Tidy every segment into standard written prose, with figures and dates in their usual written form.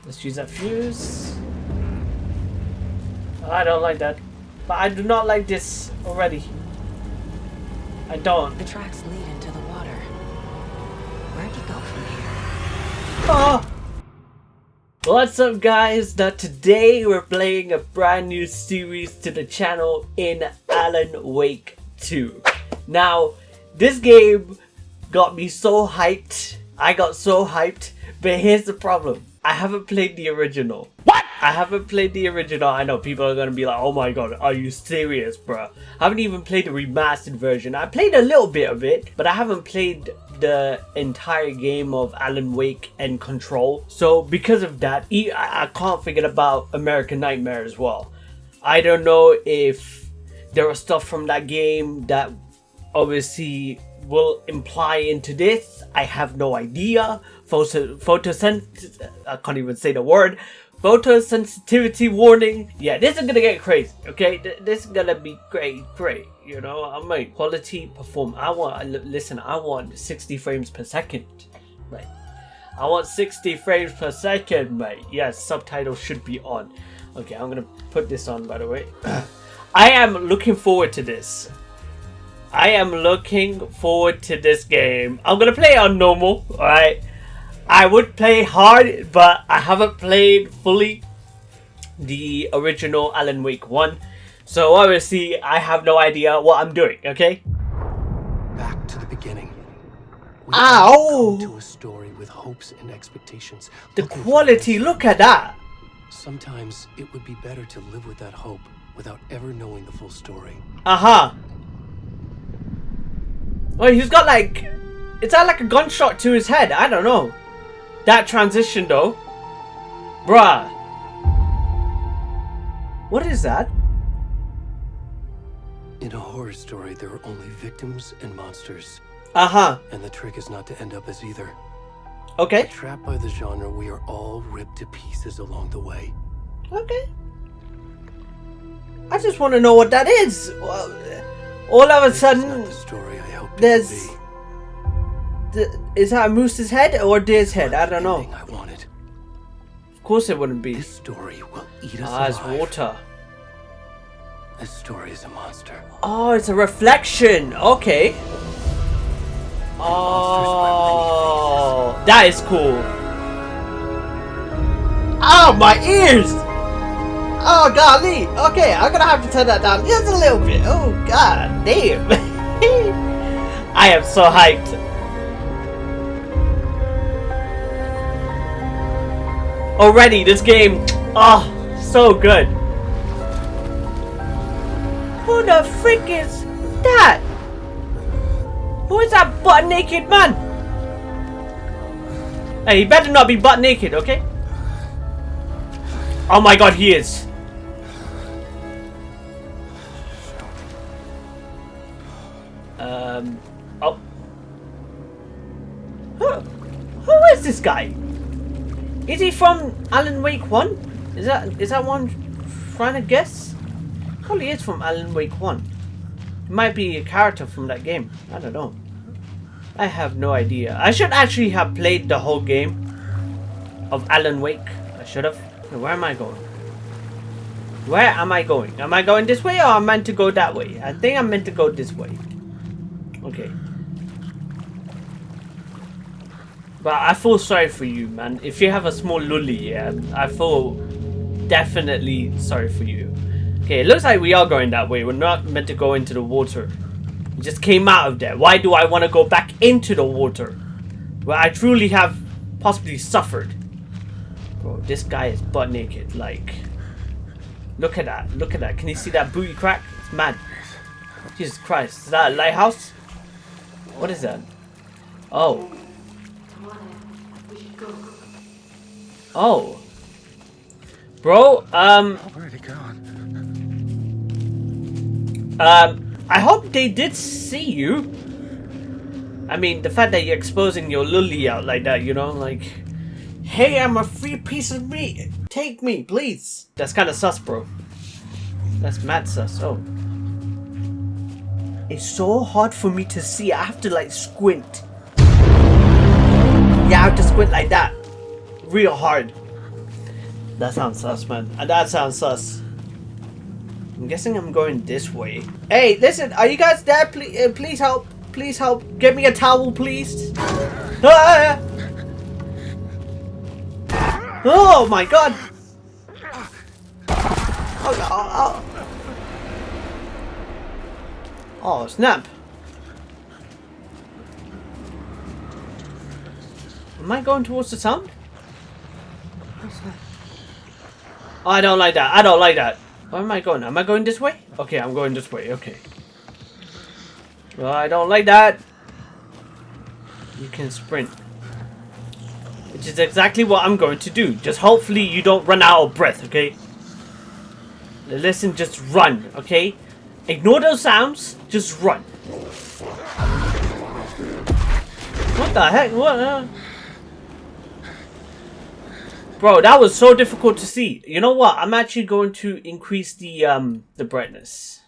Let's use that fuse. I don't like that. But I do not like this already. I don't. The tracks lead into the water. Where'd you go from here? Oh! What's up guys? Now today we're playing a brand new series to the channel in Alan Wake 2. Now, this game got me so hyped. I got so hyped. But here's the problem. I haven't played the original. What? I haven't played the original. I know people are gonna be like, oh my god, are you serious, bro? I haven't even played the remastered version. I played a little bit of it, but I haven't played the entire game of Alan Wake and Control. So because of that, I can't forget about American Nightmare as well. I don't know if there was stuff from that game that obviously will imply into this. I have no idea. I can't even say the word. Photosensitivity warning. Yeah, this is gonna get crazy. Okay, this is gonna be great. You know, I mean, quality perform. I want 60 frames per second. Right. I want 60 frames per second, mate. Yes, subtitles should be on. Okay, I'm gonna put this on, by the way. I am looking forward to this. I am looking forward to this game. I'm gonna play on normal, alright? I would play hard, but I haven't played fully the original Alan Wake 1. So obviously, I have no idea what I'm doing, okay? Back to the beginning. We Ow! come to a story with hopes and expectations. The quality, look at that! Sometimes it would be better to live with that hope without ever knowing the full story. Uh-huh. Well, he's got like... Is that like a gunshot to his head? I don't know. That transition though. Bruh. What is that? In a horror story, there are only victims and monsters. Uh-huh. And the trick is not to end up as either. Okay. Trapped by the genre, we are all ripped to pieces along the way. Okay. I just want to know what that is. Well, all of a This sudden, is not the story I hoped there's... it would be. Is that a moose's head or deer's head? I don't know. Ending I wanted. Of course it wouldn't be. This story will eat us Ah, it's alive. water. This story is a monster. Oh, it's a reflection. Okay. Oh, that is cool. Oh, my ears. Oh, golly. Okay, I'm gonna have to turn that down just a little bit. Oh, god damn. I am so hyped. Already, this game, oh, so good. Who the frick is that? Who is that butt naked man? Hey, he better not be butt naked, okay? Oh my god, he is. Oh. Who is this guy? Is he from Alan Wake 1? Is that one I'm trying to guess? Probably is from Alan Wake 1. It might be a character from that game. I don't know. I have no idea. I should actually have played the whole game of Alan Wake. I should have. Where am I going? Where am I going? Am I going this way or am I meant to go that way? I think I'm meant to go this way. Okay. But I feel sorry for you, man. If you have a small lully, yeah, I feel definitely sorry for you. Okay, it looks like we are going that way. We're not meant to go into the water. We just came out of there. Why do I want to go back into the water? Well, I truly have possibly suffered. Bro, this guy is butt naked. Like, look at that. Look at that. Can you see that booty crack? It's mad. Jesus Christ. Is that a lighthouse? What is that? Oh. Oh. Bro, Where'd it gone? I hope they did see you. I mean, the fact that you're exposing your lully out like that, you know, like, hey, I'm a free piece of meat. Take me, please. That's kind of sus, bro. That's mad sus. Oh. It's so hard for me to see. I have to, like, squint. Yeah, I have to squint like that. Real hard. That sounds sus, man. That sounds sus. I'm guessing I'm going this way. Hey, listen, are you guys there? Please, please help. Please help. Get me a towel, please. Ah! Oh my god. Oh, snap. Am I going towards the sound? Oh, I don't like that. I don't like that. Where am I going? Am I going this way? Okay, I'm going this way. Okay. Well, I don't like that. You can sprint. Which is exactly what I'm going to do. Just hopefully you don't run out of breath, okay? Listen, just run, okay? Ignore those sounds. Just run. What the heck? What? Bro, that was so difficult to see. You know what? I'm actually going to increase the brightness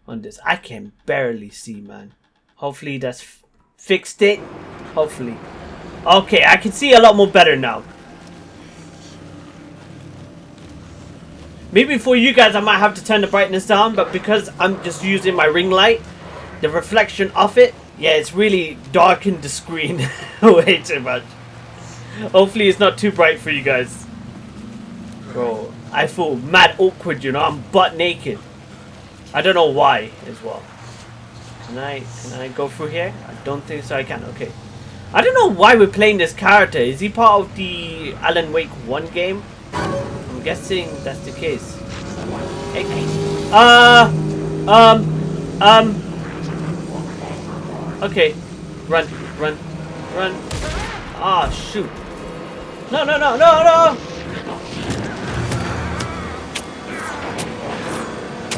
on this. I can barely see, man. Hopefully that's fixed it. Hopefully. Okay, I can see a lot more better now. Maybe for you guys I might have to turn the brightness down, but because I'm just using my ring light, the reflection of it, yeah, it's really darkened the screen way too much. Hopefully it's not too bright for you guys. Bro, I feel mad awkward, you know, I'm butt naked. I don't know why as well. Can I go through here? I don't think so. I can. Okay. I don't know why we're playing this character. Is he part of the Alan Wake 1 game? I'm guessing that's the case. Hey, okay. Run. Ah, shoot. No.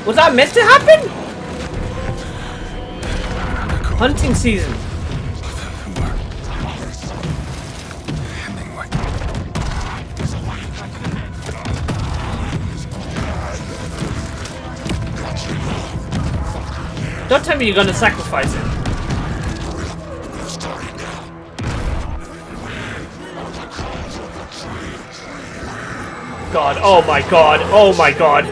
Was that meant to happen? Hunting season. Don't tell me you're gonna sacrifice it. God, oh my god, oh my god.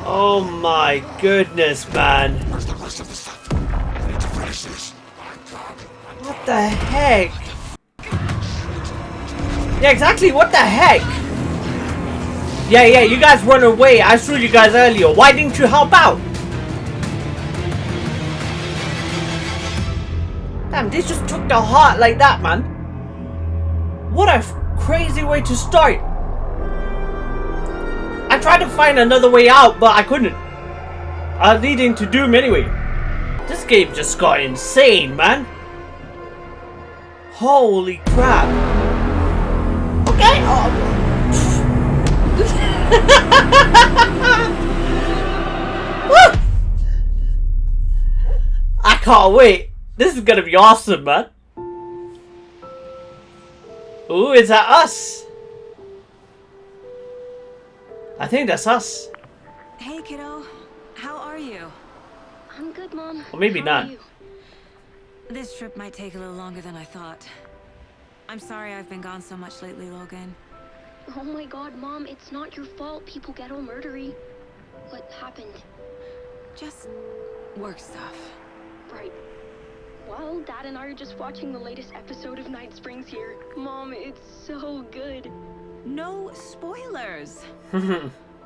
Oh my goodness, man. What the heck? Yeah, exactly, what the heck? Yeah, you guys run away. I saw you guys earlier. Why didn't you help out? Damn, they just took the heart like that, man. What a crazy way to start. I tried to find another way out, but I couldn't. I was leading to doom anyway. This game just got insane, man. Holy crap. Okay. Oh. I can't wait. This is gonna be awesome, man. Ooh, is that us? I think that's us. Hey, kiddo. How are you? I'm good, Mom. Or maybe How not. are you? This trip might take a little longer than I thought. I'm sorry I've been gone so much lately, Logan. Oh my god, Mom, it's not your fault people get all murdery. What happened? Just work stuff. Right. Well, Dad and I are just watching the latest episode of Night Springs here. Mom, it's so good. No spoilers.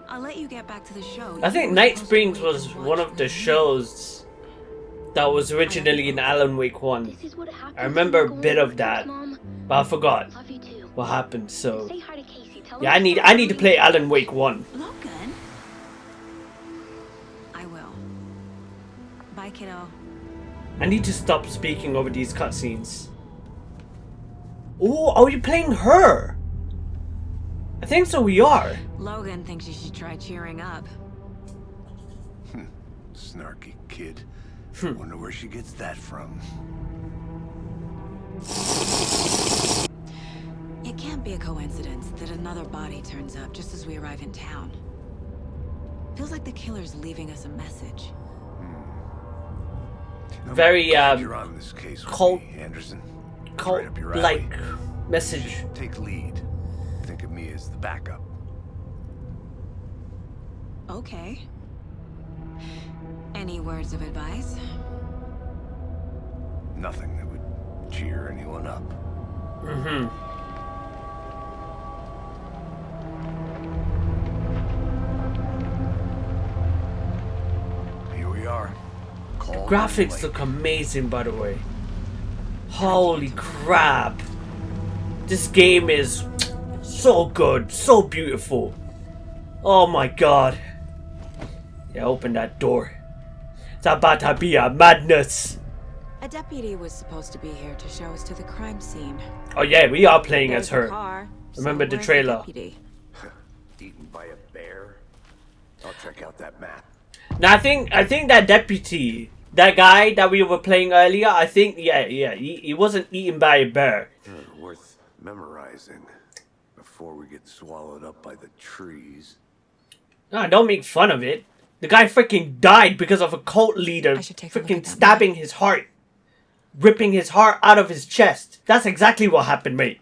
I'll let you get back to the show. I think Night Springs was one of the shows that was originally in Alan Wake 1. This is what happens. I remember a when you bit go of on that, trips, Mom. but I forgot Love you too. what happened. So Say hi to Casey. Tell yeah, her I need to play Alan Wake 1. Logan? I will. Bye, kiddo. I need to stop speaking over these cutscenes. Oh, are you playing her? I think so. We are. Logan thinks you should try cheering up. Snarky kid. Wonder where she gets that from. It can't be a coincidence that another body turns up just as we arrive in town. Feels like the killer's leaving us a message. very You're on this case with cult- me, Anderson. cult Right up your alley. like You message. should take lead. Think of me as the backup. Okay. Any words of advice? Nothing that would cheer anyone up. Here we are. Call Graphics Lake. look amazing, by the way. Holy crap. This game is so good, so beautiful. Oh my god. Yeah, open that door. It's about to be a madness. A deputy was supposed to be here to show us to the crime scene. Oh yeah, we are playing There's as the her. car, Remember so the where's trailer. deputy? Eaten by a bear? I'll check out that map. Now I think that deputy, that guy that we were playing earlier, I think he wasn't eaten by a bear. Worth memorizing before we get swallowed up by the trees. No, don't make fun of it. The guy freaking died because of a cult leader I should take a look freaking at that stabbing his heart. Ripping his heart out of his chest. That's exactly what happened, mate.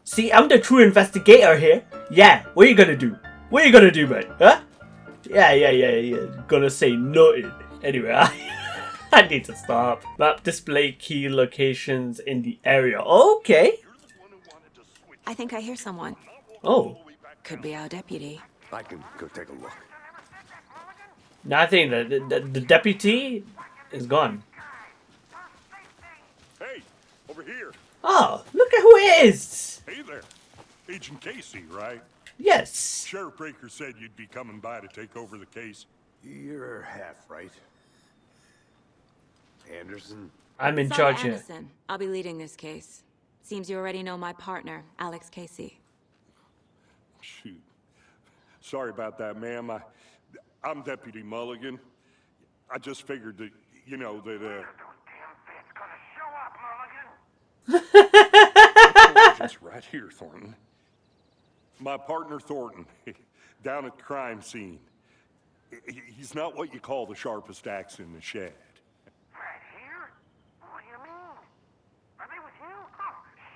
See, I'm the true investigator here. Yeah, what you gonna do? What you gonna do, mate? Huh? Yeah. Gonna say nothing. Anyway, I need to stop. Map display key locations in the area. Okay. I think I hear someone. Oh. Could be our deputy. I can go take a look. Now I think that the deputy is gone. Hey, over here. Oh, look at who it is. Hey there. Agent Casey, right? Yes. Sheriff Breaker said you'd be coming by to take over the case. You're half right. Anderson? I'm in Son charge here. Anderson, I'll be leading this case. Seems you already know my partner, Alex Casey. Shoot. Sorry about that, ma'am. I'm Deputy Mulligan. I just figured that, you know, that, It's right here, Thornton. My partner, Thornton, down at the crime scene. He's not what you call the sharpest axe in the shed. Right here? What do you mean? Are they with you?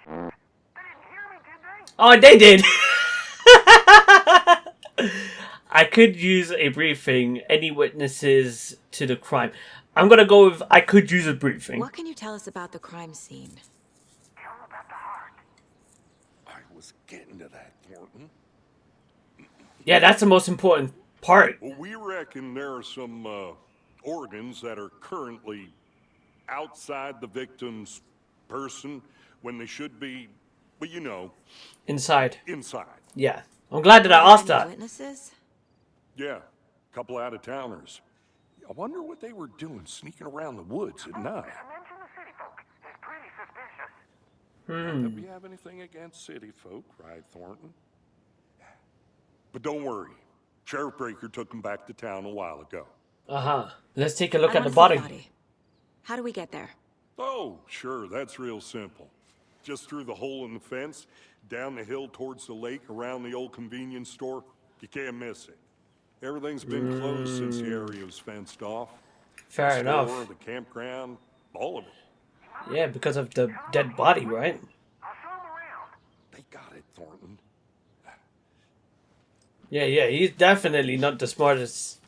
Oh, they didn't hear me, did they? Oh, they did. I could use a briefing. Any witnesses to the crime? I'm gonna go with I could use a briefing. What can you tell us about the crime scene? Tell them about the heart. I was getting to that, Thornton. Yeah, that's the most important part. Well, we reckon there are some organs that are currently outside the victim's person when they should be, well, you know, Inside. inside. Yeah. I'm glad that I asked Any that. witnesses? Yeah, a couple out-of-towners. I wonder what they were doing sneaking around the woods at night. Mention the city folk. It's pretty suspicious. Not that we have anything against city folk, right, Thornton? But don't worry. Sheriff Breaker took them back to town a while ago. Uh-huh. Let's take a look I at the wanna see body. How do we get there? Oh, sure, that's real simple. Just through the hole in the fence, down the hill towards the lake, around the old convenience store. You can't miss it. Everything's been closed since the area was fenced off. Fair The enough. store, the campground, all of it. Yeah, because of the dead body, right? I'll show them around. They got it, Thornton. Yeah, he's definitely not the smartest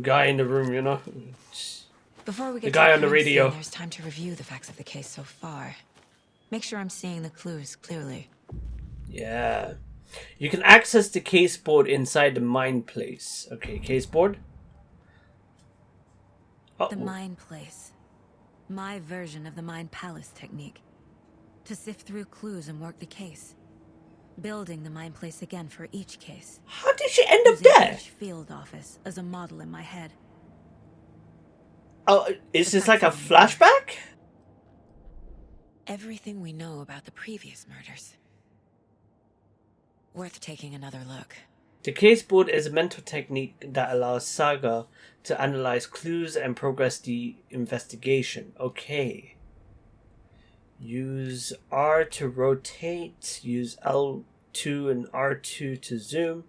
guy in the room, you know? Before we get The to guy on the crime radio. scene, there's time to review the facts of the case so far. Make sure I'm seeing the clues clearly. Yeah. You can access the case board inside the mine place. Okay, case board. The Mind Place. My version of the Mind Palace technique. To sift through clues and work the case. Building the Mind Place again for each case. How did she end up Using there? each field office as a model in my head. Oh, is this like a flashback? Everything we know about the previous murders. Worth taking another look. The case board is a mental technique that allows Saga to analyze clues and progress the investigation. Okay. Use R to rotate. Use L2 and R2 to zoom.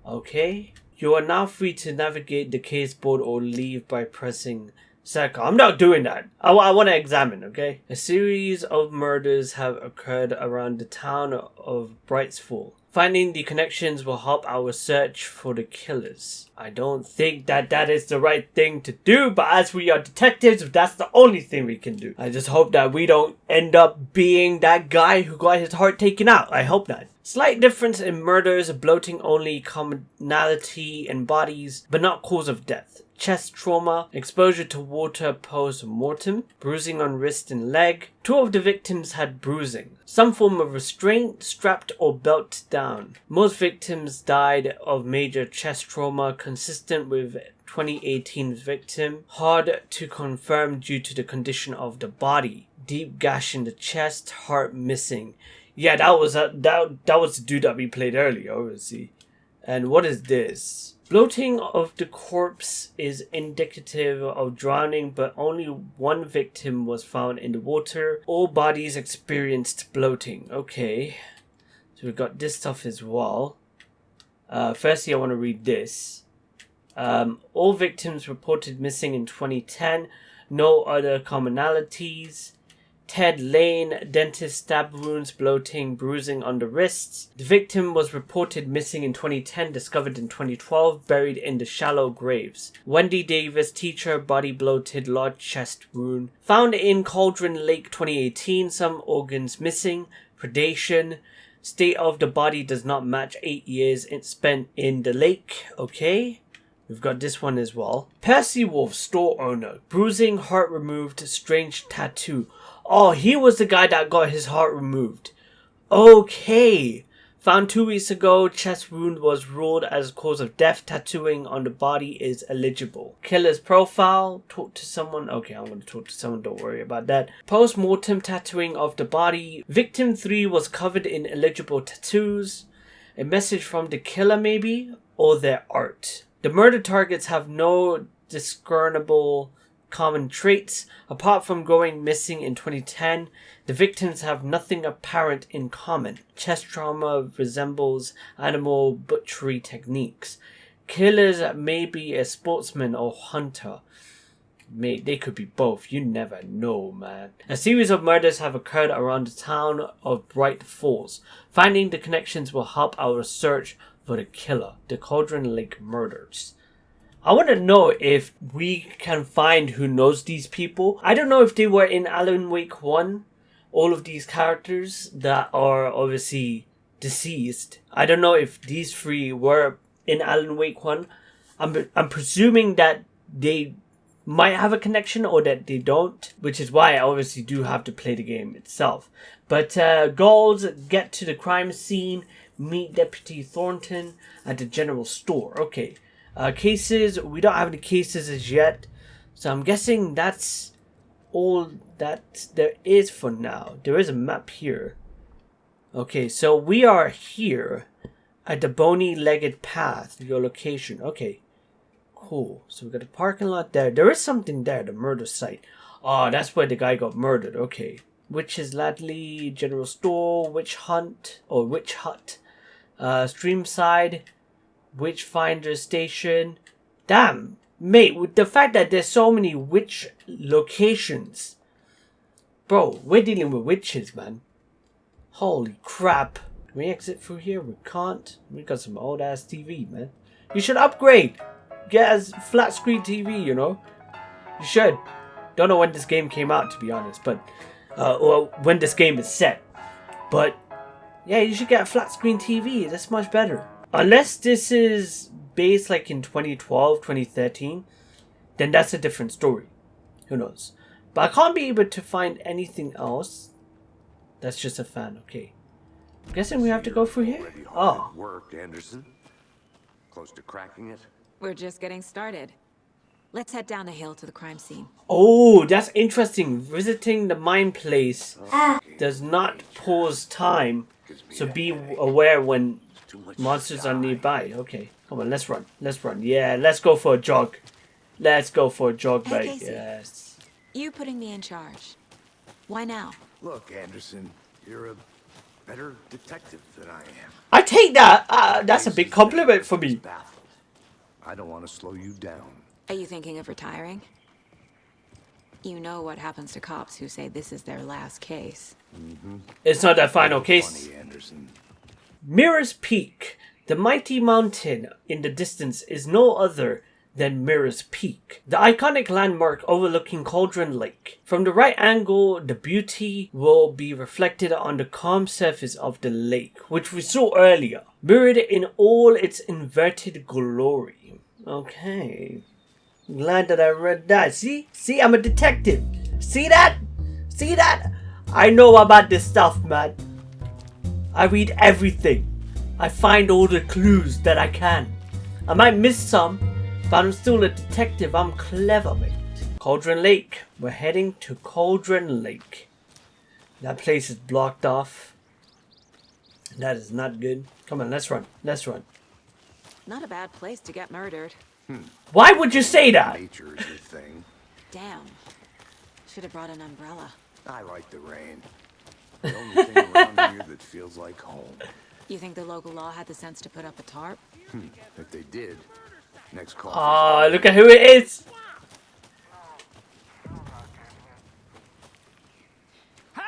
Okay. You are now free to navigate the case board or leave by pressing Seka, I'm not doing that. I want to examine, okay? A series of murders have occurred around the town of Brightsfall. Finding the connections will help our search for the killers. I don't think that is the right thing to do, but as we are detectives, that's the only thing we can do. I just hope that we don't end up being that guy who got his heart taken out. I hope not. Slight difference in murders, bloating only commonality in bodies, but not cause of death. Chest trauma, exposure to water post-mortem, bruising on wrist and leg. 2 of the victims had bruising. Some form of restraint, strapped or belt down. Most victims died of major chest trauma consistent with 2018's victim. Hard to confirm due to the condition of the body. Deep gash in the chest, heart missing. Yeah, that was the dude that we played earlier, obviously. And what is this? Bloating of the corpse is indicative of drowning, but only 1 victim was found in the water. All bodies experienced bloating. Okay. So we've got this stuff as well. Firstly, I want to read this. All victims reported missing in 2010. No other commonalities. Ted Lane, dentist stab wounds, bloating, bruising on the wrists. The victim was reported missing in 2010, discovered in 2012, buried in the shallow graves. Wendy Davis, teacher, body bloated, large chest wound. Found in Cauldron Lake 2018, some organs missing, predation. State of the body does not match 8 years spent in the lake. Okay. We've got this one as well. Percy Wolf, store owner. Bruising, heart removed, strange tattoo. Oh, he was the guy that got his heart removed. Okay. Found 2 weeks ago. Chest wound was ruled as cause of death. Tattooing on the body is eligible. Killer's profile. Talk to someone. Okay, I'm going to talk to someone. Don't worry about that. Post-mortem tattooing of the body. Victim 3 was covered in illegible tattoos. A message from the killer maybe? Or their art. The murder targets have no discernible common traits. Apart from going missing in 2010, the victims have nothing apparent in common. Chest trauma resembles animal butchery techniques. Killers may be a sportsman or hunter. They could be both. You never know, man. A series of murders have occurred around the town of Bright Falls. Finding the connections will help our search for the killer. The Cauldron Lake murders. I want to know if we can find who knows these people. I don't know if they were in Alan Wake 1. All of these characters that are obviously deceased. I don't know if these 3 were in Alan Wake 1. I'm presuming that they might have a connection or that they don't. Which is why I obviously do have to play the game itself. But goals, get to the crime scene. Meet Deputy Thornton at the general store. Okay. Cases, we don't have any cases as yet. So I'm guessing that's all that there is for now. There is a map here. Okay, so we are here at the bony-legged path. Your location. Okay, cool. So we got a parking lot there. There is something there, the murder site. Oh, that's where the guy got murdered. Okay. Witches Ladley, general store, witch hunt, or witch hut. Streamside. Witchfinder Station. Damn, mate, with the fact that there's so many witch locations. Bro, we're dealing with witches, man. Holy crap. Can we exit through here? We can't. We got some old ass TV, man. You should upgrade. Get a flat screen TV, you know. You should. Don't know when this game came out, to be honest, but or when this game is set. But yeah, you should get a flat screen TV. That's much better. Unless this is based like in 2012, 2013, then that's a different story. Who knows? But I can't be able to find anything else. That's just a fan. Okay. I'm guessing we have to go through here. Oh. Work, Anderson. Close to cracking it. We're just getting started. Let's head down the hill to the crime scene. Oh, that's interesting. Visiting the mine place does not pause time. So be aware when monsters are nearby. Okay, come on, let's run. Let's run. Yeah, let's go for a jog. Let's go for a jog, Hey, mate. Casey. Yes. You putting me in charge. Why now? Look, Anderson, you're a better detective than I am. I take that. That's a big compliment for me. Baffled. I don't want to slow you down. Are you thinking of retiring? You know what happens to cops who say this is their last case. It's not that final case. Funny, Anderson. Mirror's Peak. The mighty mountain in the distance is no other than Mirror's Peak, the iconic landmark overlooking Cauldron Lake. From the right angle, the beauty will be reflected on the calm surface of the lake, which we saw earlier, mirrored in all its inverted glory. Okay. Glad that I read that. See, I'm a detective. See that? I know about this stuff, man. I read everything. I find all the clues that I can. I might miss some, but I'm still a detective. I'm clever, mate. Cauldron Lake. We're heading to Cauldron Lake. That place is blocked off. That is not good. Come on, let's run. Not a bad place to get murdered. Why would you say that? Nature is your thing. Damn. Should have brought an umbrella. I like the rain. The only thing around here that feels like home. You think the local law had the sense to put up a tarp? If they did, next call. Oh, look at who it is.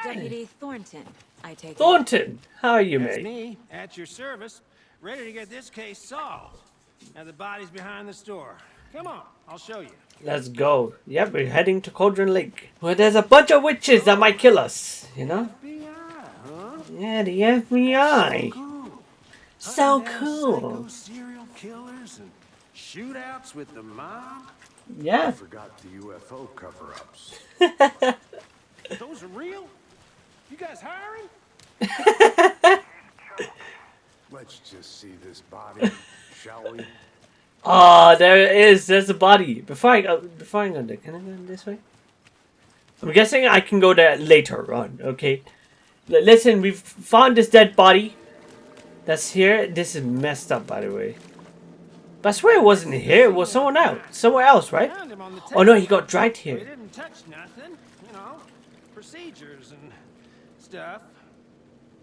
Deputy Thornton, I take it. Thornton, how are you, That's mate? me, at your service, ready to get this case solved. Now the body's behind the store. Come on, I'll show you. Let's go. Yep, we're heading to Cauldron Lake. Where there's a bunch of witches that might kill us, you know? FBI, huh? Yeah, the FBI. Cool. So Hunting down cool. psycho serial killers and shootouts with the mob. Yeah. I forgot the UFO cover-ups. Those are real? You guys hiring? Let's just see this body, shall we? Oh, there it is. There's the body. Before I go there, can I go this way? I'm guessing I can go there later on, okay? Listen, we've found this dead body. That's here. This is messed up, by the way. But I swear it wasn't here. It was somewhere else, right? Found him on the Oh no, table. he got dragged We here. didn't touch nothing, you know, procedures and stuff.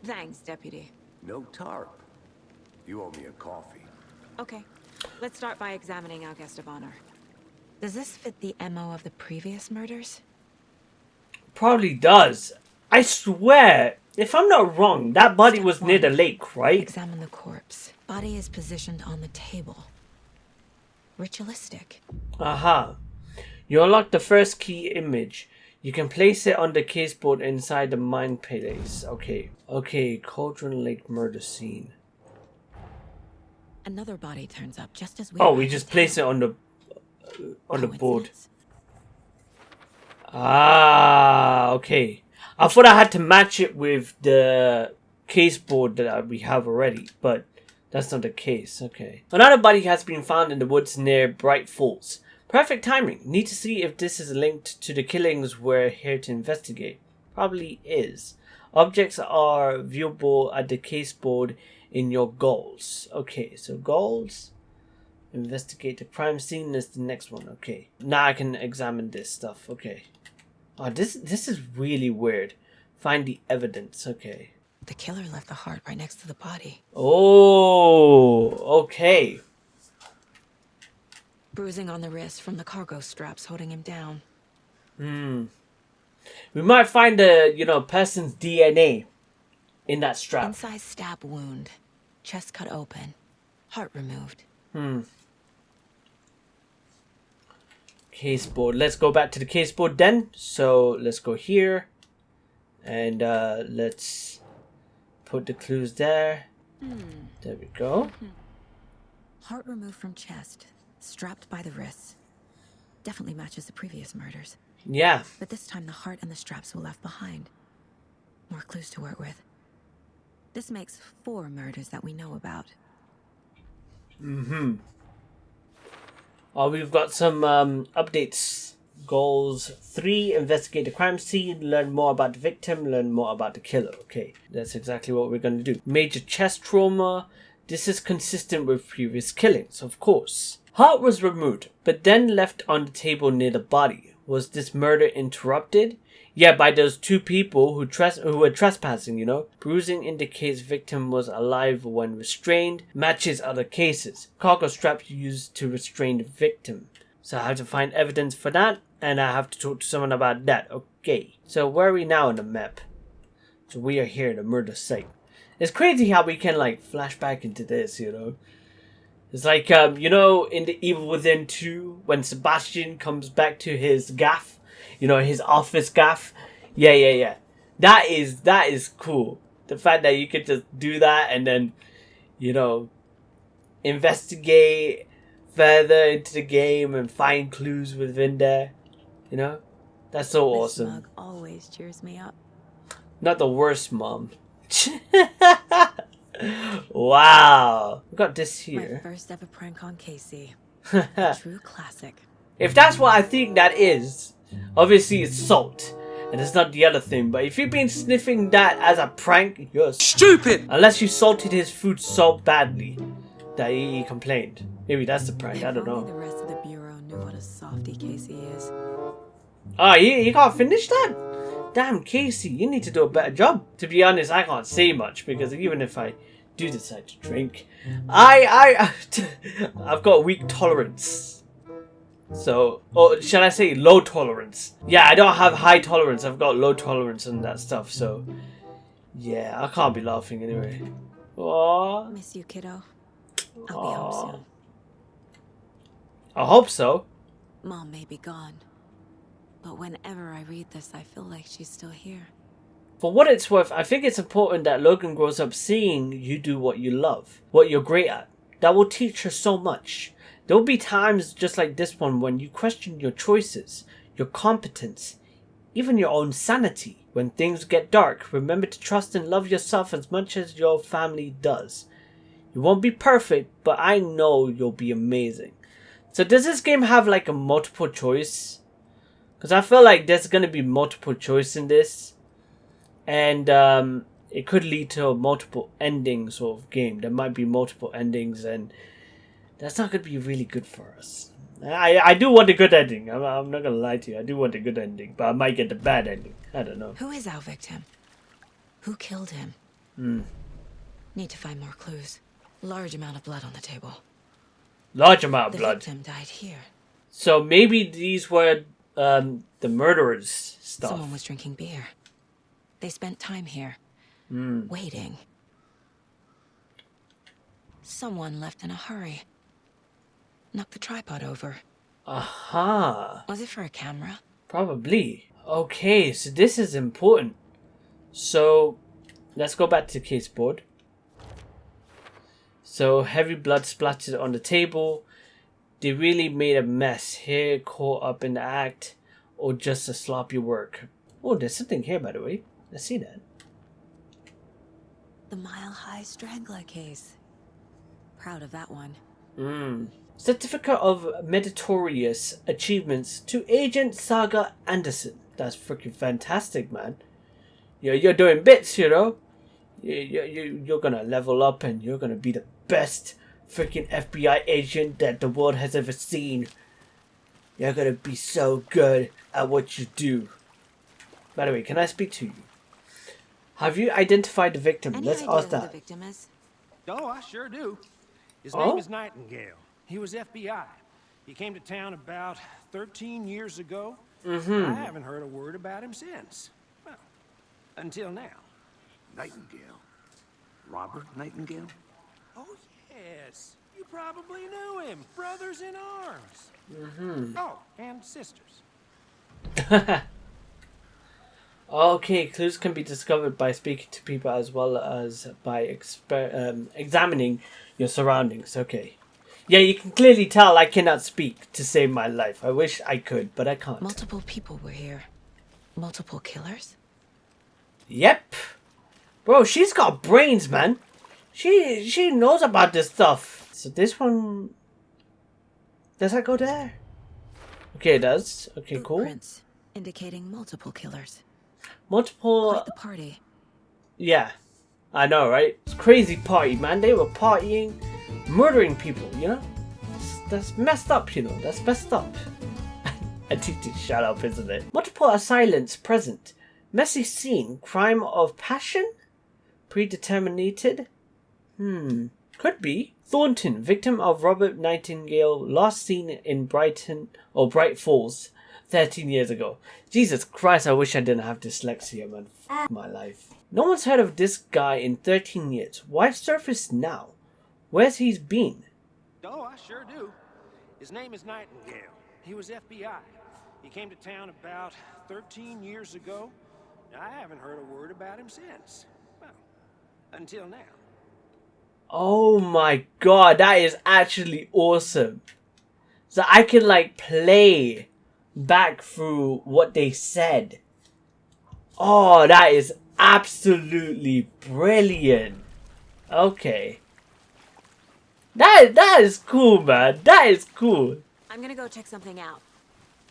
Thanks, Deputy. No tarp. You owe me a coffee. Okay, let's start by examining our guest of honor. Does this fit the MO of the previous murders? Probably does. I swear, if I'm not wrong, that body was near the lake, right? Examine the corpse. Body is positioned on the table. Ritualistic. Aha. You unlock the first key image. You can place it on the caseboard inside the mine place. Okay, Cauldron Lake murder scene. Another body turns up just as we. Oh, arrive we at just town. place it on the board. Coincidence? Ah, okay. I thought I had to match it with the caseboard that we have already, but that's not the case. Okay. Another body has been found in the woods near Bright Falls. Perfect timing. Need to see if this is linked to the killings we're here to investigate. Probably is. Objects are viewable at the caseboard in your goals. Okay, so goals. Investigate the crime scene is the next one. Okay. Now I can examine this stuff. Okay. Oh, this is really weird. Find the evidence. Okay. The killer left the heart right next to the body. Oh, okay. Bruising on the wrist from the cargo straps holding him down. We might find the, person's DNA in that strap. Inside stab wound. Chest cut open. Heart removed. Caseboard. Let's go back to the caseboard then. So let's go here. And let's put the clues there. There we go. Heart removed from chest. Strapped by the wrists. Definitely matches the previous murders. Yeah. But this time the heart and the straps were left behind. More clues to work with. This makes 4 murders that we know about. Oh, we've got some updates. Goals 3, investigate the crime scene, learn more about the victim, learn more about the killer. Okay, that's exactly what we're going to do. Major chest trauma. This is consistent with previous killings, of course. Heart was removed, but then left on the table near the body. Was this murder interrupted? Yeah, by those 2 people who were trespassing, Bruising indicates victim was alive when restrained. Matches other cases. Cargo straps used to restrain the victim. So I have to find evidence for that. And I have to talk to someone about that. Okay. So where are we now on the map? So we are here at the murder site. It's crazy how we can like flash back into this, you know. It's like, you know, in the Evil Within 2, when Sebastian comes back to his gaff, you know, his office gaff. Yeah. That is cool. The fact that you could just do that and then, you know, investigate further into the game and find clues within there. You know? That's so This awesome. mug always cheers me up. Not the worst, Mom. Wow. We got this My here. first ever prank on Casey. A true classic. If that's what I think that is, obviously it's salt. And it's not the other thing. But if you've been sniffing that as a prank, you're stupid! Unless you salted his food so badly that he complained. Maybe that's the prank, I don't If only know. the rest of the bureau knew what a softie Casey is. Oh, you can't finish that? Damn, Casey, you need to do a better job. To be honest, I can't say much because even if I do decide to drink, I've got weak tolerance. So, or shall I say low tolerance? Yeah, I don't have high tolerance. I've got low tolerance and that stuff. So, yeah, I can't be laughing anyway. Aww. Miss you, kiddo. I'll be home soon. I hope so. Mom may be gone, but whenever I read this, I feel like she's still here. For what it's worth, I think it's important that Logan grows up seeing you do what you love, what you're great at. That will teach her so much. There will be times just like this one when you question your choices, your competence, even your own sanity. When things get dark, remember to trust and love yourself as much as your family does. You won't be perfect, but I know you'll be amazing. So does this game have like a multiple choice? Because I feel like there's going to be multiple choice in this. And it could lead to a multiple ending sort of game. There might be multiple endings and that's not going to be really good for us. I do want a good ending. I'm not going to lie to you. I do want a good ending. But I might get the bad ending. I don't know. Who is our victim? Who killed him? Need to find more clues. Large amount of blood on the table. Large amount of The blood. victim died here. So maybe these were the murderers' stuff. Someone was drinking beer. They spent time here. Waiting. Someone left in a hurry. Knocked the tripod over. Aha. Was it for a camera? Probably. Okay, so this is important. So, let's go back to the case board. So, heavy blood splattered on the table. They really made a mess here, caught up in the act, or just a sloppy work. Oh, there's something here, by the way. Let's see that. The Mile High Strangler case. Proud of that one. Certificate of Meritorious Achievements to Agent Saga Anderson. That's freaking fantastic, man. You're doing bits, you know. You're gonna level up and you're gonna be the best freaking FBI agent that the world has ever seen. You're gonna be so good at what you do. By the way, can I speak to you? Have you identified the victim? Any Let's idea ask who that. the victim is? Oh, I sure do. His Oh? name is Nightingale. He was FBI. He came to town about 13 years ago. I haven't heard a word about him since. Well, until now. Nightingale. Robert Nightingale? Oh, yes. You probably knew him. Brothers in arms. Oh, and sisters. Okay, clues can be discovered by speaking to people as well as by examining your surroundings. Okay. Yeah, you can clearly tell I cannot speak to save my life. I wish I could, but I can't. Multiple people were here. Multiple killers? Yep. Bro, she's got brains, man. She knows about this stuff. So this one... Does that go there? Okay, it does. Okay, cool. Footprints indicating multiple killers. Multiple... Quite the party. Yeah. I know, right? It's a crazy party, man. They were partying, murdering people, you know? That's messed up, you know? That's messed up. I need to shut up, isn't it? Multiple assailants present. Messy scene. Crime of passion? Predeterminated? Could be. Thornton, victim of Robert Nightingale, last seen in Bright Falls. 13 years ago. Jesus Christ, I wish I didn't have dyslexia, man. F my life. No one's heard of this guy in 13 years. Why surface now? Where's he been? Oh, I sure do. His name is Nightingale. He was FBI. He came to town about 13 years ago. I haven't heard a word about him since. Well, until now. Oh my god, that is actually awesome. So I can like play back through what they said. Oh, that is absolutely brilliant. Okay. That is cool, man. That is cool. I'm gonna go check something out.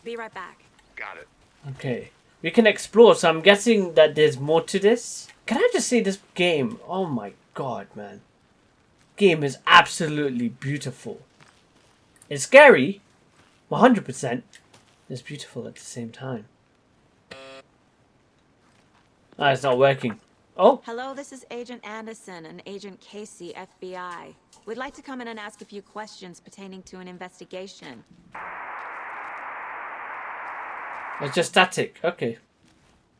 Be right back. Got it. Okay. We can explore, so I'm guessing that there's more to this. Can I just say this game? Oh my god, man. Game is absolutely beautiful. It's scary, 100%. It's beautiful at the same time. Ah, it's not working. Oh, Hello, this is Agent Anderson and Agent Casey, FBI. We'd like to come in and ask a few questions pertaining to an investigation. it's just static. Okay.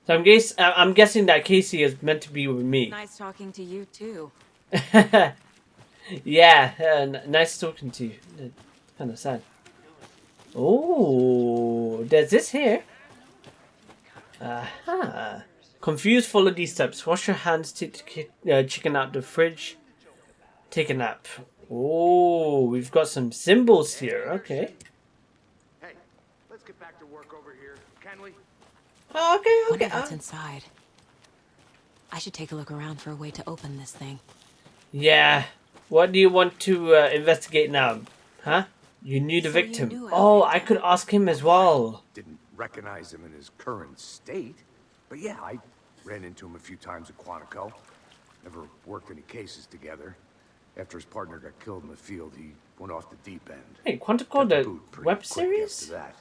So I'm guessing that Casey is meant to be with me. Nice talking to you, too. Yeah, nice talking to you. Kind of sad. Oh, there's this here. Aha. Confused, follow these steps. Wash your hands, take chicken out the fridge. Take a nap. Oh, we've got some symbols here. Okay. Hey, let's get back to work over here, can we? Oh, okay, Wonder okay. what's inside. I should take a look around for a way to open this thing. Yeah. What do you want to investigate now? Huh? You knew the So you victim. knew Oh, I everything. could ask him as well. Didn't recognize him in his current state. But yeah, I ran into him a few times at Quantico. Never worked any cases together. After his partner got killed in the field, he went off the deep end. Hey, Quantico, Got the boot pretty web quick series? after that.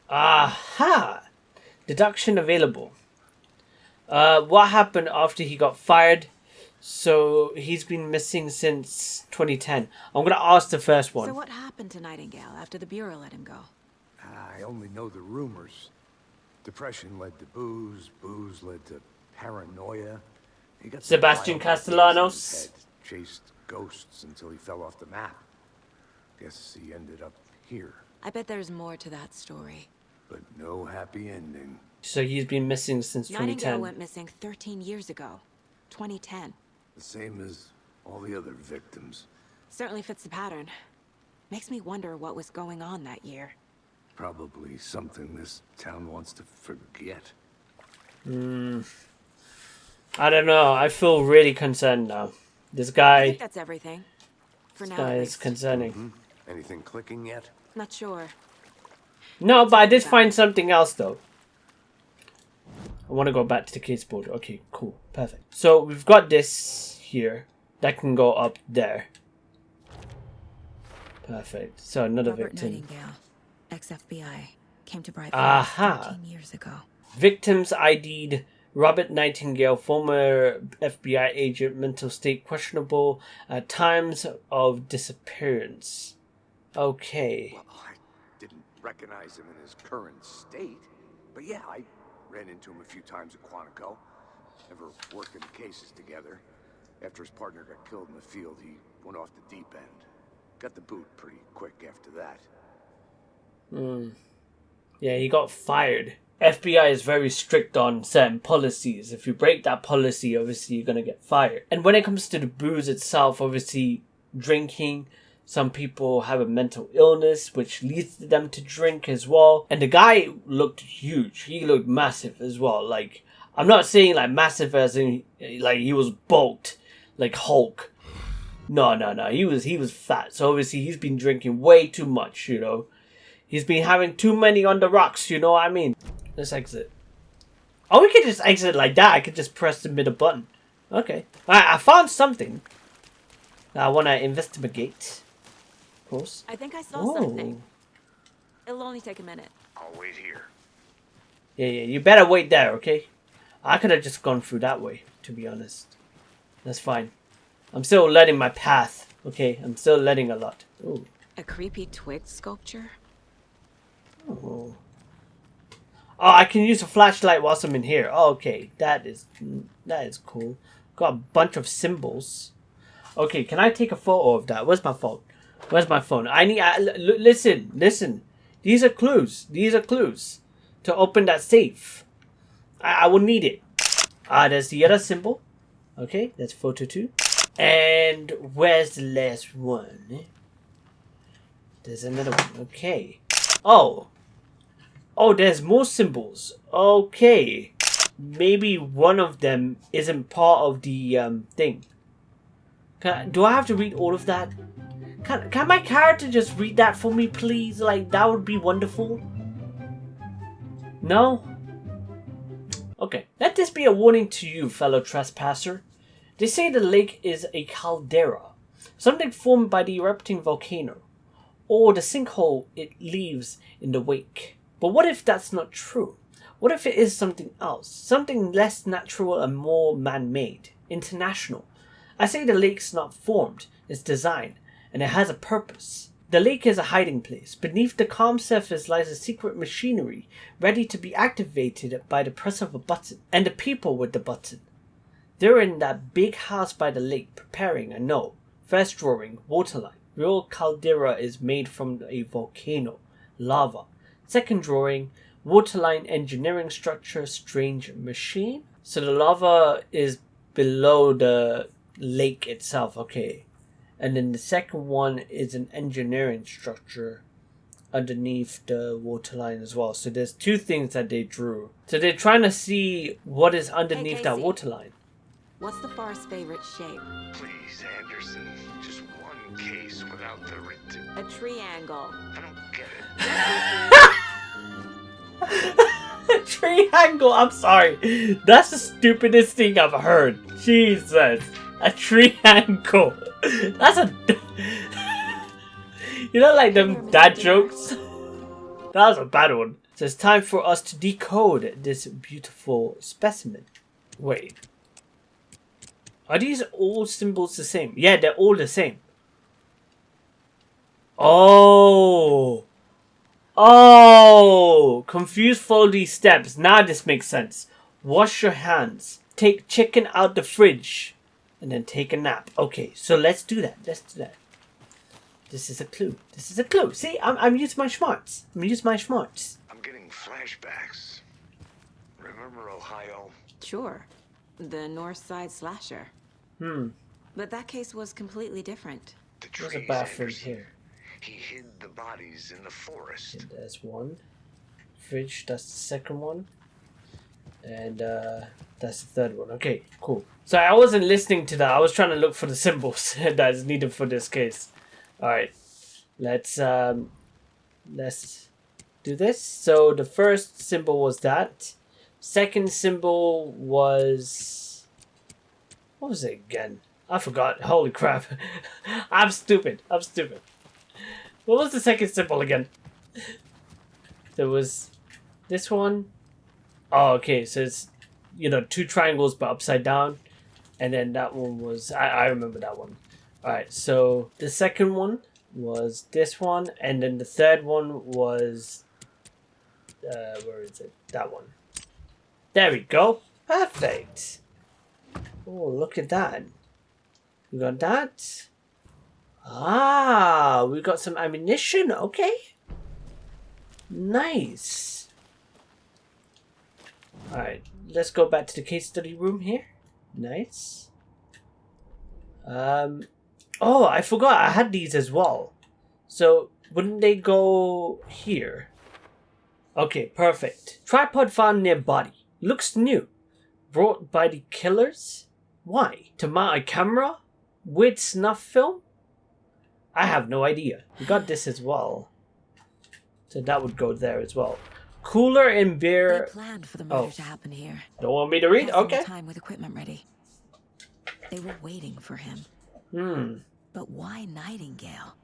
Aha! Deduction available. What happened after he got fired? So he's been missing since 2010. I'm gonna ask the first one. So what happened to Nightingale after the Bureau let him go? I only know the rumors. Depression led to booze. Booze led to paranoia. He got some Sebastian wild ideas in Castellanos. his head, chased ghosts until he fell off the map. Guess he ended up here, I bet there's more to that story. but no happy ending. So he's been missing since Nightingale 2010. went missing 13 years ago. 2010. The same as all the other victims. Certainly fits the pattern. Makes me wonder what was going on that year. Probably something this town wants to forget. I don't know. I feel really concerned now. This I guy, think that's everything. For now, guy at is least. concerning. Anything clicking yet? Not sure. No, but I did find something else though. I want to go back to the case board. Okay, cool. Perfect. So we've got this here. That can go up there. Perfect. So another Robert victim. Nightingale, ex-FBI, came to Bright Aha. Falls 13 years ago. Victims ID'd Robert Nightingale, former FBI agent, mental state questionable at times of disappearance. Okay. Well, I didn't recognize him in his current state. But yeah, I ran into him a few times at Quantico. Never worked any cases together. After his partner got killed in the field, he went off the deep end. Got the boot pretty quick after that. Yeah, he got fired. FBI is very strict on certain policies. If you break that policy, obviously you're going to get fired. And when it comes to the booze itself, obviously drinking, some people have a mental illness which leads them to drink as well. And the guy looked huge. He looked massive as well. Like, I'm not saying like massive as in like he was bulked like Hulk. No. He was fat. So obviously he's been drinking way too much, you know. He's been having too many on the rocks, you know what I mean? Let's exit. Oh, we could just exit like that. I could just press the middle button. Okay. Alright, I found something that I want to investigate. Of course. I think I saw something. It'll only take a minute. I'll wait here. Yeah, you better wait there, okay? I could have just gone through that way, to be honest. That's fine. I'm still letting my path, okay? I'm still letting a lot. Ooh. A creepy twig sculpture? Oh. Oh, I can use a flashlight whilst I'm in here. Oh, okay, that is cool. Got a bunch of symbols. Okay, can I take a photo of that? Where's my phone? Where's my phone? Listen. These are clues. These are clues to open that safe. I will need it. There's the other symbol. Okay, that's photo 2. And where's the last one? There's another one. Okay. Oh, there's more symbols. Okay. Maybe one of them isn't part of the thing. Do I have to read all of that? Can my character just read that for me, please? Like, that would be wonderful. No? Okay. Let this be a warning to you, fellow trespasser. They say the lake is a caldera, something formed by the erupting volcano, or the sinkhole it leaves in the wake. But what if that's not true? What if it is something else? Something less natural and more man-made, international. I say the lake's not formed, it's designed, and it has a purpose. The lake is a hiding place. Beneath the calm surface lies a secret machinery, ready to be activated by the press of a button, and the people with the button. They're in that big house by the lake, preparing a no. First drawing, waterline. Real caldera is made from a volcano, lava. Second drawing, waterline engineering structure, strange machine. So the lava is below the lake itself, okay. And then the second one is an engineering structure underneath the waterline as well. So there's 2 things that they drew. So they're trying to see what is underneath that waterline. What's the forest's favorite shape? Please, Anderson, just one case without the written. A triangle. I don't get it. Triangle, I'm sorry. That's the stupidest thing I've heard. Jesus. A triangle. That's a... You know, like them dad jokes? That was a bad one. So it's time for us to decode this beautiful specimen. Wait. Are these all symbols the same? Yeah, they're all the same. Oh. Oh. Confused, follow these steps. Now this makes sense. Wash your hands. Take chicken out the fridge. And then take a nap. Okay, so let's do that. Let's do that. This is a clue. This is a clue. See, I'm using my smarts. I'm getting flashbacks. Remember Ohio? Sure. The North Side slasher. But that case was completely different. There's a bathroom here. He hid the bodies in the forest. Okay, there's one. Fridge, that's the second one. And that's the third one. Okay, cool. So I wasn't listening to that. I was trying to look for the symbols that is needed for this case. Alright. Let's do this. So the first symbol was that. Second symbol was... What was it again? I forgot. Holy crap. I'm stupid. What was the second symbol again? There was this one. Oh, okay. So it's, 2 triangles but upside down. And then that one was... I remember that one. Alright, so the second one was this one. And then the third one was... where is it? That one. There we go. Perfect. Oh, look at that. We got that. Ah, we got some ammunition. Okay. Nice. Alright, let's go back to the case study room here. Nice. Oh, I forgot I had these as well. So, wouldn't they go here? Okay, perfect. Tripod found near body. Looks new. Brought by the killers? Why? To mount a camera? With snuff film? I have no idea. We got this as well. So that would go there as well. Cooler and beer. They planned for the murder to happen here. Don't want me to read? Passing Okay. the time with equipment ready. They were waiting for him. But why Nightingale?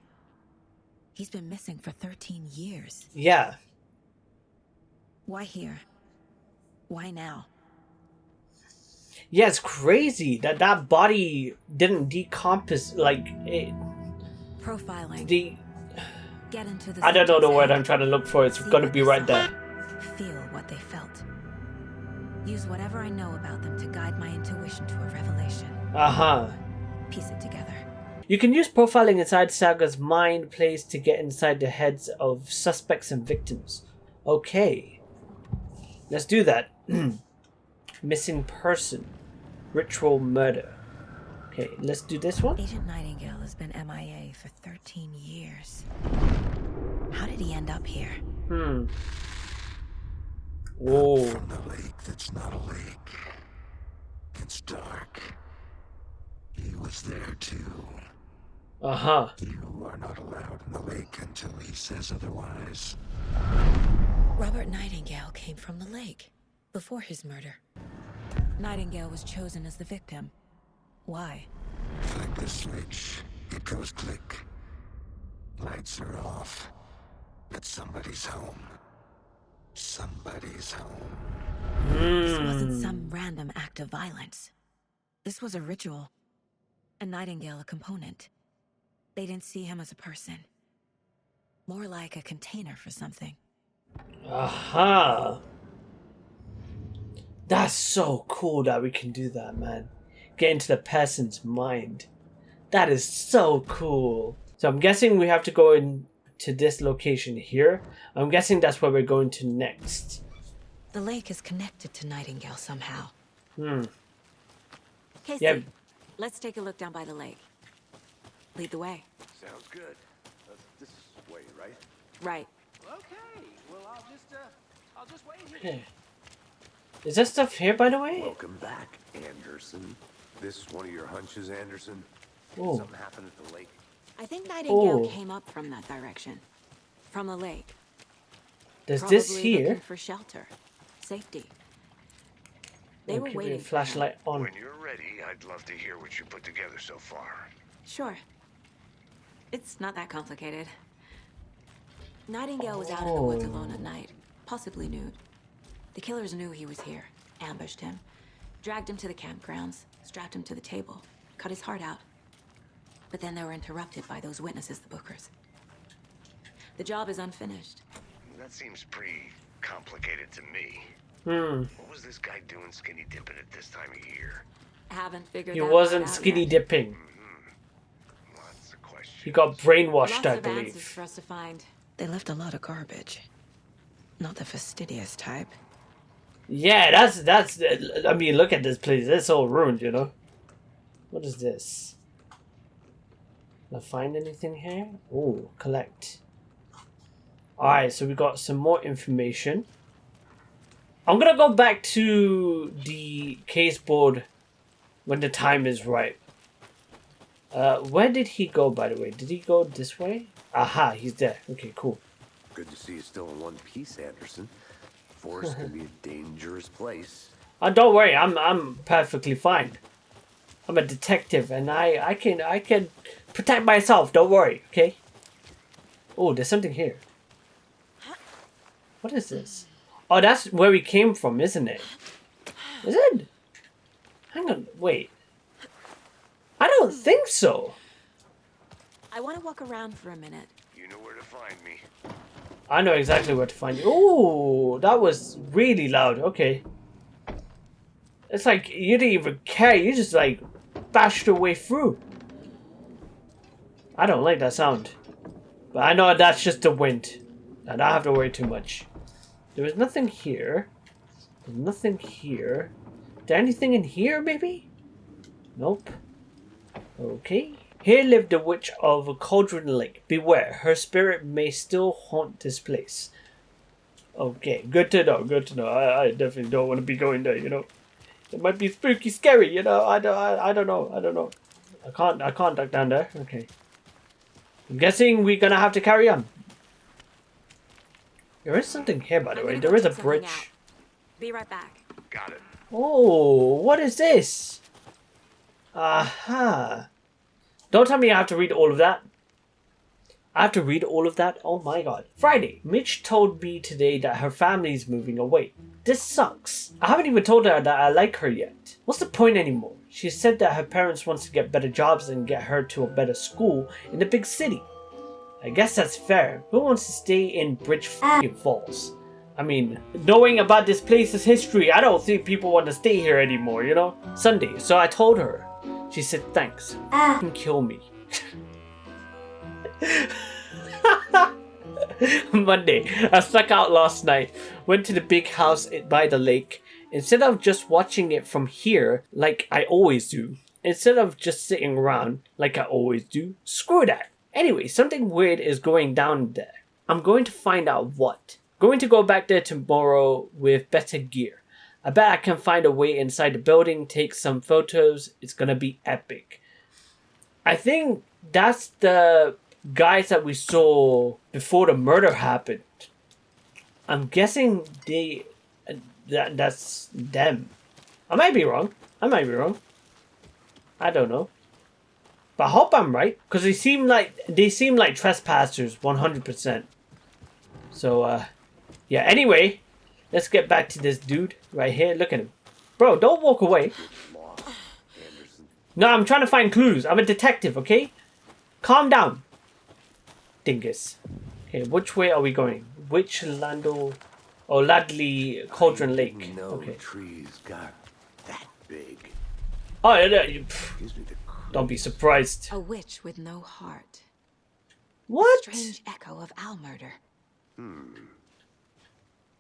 He's been missing for 13 years. Yeah. Why here? Why now? Yeah, it's crazy that that body didn't decompose like it. Profiling. Get into the I don't know the subject's word head, I'm trying to look for. It's see gonna what be they right saw, there. Feel what they felt. Use whatever I know about them to guide my intuition to a revelation. Piece it together. You can use profiling inside Saga's mind plays to get inside the heads of suspects and victims. Okay. Let's do that. Missing person. Ritual murder. Okay, let's do this one. Agent Nightingale has been MIA for 13 years. How did he end up here? Whoa. From the lake that's not a lake. It's dark. He was there too. You are not allowed in the lake until he says otherwise. Robert Nightingale came from the lake before his murder. Nightingale was chosen as the victim. Why? Flick the switch. It goes click. Lights are off. But somebody's home. Somebody's home. This wasn't some random act of violence. This was a ritual. A Nightingale a component. They didn't see him as a person. More like a container for something. That's so cool that we can do that, man. Get into the person's mind. That is so cool. So I'm guessing we have to go into this location here. I'm guessing that's where we're going to next. The lake is connected to Nightingale somehow. Casey, Yeah. let's take a look down by the lake. Lead the way. Sounds good. This way, right? Right. Okay, well, I'll just wait here. Okay. Is there stuff here, by the way? Welcome back, Anderson. This one of your hunches, Anderson? Ooh. Something happened at the lake? I think Nightingale Oh. came up from that direction. From the lake. There's Probably this here. looking for shelter. Safety. They were Keep waiting the for him. flashlight on. When you're ready, I'd love to hear what you put together so far. Sure. It's not that complicated. Nightingale was out in the woods alone at night, possibly nude. The killers knew he was here, ambushed him, dragged him to the campgrounds, strapped him to the table, cut his heart out. But then they were interrupted by those witnesses, the Bookers. The job is unfinished. That seems pretty complicated to me. What was this guy doing skinny dipping at this time of year? Haven't figured He that wasn't part out skinny yet. dipping. Lots of questions. He got brainwashed, Lots I of answers believe. for us to find. They left a lot of garbage. Not the fastidious type. Yeah, that's. I mean, look at this place. It's all ruined, you know. What is this? Did I find anything here? Oh, collect. Alright, so we got some more information. I'm gonna go back to the case board when the time is right. Where did he go, by the way? Did he go this way? Aha, he's there. Okay, cool. Good to see you still in one piece, Anderson. Forest can be a dangerous place. Don't worry, I'm perfectly fine. I'm a detective, and I can protect myself. Don't worry, okay? Oh, there's something here. What is this? Oh, that's where we came from, isn't it? Is it? Hang on, wait. I don't think so. I want to walk around for a minute. You know where to find me. I know exactly where to find you. Ooh, that was really loud. Okay. It's like you didn't even care. You just like bashed your way through. I don't like that sound. But I know that's just the wind. I don't have to worry too much. There was nothing here. There's nothing here. Is there anything in here, maybe? Nope. Okay. Here lived the witch of Cauldron Lake. Beware, her spirit may still haunt this place. Okay, good to know, good to know. I definitely don't want to be going there, you know. It might be spooky, scary, you know. I don't know. I can't duck down there. Okay. I'm guessing we're gonna have to carry on. There is something here, by the I'm way. gonna There go is a check something bridge. out. Be right back. Got it. Oh, what is this? Aha. Don't tell me I have to read all of that. I have to read all of that? Oh my god. Friday, Mitch told me today that her family's moving away. This sucks. I haven't even told her that I like her yet. What's the point anymore? She said that her parents wants to get better jobs and get her to a better school in the big city. I guess that's fair. Who wants to stay in Bridge f***ing Falls? I mean, knowing about this place's history, I don't think people want to stay here anymore, you know? Sunday, so I told her. She said thanks. F***ing kill me. Monday, I snuck out last night. Went to the big house by the lake. Instead of just watching it from here, like I always do. Instead of just sitting around, like I always do. Screw that. Anyway, something weird is going down there. I'm going to find out what. Going to go back there tomorrow with better gear. I bet I can find a way inside the building, take some photos. It's gonna be epic. I think that's the guys that we saw before the murder happened. I'm guessing that's them. I might be wrong. I don't know. But I hope I'm right, because they seem like trespassers 100%. So yeah, anyway, let's get back to this dude right here. Look at him. Bro, don't walk away. No, I'm trying to find clues. I'm a detective, okay? Calm down. Dingus. Okay, which way are we going? Which Lando... Oh, Ladley Cauldron Lake. Okay. Trees got that big. Oh, yeah, Gives me the don't be surprised. A witch with no heart. What? Strange echo of owl murder.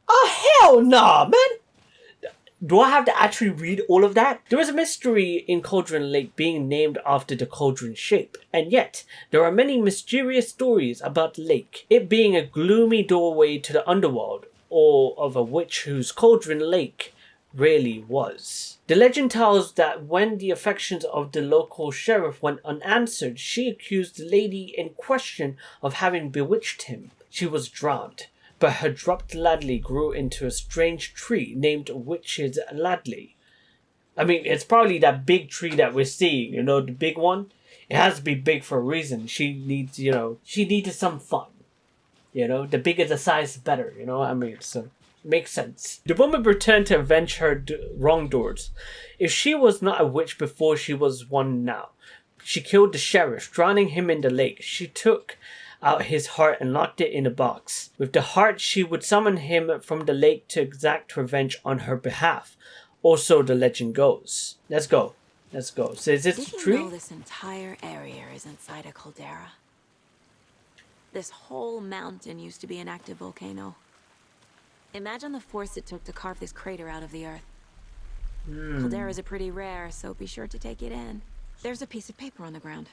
Oh, hell nah, man! Do I have to actually read all of that? There is a mystery in Cauldron Lake being named after the cauldron shape. And yet, there are many mysterious stories about the lake. It being a gloomy doorway to the underworld, or of a witch whose Cauldron Lake really was. The legend tells that when the affections of the local sheriff went unanswered, she accused the lady in question of having bewitched him. She was drowned, but her dropped Ladley grew into a strange tree named Witch's Ladley. I mean, it's probably that big tree that we're seeing, you know, the big one. It has to be big for a reason. She needs, you know, she needed some fun. You know, the bigger the size, the better, you know what I mean? So, makes sense. The woman returned to avenge her wrongdoers. If she was not a witch before, she was one now. She killed the sheriff, drowning him in the lake. She took out his heart and locked it in a box. With the heart, she would summon him from the lake to exact revenge on her behalf. Also, the legend goes. Let's go. Let's go. So is this Did the you tree? know this entire area is inside a caldera? This whole mountain used to be an active volcano. Imagine the force it took to carve this crater out of the earth. Calderas are pretty rare, so be sure to take it in. There's a piece of paper on the ground.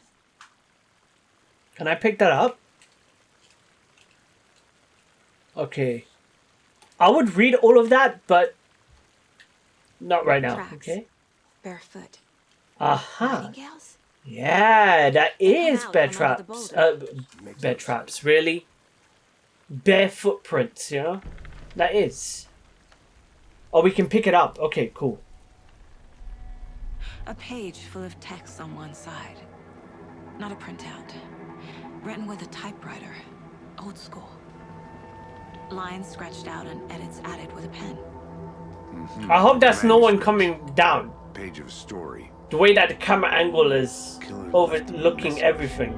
Can I pick that up? Okay. I would read all of that, but not right now. Tracks. Okay. Barefoot. Aha. Nightingales? Yeah, that is out bear from under the traps. boulder. Bear traps, really? Bare footprints, you know? That is. Oh, we can pick it up. Okay, cool. A page full of text on one side. Not a printout. Written with a typewriter. Old school. Lines scratched out and edits added with a pen. I hope that's no one coming down. Page of a story. The way that the camera angle is overlooking everything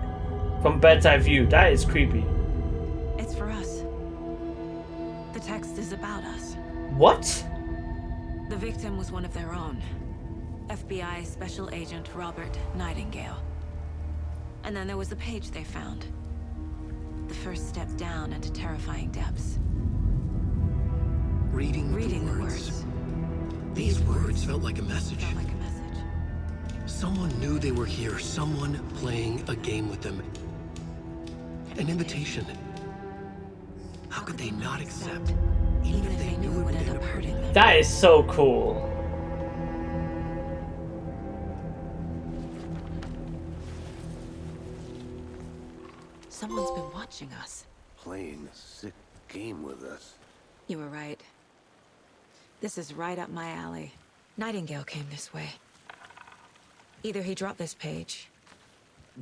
from bird's eye view. That is creepy. It's for us. The text is about us. What? The victim was one of their own. FBI Special Agent Robert Nightingale. And then there was the page they found. The first step down into terrifying depths. Reading Reading the words. the These words felt like a message. Felt like a message. Someone knew they were here. Someone playing a game with them. An invitation. How could they not accept? Even if they knew it would end up hurting them. That is so cool. Someone's been watching us. Playing a sick game with us. You were right. This is right up my alley. Nightingale came this way. Either he dropped this page,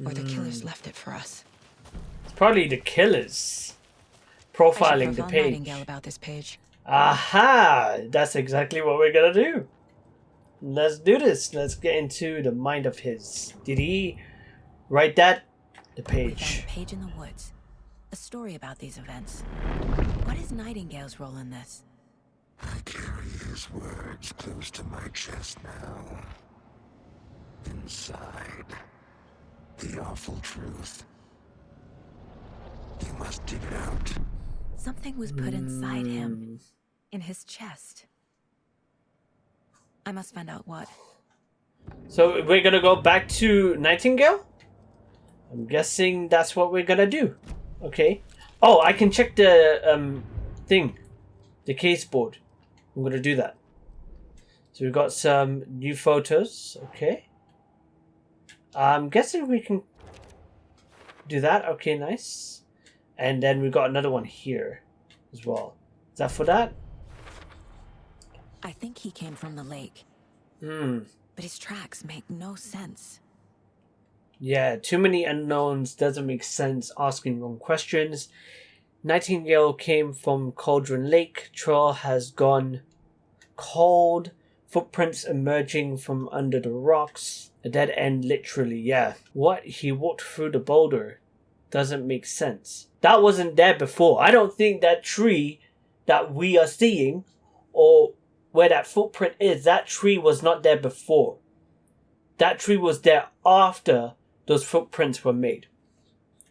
or the killers left it for us. It's probably the killers I profiling should the profile page. Nightingale about this page. Aha! That's exactly what we're gonna do. Let's do this. Let's get into the mind of his. Did he write that? The We found page. a page in the woods. A story about these events. What is Nightingale's role in this? I carry his words close to my chest now. Inside, the awful truth. You must dig it out. Something was put inside him. In his chest. I must find out what. So we're gonna go back to Nightingale? I'm guessing that's what we're gonna do. Okay. Oh, I can check the thing. The case board. I'm gonna do that. So we've got some new photos. Okay. I'm guessing we can do that. Okay, nice. And then we got another one here as well. Is that for that? I think he came from the lake. But his tracks make no sense. Yeah, too many unknowns doesn't make sense. Asking wrong questions. Nightingale came from Cauldron Lake. Trail has gone cold. Footprints emerging from under the rocks. A dead end, literally, yeah. What? He walked through the boulder. Doesn't make sense. That wasn't there before. I don't think that tree that we are seeing, or where that footprint is, that tree was not there before. That tree was there after those footprints were made.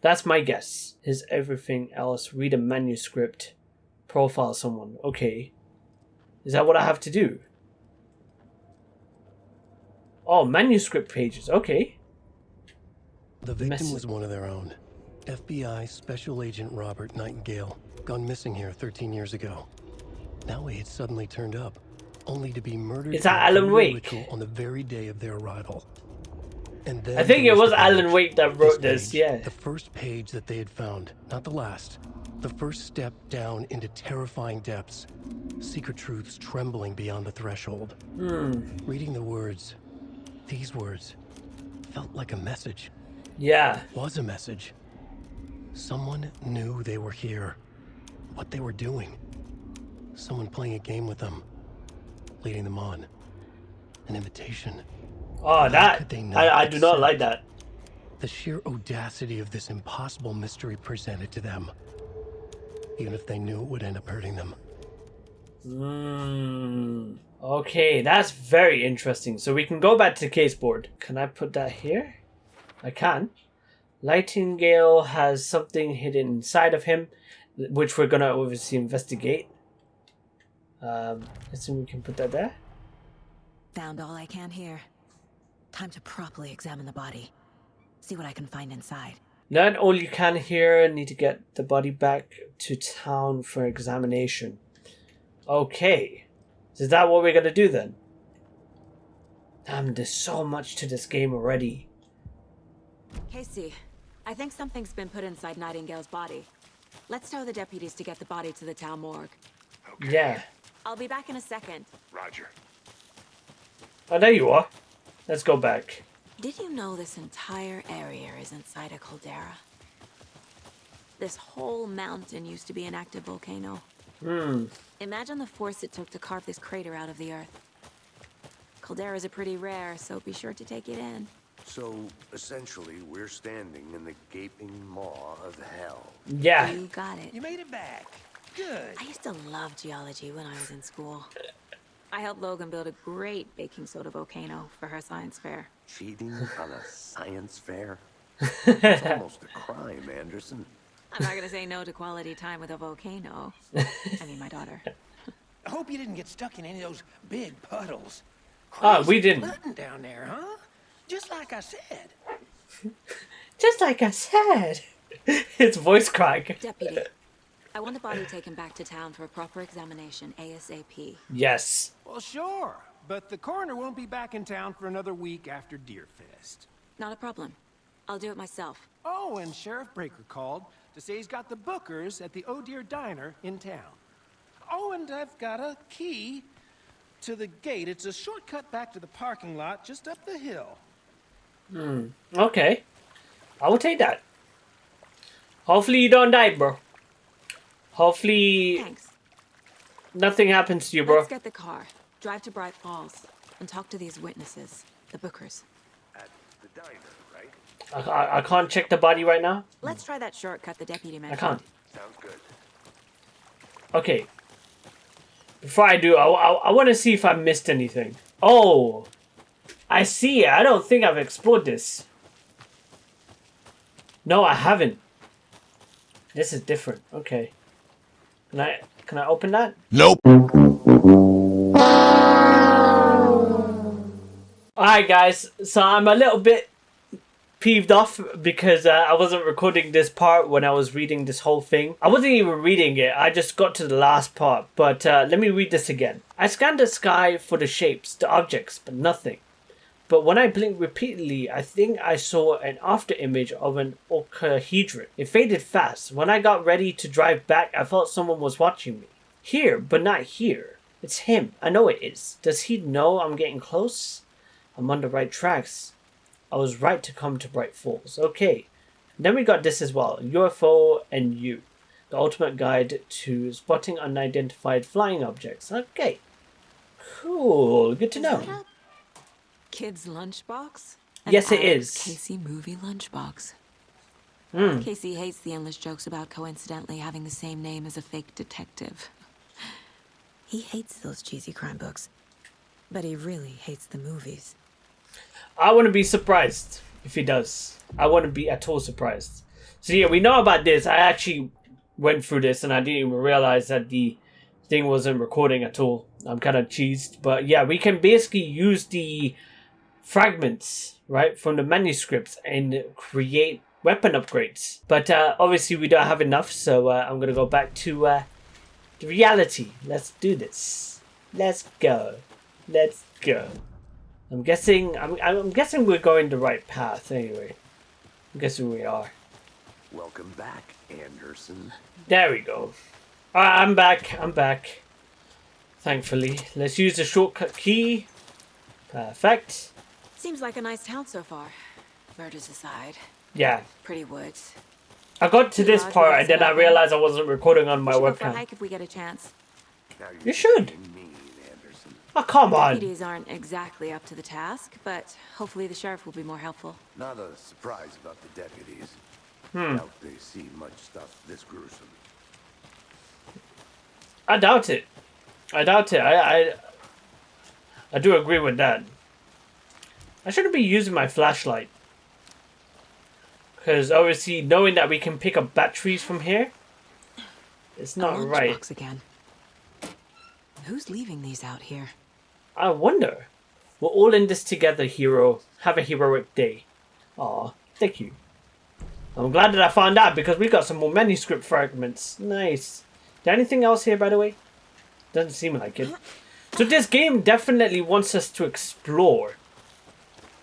That's my guess. Is everything else? Read a manuscript. Profile someone. Okay. Is that what I have to do? Oh, manuscript pages. Okay. The victim was one of their own. FBI Special Agent Robert Nightingale, gone missing here 13 years ago. Now he had suddenly turned up, only to be murdered Is that Alan Wake? ritual on the very day of their arrival. And then I think it was the Alan page. Wake that wrote this, page, yeah. The first page that they had found, not the last. The first step down into terrifying depths. Secret truths trembling beyond the threshold. Reading the words, these words, felt like a message. Yeah. Was a message. Someone knew they were here. What they were doing. Someone playing a game with them. Leading them on. An invitation. Oh, that. I do not like that. The sheer audacity of this impossible mystery presented to them. Even if they knew it would end up hurting them. Okay, that's very interesting. So we can go back to the case board. Can I put that here? I can. Nightingale has something hidden inside of him, which we're gonna obviously investigate. Let's see if we can put that there. Found all I can here. Time to properly examine the body. See what I can find inside. Learn all you can here. Need to get the body back to town for examination. Okay. So is that what we're gonna do then? Damn, there's so much to this game already. Casey, I think something's been put inside Nightingale's body. Let's tell the deputies to get the body to the town morgue. Okay. Yeah. I'll be back in a second. Roger. Oh, there you are. Let's go back. Did you know this entire area is inside a caldera? This whole mountain used to be an active volcano. Imagine the force it took to carve this crater out of the earth. Calderas are pretty rare, so be sure to take it in. So, essentially, we're standing in the gaping maw of hell. Yeah. You got it. You made it back. Good. I used to love geology when I was in school. I helped Logan build a great baking soda volcano for her science fair. Cheating on a science fair? It's almost a crime, Anderson. I'm not gonna say no to quality time with a volcano. I mean, my daughter. I hope you didn't get stuck in any of those big puddles. Ah, we Crazy didn't. flooding down there, huh? Just like I said. Just like I said. His voice crack. Deputy, I want the body taken back to town for a proper examination ASAP. Yes. Well, sure. But the coroner won't be back in town for another week after Deerfest. Not a problem. I'll do it myself. Oh, and Sheriff Breaker called to say he's got the bookers at the Oh Dear Diner in town. Oh, and I've got a key to the gate. It's a shortcut back to the parking lot just up the hill. Okay. I will take that. Hopefully you don't die, bro. Hopefully Thanks. nothing happens to you, bro. Let's get the car, drive to Bright Falls, and talk to these witnesses, the bookers. At the diner, right? I can't check the body right now. Let's try that shortcut the deputy I mentioned. can't. Sounds good. Okay. Before I do, I want to see if I missed anything. Oh, I see. I don't think I've explored this. No, I haven't. This is different. Okay. Can I open that? Nope. Alright guys, so I'm a little bit peeved off because I wasn't recording this part when I was reading this whole thing. I wasn't even reading it, I just got to the last part, but let me read this again. I scanned the sky for the shapes, the objects, but nothing. But when I blinked repeatedly, I think I saw an after image of an octahedron. It faded fast. When I got ready to drive back, I felt someone was watching me. Here, but not here. It's him. I know it is. Does he know I'm getting close? I'm on the right tracks. I was right to come to Bright Falls. Okay. Then we got this as well. UFO and You. The ultimate guide to spotting unidentified flying objects. Okay. Cool. Good to know. Kid's lunchbox? Yes, it is. Casey movie lunchbox. Hmm. Casey hates the endless jokes about coincidentally having the same name as a fake detective. He hates those cheesy crime books, but he really hates the movies. I wouldn't be surprised if he does. I wouldn't be at all surprised. So yeah, we know about this. I actually went through this and I didn't even realize that the thing wasn't recording at all. I'm kind of cheesed. But yeah, we can basically use the fragments, right, from the manuscripts and create weapon upgrades. But obviously we don't have enough, so I'm going to go back to the reality. Let's do this. Let's go. Let's go. I'm guessing we're going the right path anyway. I'm guessing we are. Welcome back, Anderson. There we go. Alright, I'm back. Thankfully. Let's use the shortcut key. Perfect. Seems like a nice town so far. Murders aside. Yeah. Pretty woods. I got to this part and then I realized I wasn't recording on my We should go for a webcam. hike if we get a chance. Now You should. being mean, Anderson. Oh, come on. Deputies aren't exactly up to the task, but hopefully the sheriff will be more helpful. Not a surprise about the deputies. Doubt they see much stuff this gruesome. I doubt it. I do agree with that. I shouldn't be using my flashlight. Because obviously knowing that we can pick up batteries from here, it's not A right. lunchbox again. Who's leaving these out here? I wonder. We're all in this together, hero. Have a heroic day. Aw, thank you. I'm glad that I found out because we got some more manuscript fragments. Nice. Is there anything else here, by the way? Doesn't seem like it. So this game definitely wants us to explore.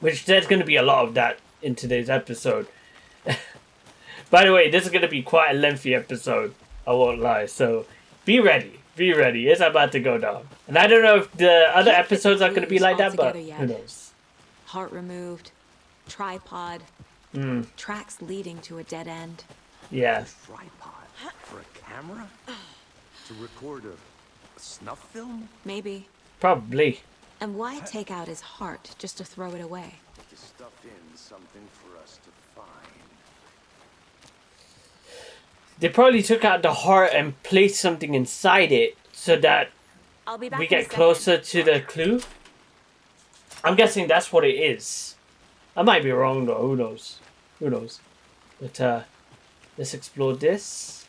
Which there's going to be a lot of that in today's episode. By the way, this is going to be quite a lengthy episode. I won't lie. So be ready. Be ready. It's about to go down. And I don't know if the other episodes are going to be like that, but who knows. Heart removed. Tripod. Tracks leading to a dead end. Yeah. Tripod for a camera? To record a snuff film? Maybe. Probably. And why take out his heart just to throw it away? To stuff in something for us to find. They probably took out the heart and placed something inside it so that I'll be back we in a get second. closer to the clue. I'm guessing that's what it is. I might be wrong though. Who knows? Who knows? But let's explore this.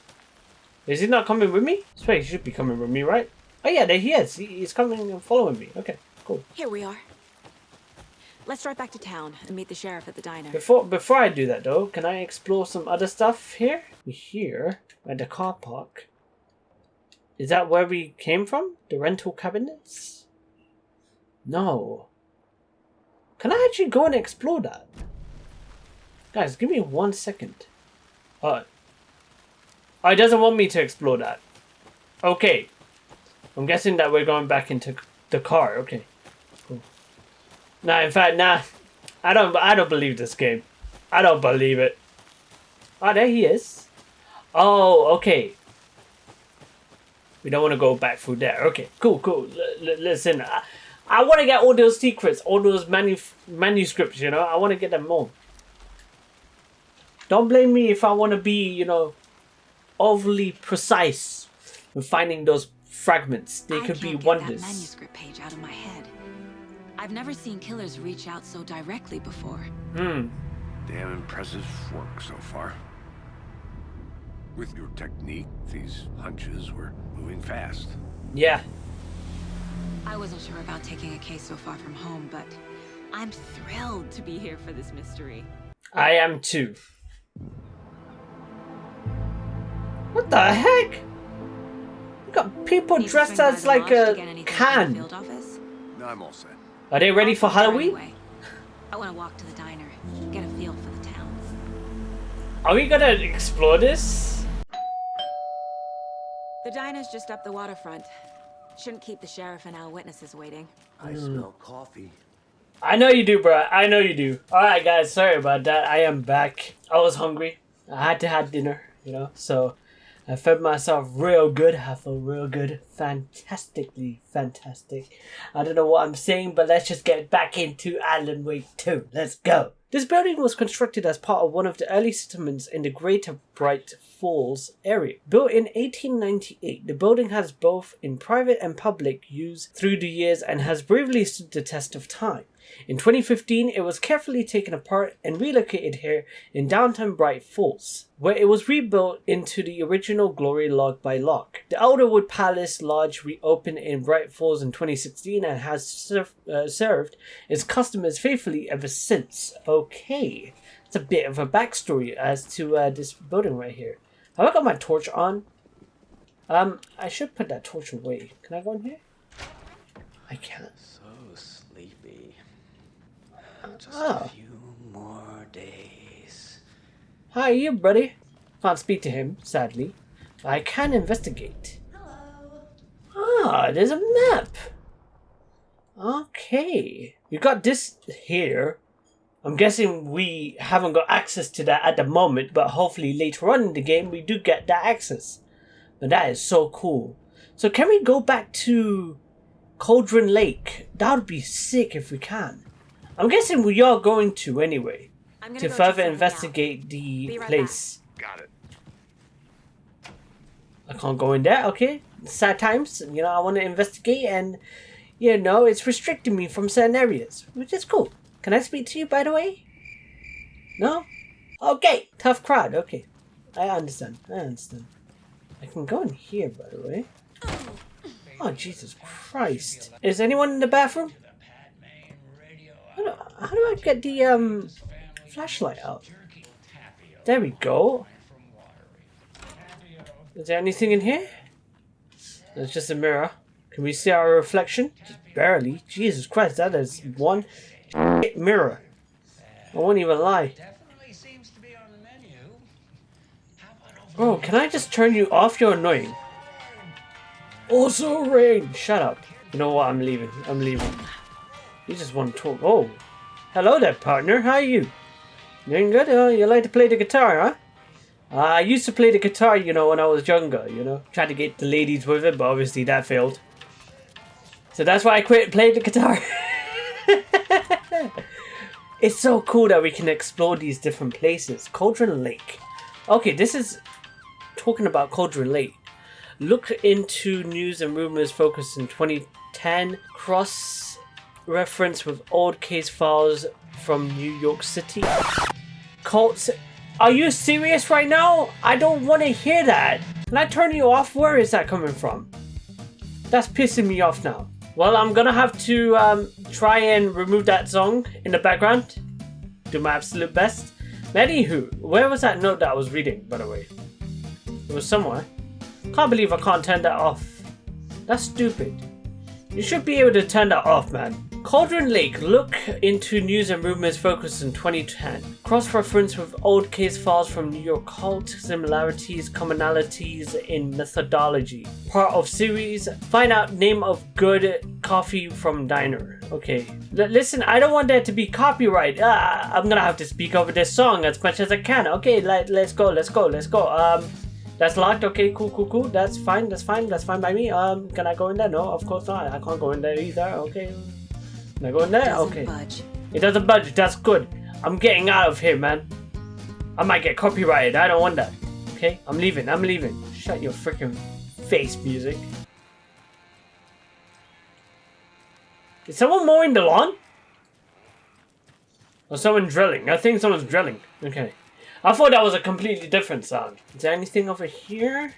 Is he not coming with me? I swear he should be coming with me, right? Oh yeah, there he is. He's coming and following me. Okay, cool. Here we are. Let's drive back to town and meet the sheriff at the diner. Before I do that though, can I explore some other stuff here? We're here at the car park. Is that where we came from? The rental cabinets? No. Can I actually go and explore that? Guys, give me 1 second. Oh, it doesn't want me to explore that. Okay. I'm guessing that we're going back into the car. Okay. Cool. Nah, in fact, nah. I don't believe this game. I don't believe it. Oh, there he is. Oh, okay. We don't want to go back through there. Okay, cool. Listen, I want to get all those secrets, all those manuscripts, you know. I want to get them all. Don't blame me if I want to be, you know, overly precise in finding those fragments. They could be I can't get wonders. that manuscript page out of my head. I've never seen killers reach out so directly before. Damn impressive work so far. With your technique, these hunches were moving fast. Yeah. I wasn't sure about taking a case so far from home, but I'm thrilled to be here for this mystery. I am too. What the heck? You got people Need to dressed swing by as the like lodge to a get anything from the can. field office? No, I'm all set. Are they ready for Halloween? Anyway, I want to walk to the diner, get a feel for the town. Are we gonna explore this? The diner's just up the waterfront. Shouldn't keep the sheriff and our witnesses waiting. I smell coffee. I know you do, bro. I know you do. Alright, guys. Sorry about that. I am back. I was hungry. I had to have dinner, you know. So I fed myself real good. I feel real good. Fantastically fantastic. I don't know what I'm saying, but let's just get back into Alan Wake 2. Let's go. This building was constructed as part of one of the early settlements in the Greater Bright Falls area. Built in 1898, the building has both in private and public use through the years and has bravely stood the test of time. In 2015, it was carefully taken apart and relocated here in downtown Bright Falls, where it was rebuilt into the original glory log by log. The Elderwood Palace Lodge reopened in Bright Falls in 2016 and has served its customers faithfully ever since. Okay, it's a bit of a backstory as to this building right here. Have I got my torch on? I should put that torch away. Can I go in here? I can't. So sleepy. Just Oh. a few more days. Hi, you buddy. Can't speak to him, sadly. I can investigate. Ah, there's a map. Okay. You got this here. I'm guessing we haven't got access to that at the moment, but hopefully later on in the game we do get that access. But that is so cool. So can we go back to Cauldron Lake? That would be sick if we can. I'm guessing we are going to anyway. I'm gonna To go check further something out. investigate the Be right place. Got it. I can't go in there, okay? Sad times, you know, I want to investigate and, you know, it's restricting me from certain areas, which is cool. Can I speak to you, by the way? No? Okay, tough crowd, okay. I understand. I can go in here, by the way. Oh, Jesus Christ. Is anyone in the bathroom? How do I get the, flashlight out? There we go. Is there anything in here? There's just a mirror. Can we see our reflection? Just barely. Jesus Christ, that is one mirror. I won't even lie. Oh, can I just turn you off? You're annoying. Also rain. Shut up. You know what? I'm leaving. You just want to talk. Oh. Hello there, partner. How are you? Doing good? You like to play the guitar, huh? I used to play the guitar, you know, when I was younger, you know. Tried to get the ladies with it, but obviously that failed. So that's why I quit playing the guitar. It's so cool that we can explore these different places. Cauldron Lake. Okay, this is talking about Cauldron Lake. Look into news and rumors focused in 2010. Cross-reference with old case files from New York City. Cults. Are you serious right now? I don't want to hear that. Can I turn you off? Where is that coming from? That's pissing me off now. Well, I'm gonna have to try and remove that song in the background. Do my absolute best. Anywho, where was that note that I was reading, by the way? It was somewhere. Can't believe I can't turn that off. That's stupid. You should be able to turn that off, man. Cauldron Lake. Look into news and rumors focused in 2010. Cross-reference with old case files from New York cult. Similarities, commonalities in methodology. Part of series. Find out name of good coffee from diner. Okay. Listen, I don't want there to be copyright. I'm gonna have to speak over this song as much as I can. Okay, let's go. That's locked. Okay, cool. That's fine by me. Can I go in there? No, of course not. I can't go in there either. Okay. Can I go in there? Okay. Budge. It doesn't budge. That's good. I'm getting out of here, man. I might get copyrighted. I don't want that. Okay, I'm leaving. I'm leaving. Shut your freaking face, music. Is someone mowing the lawn? Or someone drilling? I think someone's drilling. Okay. I thought that was a completely different sound. Is there anything over here?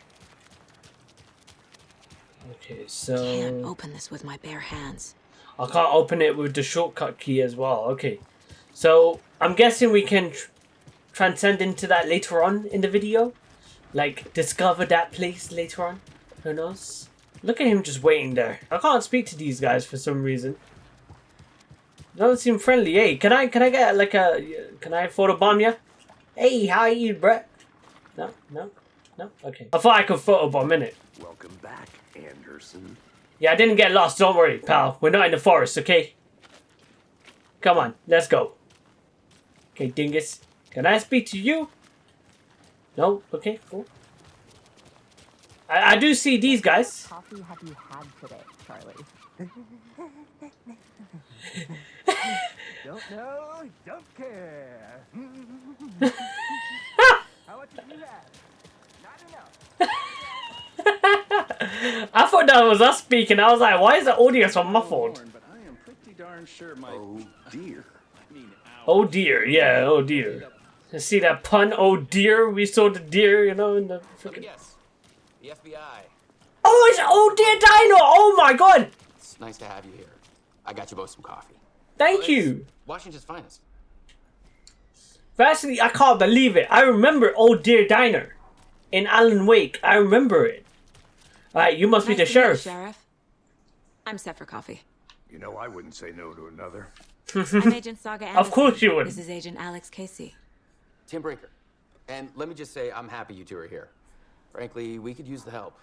Okay, so... Can't open this with my bare hands. I can't open it with the shortcut key as well. Okay. So, I'm guessing we can transcend into that later on in the video. Like, discover that place later on. Who knows? Look at him just waiting there. I can't speak to these guys for some reason. They don't seem friendly. Hey, can I get like a... Can I photobomb you? Hey, how are you, bruh? No? Okay. I thought I could photobomb, innit? Welcome back, Anderson. Yeah, I didn't get lost. Don't worry, pal. We're not in the forest, okay? Come on, let's go. Okay, dingus. Can I speak to you? No? Okay, cool. I do see these guys. What coffee have you had today, Charlie? Don't know, don't care. How much have you had? Not enough. I thought that was us speaking. I was like, why is the audio so muffled? But I am pretty darn sure my... Oh dear. I mean, Oh dear, yeah, oh dear. You see that pun? Oh dear, we saw the deer, you know, in the Let me freaking... guess. The FBI. Oh, it's oh dear Dino! Oh my god! It's nice to have you here. I got you both some coffee. Thank It's you! Washington's finest. Actually, I can't believe it. I remember Old Dear Diner in Alan Wake. I remember it. Alright, you must be the Nice to meet you, sheriff. Sheriff. I'm set for coffee. You know, I wouldn't say no to another. I'm Agent Saga Anderson. Of course you would. This is Agent Alex Casey. Tim Brinker. And let me just say, I'm happy you two are here. Frankly, we could use the help.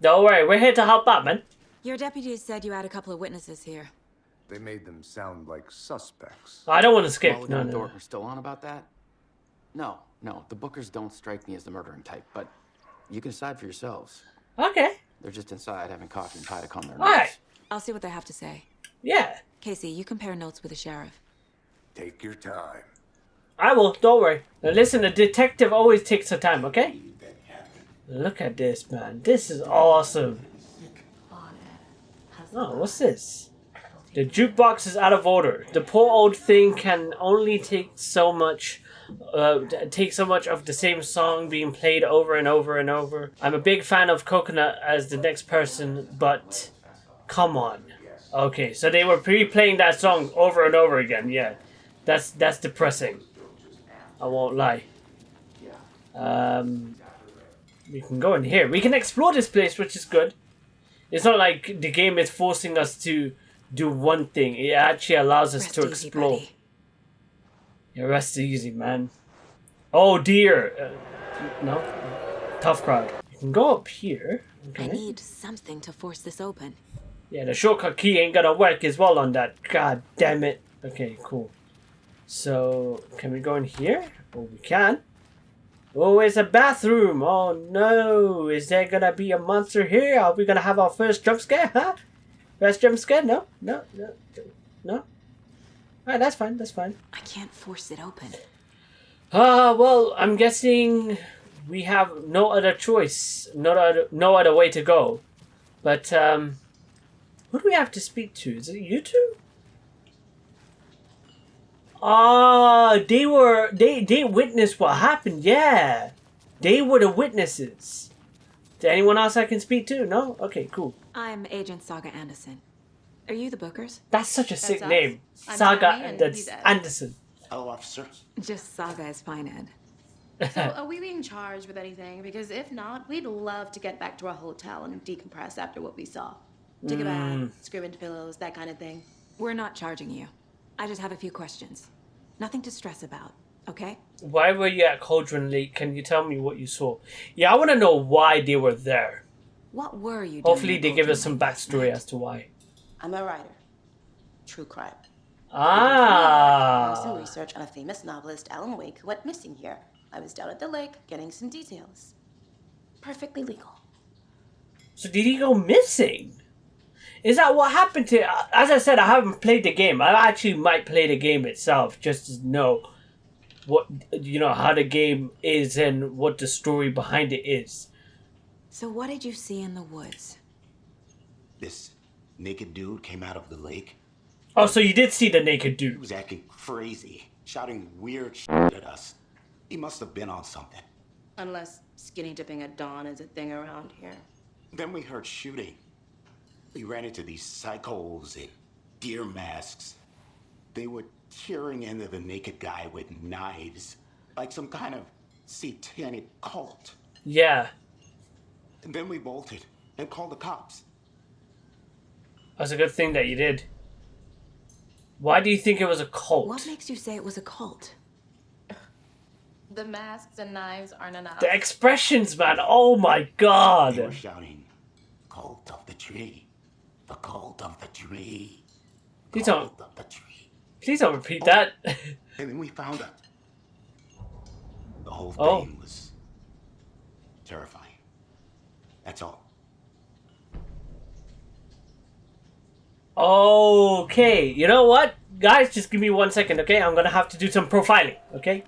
Don't worry, we're here to help out, man. Your deputies said you had a couple of witnesses here. They made them sound like suspects. I don't want to skip. Mulligan No, and no. Thornton are still on about that? No. The Bookers don't strike me as the murdering type, but you can decide for yourselves. Okay. They're just inside having coffee and pie to calm their nerves. Alright. I'll see what they have to say. Yeah. Casey, you compare notes with the sheriff. Take your time. I will, don't worry. Now listen, the detective always takes her time, okay? Look at this, man. This is awesome. Oh, what's this? The jukebox is out of order. The poor old thing can only take so much of the same song being played over and over and over. I'm a big fan of Coconut as the next person, but come on. Okay, so they were replaying that song over and over again. Yeah, that's depressing. I won't lie. We can go in here. We can explore this place, which is good. It's not like the game is forcing us to do one thing. It actually allows us Rest to easy, explore. buddy. Yeah, rest easy, man. Oh dear. No. Tough crowd. You can go up here. I Okay. need something to force this open. Yeah, the shortcut key ain't gonna work as well on that. God damn it. Okay, cool. So, can we go in here? Oh, we can. Oh, it's a bathroom. Oh no. Is there gonna be a monster here? Are we gonna have our first jump scare? Huh? First jump scare? No. Alright, that's fine. That's fine. I can't force it open. Well, I'm guessing we have no other choice. No other way to go. But, who do we have to speak to? Is it you two? They witnessed what happened, yeah. They were the witnesses. Is there anyone else I can speak to? No? Okay, cool. I'm Agent Saga Anderson. Are you the Bookers? That's such a sick us. name. I'm Saga, Tammy, and that's he's Ed. Anderson. Hello, officer. Just Saga is fine, Ed. So, are we being charged with anything? Because if not, we'd love to get back to our hotel and decompress after what we saw. Take a bath, scream into pillows, that kind of thing. We're not charging you. I just have a few questions. Nothing to stress about, okay? Why were you at Cauldron Lake? Can you tell me what you saw? Yeah, I want to know why they were there. What were you doing? Hopefully at they give Cauldron us some Lake last backstory night? as to why. I'm a writer. True crime. Doing Ah. some research on a famous novelist, Alan Wake, who went missing here. I was down at the lake getting some details. Perfectly legal. So did he go missing? Is that what happened to... As I said, I haven't played the game. I actually might play the game itself just to know. what, how the game is and what the story behind it is. So what did you see in the woods? This naked dude came out of the lake. Oh, so you did see the naked He dude. was acting crazy, shouting weird shit at us. He must have been on something. Unless skinny dipping at dawn is a thing around here. Then we heard shooting. We ran into these psychos in deer masks. They were tearing into the naked guy with knives, like some kind of satanic cult. Yeah. And then we bolted and called the cops. That's a good thing that you did. Why do you think it was a cult? What makes you say it was a cult? The masks and knives aren't enough. The expressions, man. Oh my god. They were shouting, "Cult of the tree. The cult of the tree. Please don't. Cult of the tree." Please don't repeat that. And then we found out. The whole Oh. thing was terrifying. That's all. Okay, you know what? Guys, just give me 1 second, okay? I'm gonna have to do some profiling, okay?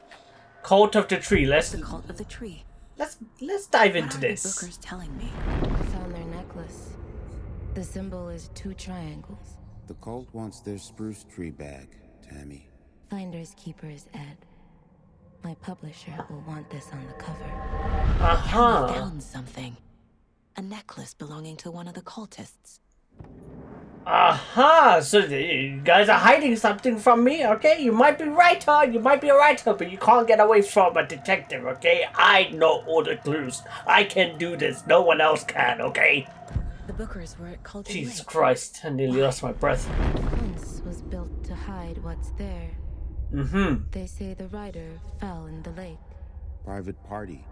Cult of the Tree. The cult of the tree. Let's dive into What are this. the Bookers telling me? I found their necklace. The symbol is 2 triangles. The cult wants their spruce tree back, Tammy. Finders keepers, Ed. My publisher will want this on the cover. Uh-huh. I found something. A necklace belonging to one of the cultists. Aha! So you guys are hiding something from me, okay? You might be right, huh? You might be a writer, but you can't get away from a detective, okay? I know all the clues. I can do this. No one else can, okay? The Bookers were at Cultic Jesus Lake. Christ, I nearly lost my breath. Fence was built to hide what's there. Mm-hmm. They say the writer fell in the lake. Private party.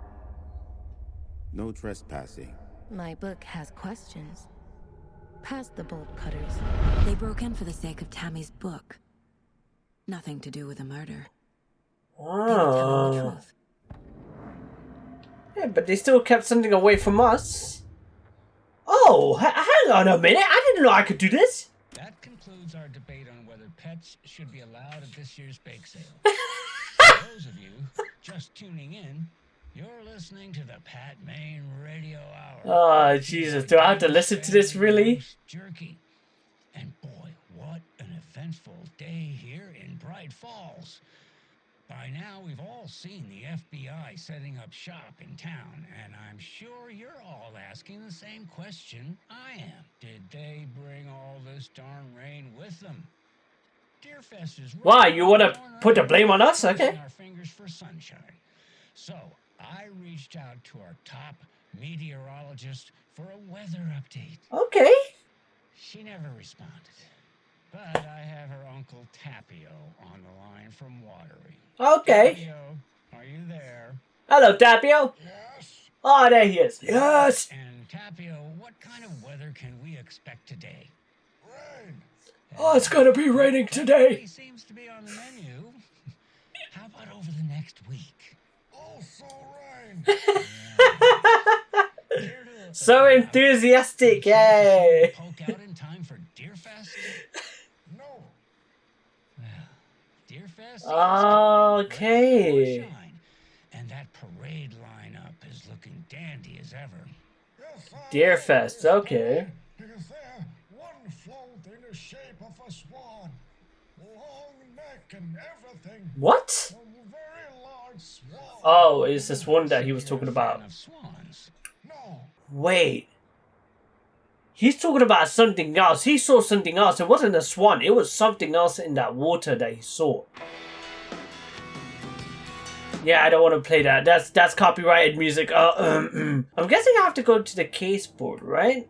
No trespassing. My book has questions. Past the bolt cutters. They broke in for the sake of Tammy's book. Nothing to do with the murder. They were telling the Oh. truth. Yeah, but they still kept something away from us. Oh, hang on a minute. I didn't know I could do this. That concludes our debate on whether pets should be allowed at this year's bake sale. For those of you just tuning in, you're listening to the Pat Main Radio Hour. Oh, Jesus. Do I have to listen to this, really? Jerky. And boy, what an eventful day here in Bright Falls. By now, we've all seen the FBI setting up shop in town, and I'm sure you're all asking the same question I am. Did they bring all this darn rain with them? Deerfest is right Why? You want around to the corner. put the blame on us? Crossing Okay. our fingers for sunshine. So I reached out to our top meteorologist for a weather update. Okay. She never responded. But I have her uncle Tapio on the line from Watery. Okay. Tapio, are you there? Hello, Tapio. Yes. Oh, there he is. Yes. And Tapio, what kind of weather can we expect today? Rain. Oh, it's gonna be raining today. Seems to be on the menu. How about over the next week? Also rain. So enthusiastic, yay. Poke out in time for Deerfest? No. Well, Deerfest is Okay. shine, and that parade lineup is looking dandy as ever. Yes, Deerfest, okay. Because there, one float in the shape of a swan. Long neck and everything. What? A very large swan. Oh, it's this one that he was talking about. Of swans. No. Wait. He's talking about something else. He saw something else. It wasn't a swan. It was something else in that water that he saw. Yeah, I don't want to play that. That's copyrighted music. I'm guessing I have to go to the case board, right?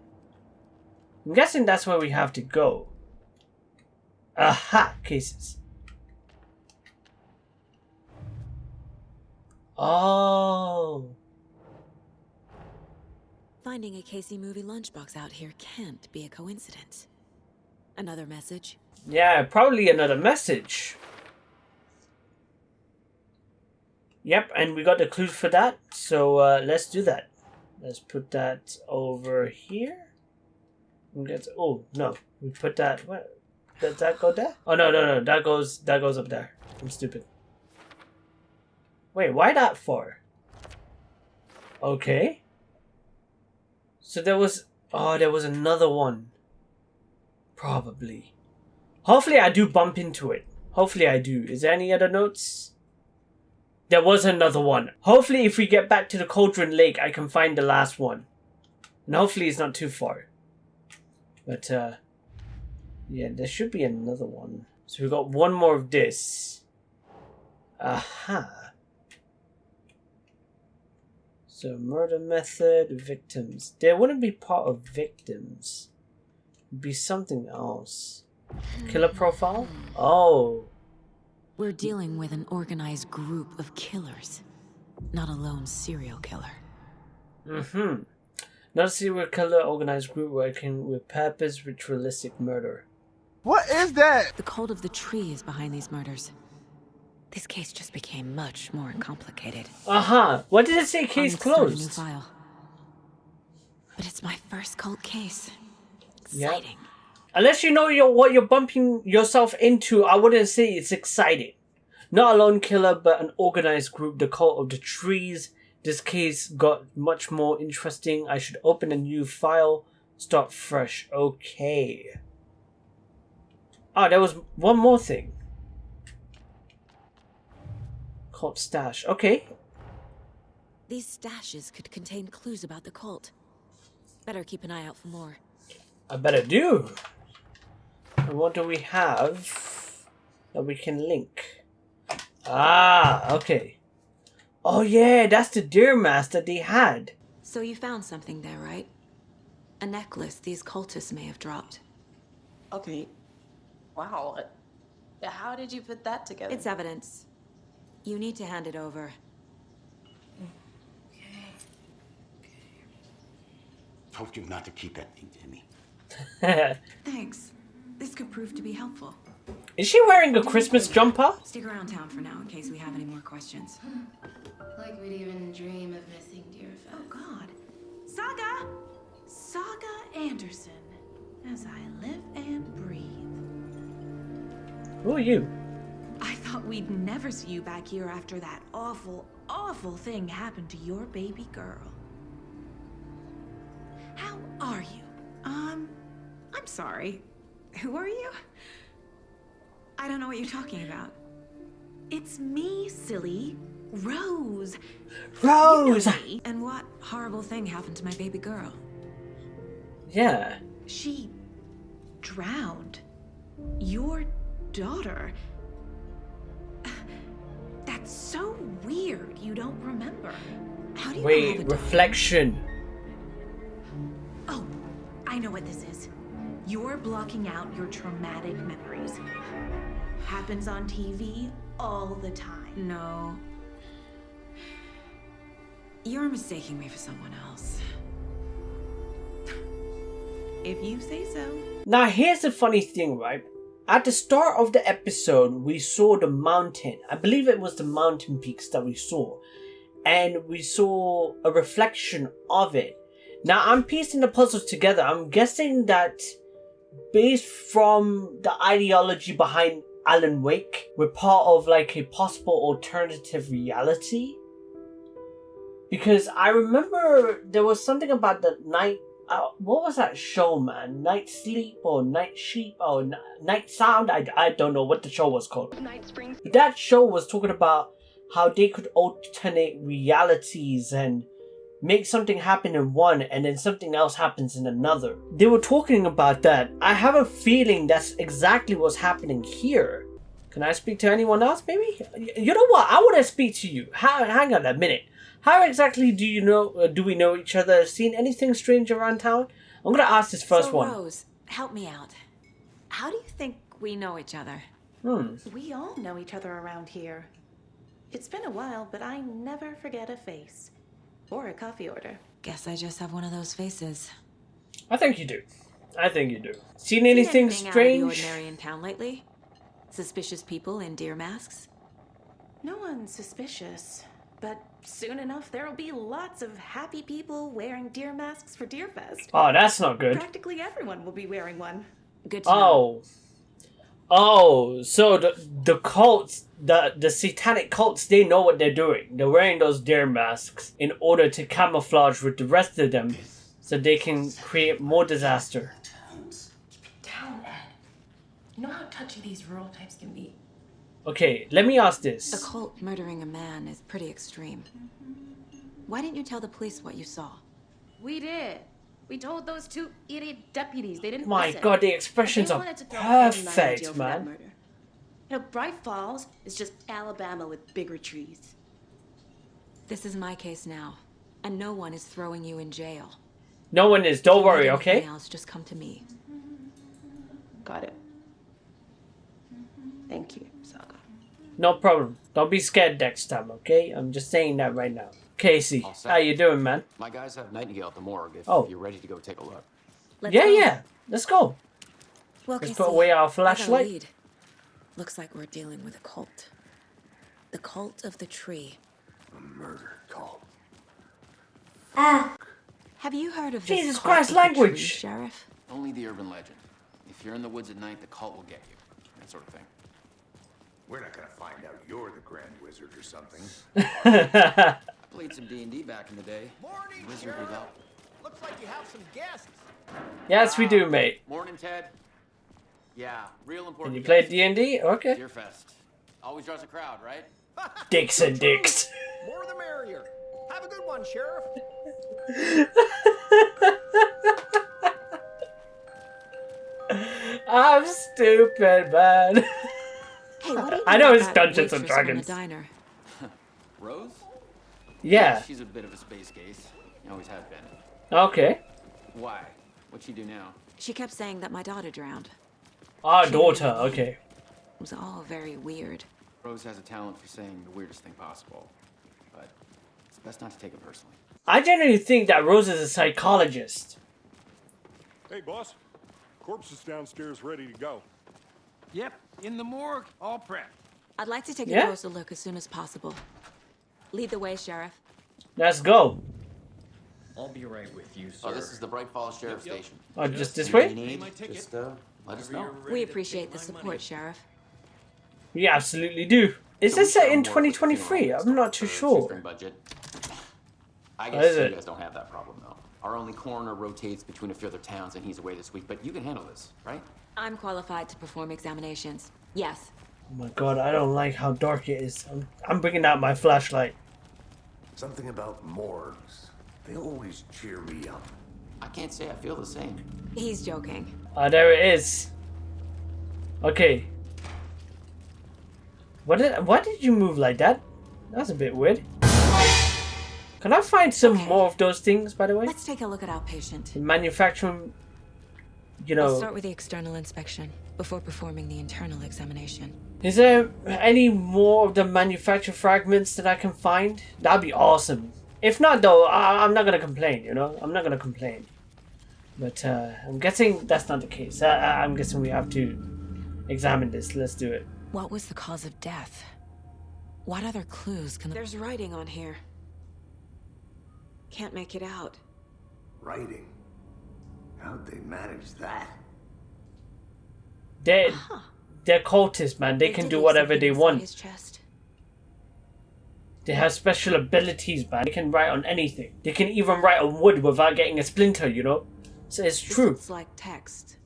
I'm guessing that's where we have to go. Aha! Cases. Oh. Finding a Casey movie lunchbox out here can't be a coincidence. Another message? Yeah, probably another message. Yep, and we got the clues for that. So let's do that. Let's put that over here. Oh no, we put that. What? Does that go there? Oh no. That goes up there. I'm stupid. Wait, why that for? Okay. So there was... Oh, there was another one. Probably. Hopefully I do bump into it. Hopefully I do. Is there any other notes? There was another one. Hopefully if we get back to the Cauldron Lake, I can find the last one. And hopefully it's not too far. But, yeah, there should be another one. So we got one more of this. Aha. So murder method, victims. They wouldn't be part of victims. It'd be something else. Killer profile? Oh. We're dealing with an organized group of killers, not a lone serial killer. Mm-hmm. Not a serial killer organized group working with purpose ritualistic murder. What is that? The cult of the tree is behind these murders. This case just became much more complicated. Uh-huh. What did it say? Case closed. New file. But it's my first cult case. Exciting. Yep. Unless you know what you're bumping yourself into, I wouldn't say it's exciting. Not a lone killer, but an organized group, the cult of the trees. This case got much more interesting. I should open a new file. Start fresh. Okay. Oh, there was one more thing. Cult stash. Okay. These stashes could contain clues about the cult. Better keep an eye out for more. I better do. And what do we have that we can link? Ah, okay. Oh yeah, that's the deer mask that they had. So you found something there, right? A necklace these cultists may have dropped. Okay. Wow. How did you put that together? It's evidence. You need to hand it over. Told you not to keep that thing, Timmy. Thanks. This could prove to be helpful. Is she wearing a Christmas jumper? Stick around town for now in case we have any more questions. Like we'd even dream of missing Deerfest. Oh God. Saga Anderson. As I live and breathe. Who are you? I thought we'd never see you back here after that awful, awful thing happened to your baby girl. How are you? I'm sorry. Who are you? I don't know what you're talking about. It's me, silly. Rose. Rose! You know me. And what horrible thing happened to my baby girl? Yeah. She drowned. Your daughter. That's so weird you don't remember. How do you Wait, have a reflection. Oh, I know what this is. You're blocking out your traumatic memories. Happens on TV all the time. No. You're mistaking me for someone else. If you say so. Now here's the funny thing, right? At the start of the episode, we saw the mountain. I believe it was the mountain peaks that we saw. And we saw a reflection of it. Now I'm piecing the puzzles together. I'm guessing that based from the ideology behind Alan Wake, we're part of like a possible alternative reality. Because I remember there was something about the night... what was that show, man? Night Sleep or Night Sheep or Night Sound? I don't know what the show was called. But that show was talking about how they could alternate realities and make something happen in one and then something else happens in another. They were talking about that. I have a feeling that's exactly what's happening here. Can I speak to anyone else, maybe? You know what? I want to speak to you. Hang on a minute. How exactly do you know? Do we know each other? Seen anything strange around town? I'm gonna ask this first one. Rose, help me out. How do you think we know each other? We all know each other around here. It's been a while, but I never forget a face. Or a coffee order. Guess I just have one of those faces. I think you do. Seen anything Out of the strange? ordinary in town lately? Suspicious people in deer masks? No one's suspicious. But soon enough, there'll be lots of happy people wearing deer masks for Deerfest. Oh, that's not good. Practically everyone will be wearing one. Good to know. Oh, so the cult the satanic cults, they know what they're doing. They're wearing those deer masks in order to camouflage with the rest of them so they can create more disaster. Down, Ed. You know how touchy these rural types can be. Okay, let me ask this. A cult murdering a man is pretty extreme. Why didn't you tell the police what you saw? We did. We told those two idiot deputies. They didn't My listen. God, the expressions They are wanted to throw Ed and I in jail perfect, for that man. murder. You know, Bright Falls is just Alabama with bigger trees. This is my case now, and no one is throwing you in jail. No one is. Don't worry, okay? Anything else, just come to me. Got it. Thank you, Saga. No problem. Don't be scared next time, okay? I'm just saying that right now. Casey, how you doing, man? My guys have Nightingale at the morgue if Oh. you're ready to go take a look. Yeah. Let's go. Well, Let's Casey, put away our I got a flashlight. lead. Looks like we're dealing with a cult. The cult of the tree. A murder cult. Have you heard of Jesus this cult Christ, of the language. tree, Sheriff? Only the urban legend. If you're in the woods at night, the cult will get you. That sort of thing. We're not gonna find out you're the Grand Wizard or something. I played some D&D back in the day. Morning, Wizard Sheriff. without. Looks like you have some guests. Yes, we do, mate. Morning, Ted. Yeah, real important. And you play guest. D&D? Okay. Deerfest. Always draws a crowd, right? Dicks and dicks. More the merrier. Have a good one, Sheriff. I'm stupid, man. Hey, what do you I know about it's that Dungeons and waitress from Dragons. the diner? Rose? Yeah. She's a bit of a space case. Always has been. Okay. Why? What'd she do now? She kept saying that my daughter drowned. Our She daughter, didn't believe. okay. It was all very weird. Rose has a talent for saying the weirdest thing possible. But it's best not to take it personally. I genuinely think that Rose is a psychologist. Hey, boss. Corpse is downstairs ready to go. Yep, in the morgue, all prepped. I'd like to take a Yeah? closer look as soon as possible. Lead the way, Sheriff. Let's go. I'll be right with you, sir. Oh, this is the Bright Falls Sheriff Station. Oh, just this Anything way? you need, just let us know. We appreciate the support, Sheriff. We absolutely do. Is So this we set share in more with the 2023? funeral I'm not too for sure. shoestring budget. I Oh, guess is you it? guys don't have that problem though. Our only coroner rotates between a few other towns and he's away this week, but you can handle this, right? I'm qualified to perform examinations. Yes. Oh my god, I don't like how dark it is. I'm bringing out my flashlight. Something about morgues. They always cheer me up. I can't say I feel the same. He's joking. Ah, there it is. Okay. Why did you move like that? That's a bit weird. Can I find some more of those things, by the way? Let's take a look at our patient. The manufacturing, you I'll know. start with the external inspection before performing the internal examination. Is there any more of the manufactured fragments that I can find? That'd be awesome. If not, though, I'm not gonna complain, you know? I'm not gonna complain. But I'm guessing that's not the case. I'm guessing we have to examine this. Let's do it. What was the cause of death? What other clues can... There's writing on here. Can't make it out. Writing? How'd they manage that? They're cultists, man. They can do whatever they want. His chest. They have special abilities, man. They can write on anything. They can even write on wood without getting a splinter, you know? So it's true. It's like text.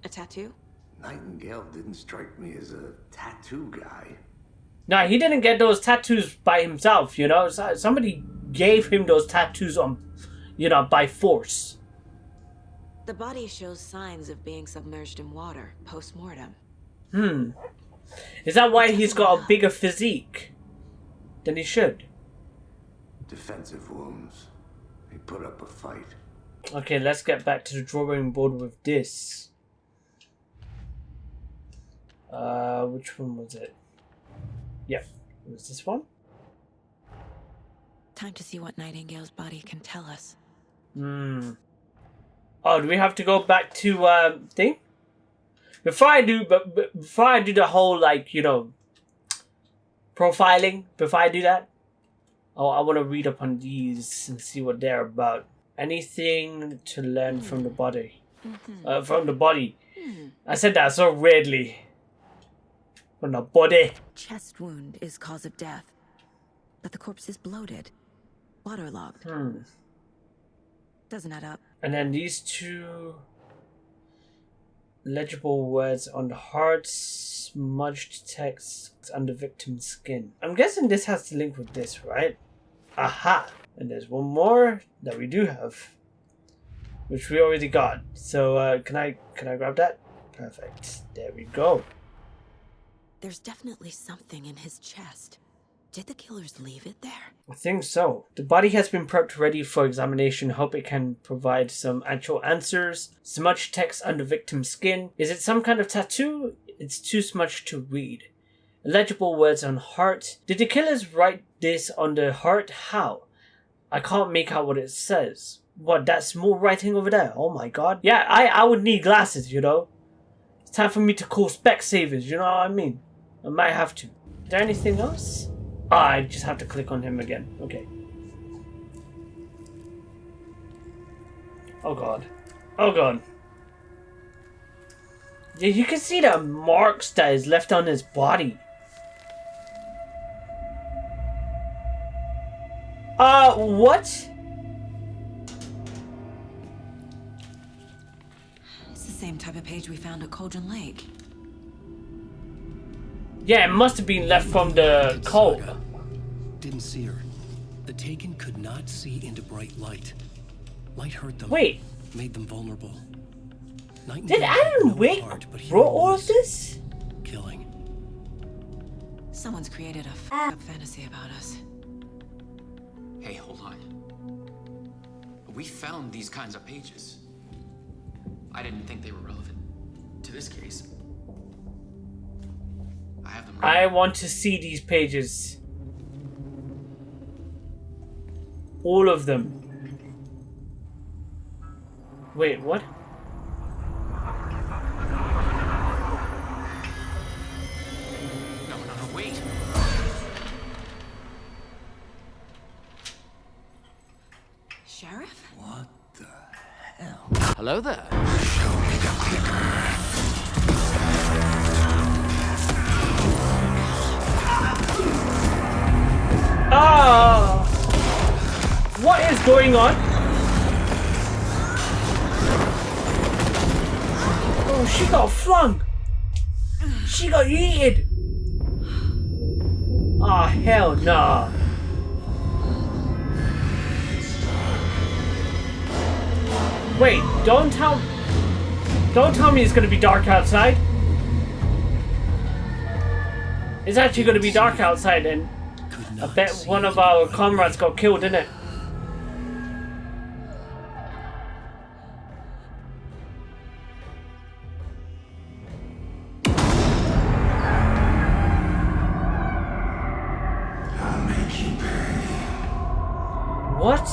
A tattoo? Nightingale didn't strike me as a tattoo guy. Nah, he didn't get those tattoos by himself, you know? Somebody gave him those tattoos on, you know, by force. The body shows signs of being submerged in water post-mortem. Is that why he's got a bigger physique than he should? Defensive wounds. He put up a fight. Okay, let's get back to the drawing board with this. Which one was it? Yep, it was this one. Time to see what Nightingale's body can tell us. Oh, do we have to go back to thing? Before I do the whole, like, you know, profiling, before I do that, oh, I want to read up on these and see what they're about. Anything to learn from the body. From the body. I said that so weirdly. On the body. Chest wound is cause of death, but the corpse is bloated, waterlogged. Doesn't add up. And then these two legible words on the hard, smudged text on the victim's skin. I'm guessing this has to link with this, right? Aha! And there's one more that we do have, which we already got. So can I grab that? Perfect. There we go. There's definitely something in his chest. Did the killers leave it there? I think so. The body has been prepped ready for examination. Hope it can provide some actual answers. Smudged text on the victim's skin. Is it some kind of tattoo? It's too smudged to read. Illegible words on heart. Did the killers write this on the heart? How? I can't make out what it says. What, that small writing over there? Oh my god. Yeah, I would need glasses, you know. It's time for me to call Specsavers, you know what I mean? I might have to. Is there anything else? Ah, I just have to click on him again. Okay. Oh god. Oh god. Yeah, you can see the marks that is left on his body. What? It's the same type of page we found at Cauldron Lake. Yeah, it must have been left from the cult. Didn't see her. The Taken could not see into bright light. Light hurt them. Wait. Made them vulnerable. Did Alan Wake wrote all of this? Killing. Someone's created a f***up fantasy about us. Hey, hold on. We found these kinds of pages. I didn't think they were relevant to this case. I have them right. I want to see these pages. All of them. Wait, what? No, wait. Sheriff? What the hell? Hello there. Ah! What is going on? Oh, she got flung. She got yeeted. Ah, hell nah. Wait, don't tell me it's gonna be dark outside. It's actually gonna be dark outside, and I bet one of our comrades got killed, didn't it? I'll make you pay. What?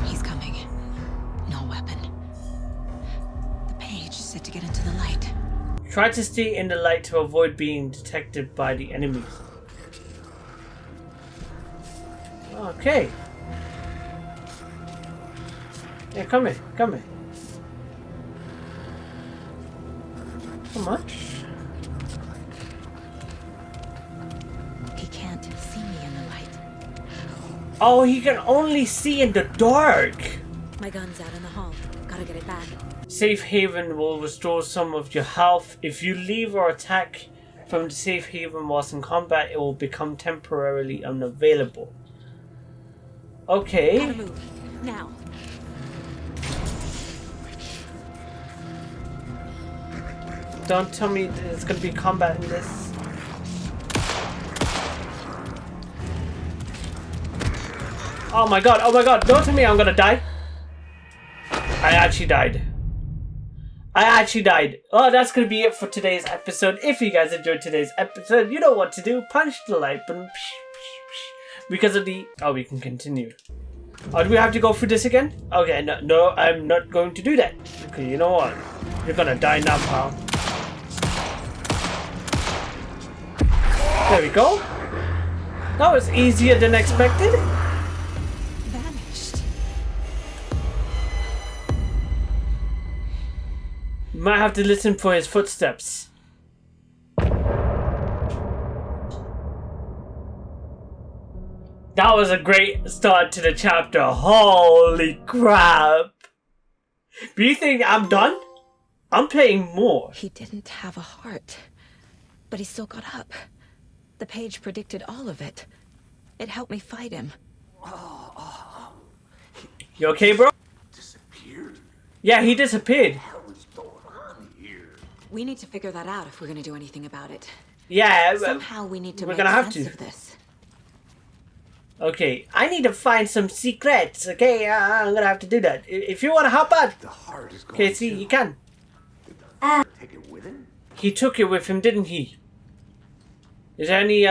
He's coming. No weapon. The page said to get into the light. Try to stay in the light to avoid being detected by the enemies. Okay. Yeah, come here, come here. Come on. He can't see me in the light. Oh, he can only see in the dark. My gun's out in the hall. Gotta get it back. Safe haven will restore some of your health. If you leave or attack from the safe haven whilst in combat, it will become temporarily unavailable. Okay. Gotta move. Now. Don't tell me there's gonna be combat in this. Oh my god, don't tell me I'm gonna die. I actually died. Oh, that's gonna be it for today's episode. If you guys enjoyed today's episode, you know what to do. Punch the like button. Because of the... Oh, we can continue. Oh, do we have to go through this again? Okay, no, I'm not going to do that. Okay, you know what? You're gonna die now, pal. There we go. That was easier than expected. Vanished. You might have to listen for his footsteps. That was a great start to the chapter. Holy crap. Do you think I'm done? I'm playing more. He didn't have a heart, but he still got up. The page predicted all of it. It helped me fight him. You okay, bro? Disappeared? Yeah, he disappeared. What is going on here? We need to figure that out if we're going to do anything about it. Yeah, somehow we need to we're make gonna have sense to. of this. Okay, I need to find some secrets. Okay, I'm gonna have to do that. If you want to help out, The heart is going okay, see, you can. take it with him? He took it with him, didn't he? Is there any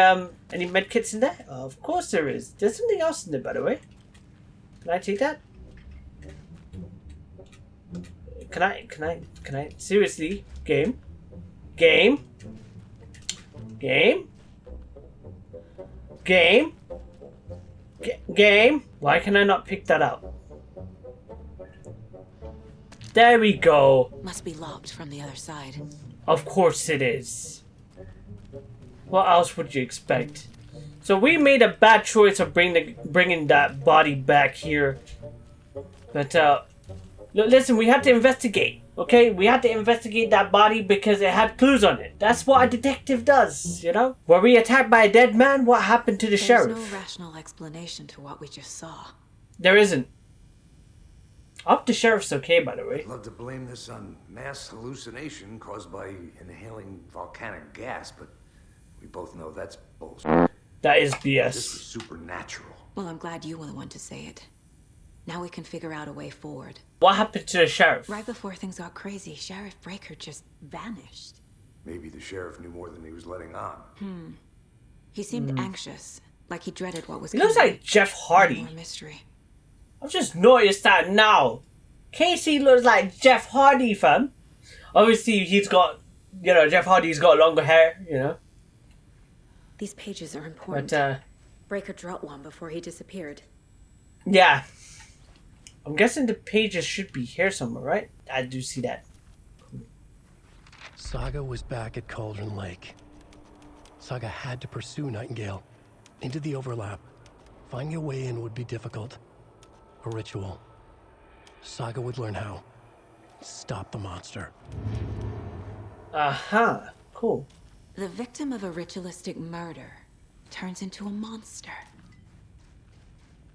medkits in there? Of course there is. There's something else in there, by the way. Can I take that? Can I? Seriously? Game? Game? Game? Game? Game? Why can I not pick that up? There we go. Must be locked from the other side. Of course it is. What else would you expect? So we made a bad choice of bringing that body back here. But listen, we had to investigate. Okay, we had to investigate that body because it had clues on it. That's what a detective does, you know? Were we attacked by a dead man? What happened to the sheriff? There's no rational explanation to what we just saw. There isn't. Up the sheriff's okay, by the way. I'd love to blame this on mass hallucination caused by inhaling volcanic gas, but we both know that's bullshit. That is BS. This was supernatural. Well, I'm glad you were the one to say it. Now we can figure out a way forward. What happened to the sheriff? Right before things got crazy, Sheriff Breaker just vanished. Maybe the sheriff knew more than he was letting on. He seemed anxious, like he dreaded what was He coming. looks like Jeff Hardy. More mystery. I've just noticed that now. Casey looks like Jeff Hardy, fam. Obviously, he's got, you know, Jeff Hardy's got longer hair, you know. These pages are important. But, Breaker dropped one before he disappeared. yeah. I'm guessing the pages should be here somewhere, right? I do see that. Saga was back at Cauldron Lake. Saga had to pursue Nightingale into the overlap. Finding a way in would be difficult. A ritual. Saga would learn how. Stop the monster. Aha. Cool. The victim of a ritualistic murder turns into a monster.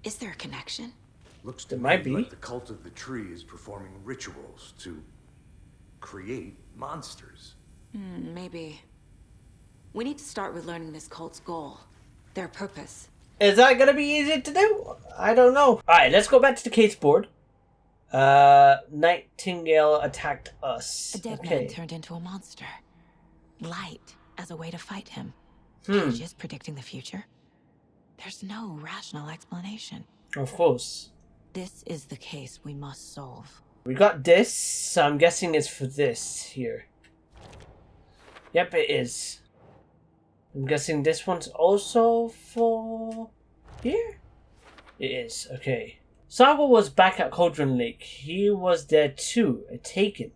Is there a connection? Looks to There me might be. like the cult of the tree is performing rituals to create monsters. Maybe. We need to start with learning this cult's goal. Their purpose. Is that gonna be easy to do? I don't know. Alright, let's go back to the case board. Nightingale attacked us. A dead Okay. man turned into a monster. Light as a way to fight him. Hmm. Pages predicting the future. There's no rational explanation. Of course. This is the case we must solve. We got this, so I'm guessing it's for this here. Yep, it is. I'm guessing this one's also for here? It is, okay. Saga was back at Cauldron Lake. He was there too, a Taken,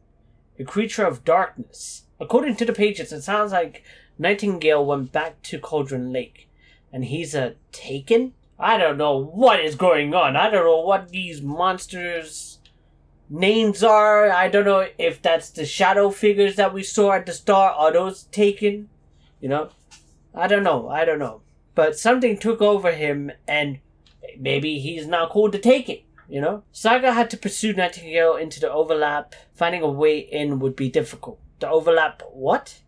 a creature of darkness. According to the pages, it sounds like Nightingale went back to Cauldron Lake, and he's a Taken? I don't know what is going on. I don't know what these monsters' names are. I don't know if that's the shadow figures that we saw at the start. Are those Taken? You know? I don't know. But something took over him, and maybe he's now called to take it, you know? Saga had to pursue Nightingale into the overlap. Finding a way in would be difficult. The overlap, what?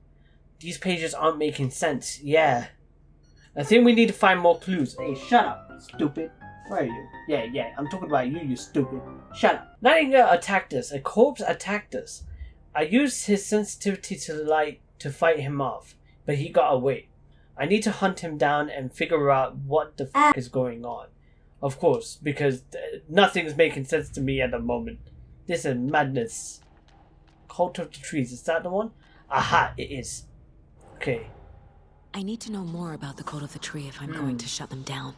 These pages aren't making sense. Yeah. I think we need to find more clues. Hey, shut up, stupid. Where are you? Yeah, I'm talking about you, you stupid. Shut up. Nightingale attacked us. A corpse attacked us. I used his sensitivity to light to fight him off, but he got away. I need to hunt him down and figure out what the f is going on. Of course, because nothing's making sense to me at the moment. This is madness. Cult of the Trees, is that the one? Aha, it is. Okay. I need to know more about the Cult of the Tree if I'm going to shut them down.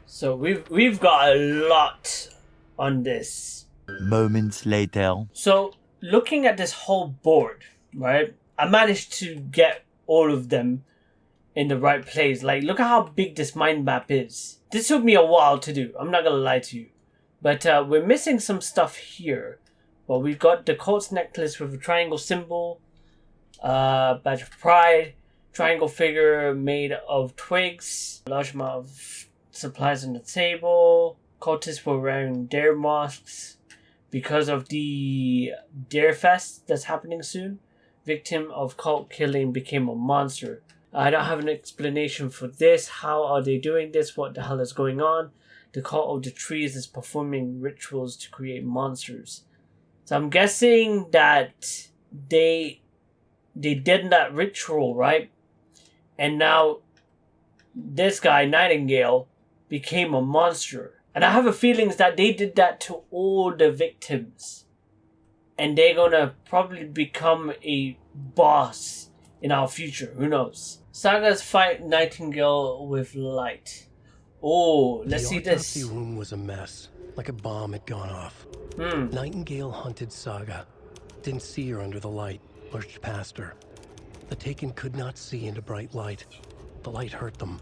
So we've got a lot on this. Moments later. So, looking at this whole board, right? I managed to get all of them in the right place. Like, look at how big this mind map is. This took me a while to do. I'm not gonna lie to you. But we're missing some stuff here. Well, we've got the quartz necklace with a triangle symbol. Badge of pride. Triangle figure made of twigs. Large amount of supplies on the table. Cultists were wearing dare masks because of the Dare Fest that's happening soon. Victim of cult killing became a monster. I don't have an explanation for this. How are they doing this? What the hell is going on? The cult of the trees is performing rituals to create monsters. So I'm guessing that they did that ritual, right? And now this guy, Nightingale, became a monster. And I have a feeling that they did that to all the victims. And they're gonna probably become a boss in our future. Who knows? Saga's fight Nightingale with light. Oh, let's see this. The autopsy room was a mess, like a bomb had gone off. Nightingale hunted Saga. Didn't see her under the light, lurched past her. The Taken could not see into bright light. The light hurt them,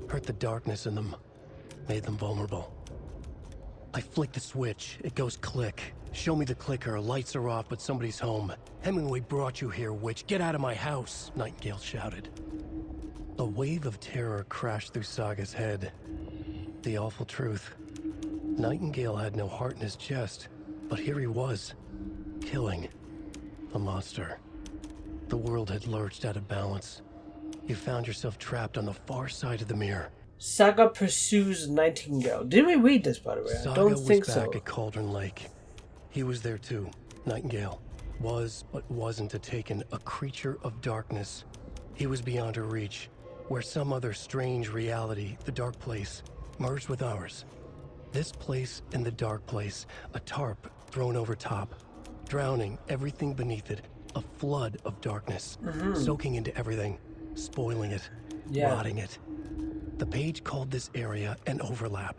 hurt the darkness in them, made them vulnerable. I flick the switch, it goes click. Show me the clicker, lights are off, but somebody's home. Hemingway brought you here, witch. Get out of my house, Nightingale shouted. A wave of terror crashed through Saga's head. The awful truth. Nightingale had no heart in his chest, but here he was, killing a monster. The world had lurched out of balance. You found yourself trapped on the far side of the mirror. Saga pursues Nightingale. Did we read this, by the way? I don't think so. Saga was back at Cauldron Lake. He was there too. Nightingale was, but wasn't a Taken, a creature of darkness. He was beyond her reach, where some other strange reality, the dark place, merged with ours. This place and the dark place, a tarp thrown over top, drowning everything beneath it, a flood of darkness, soaking into everything, spoiling it, rotting it. The page called this area an overlap.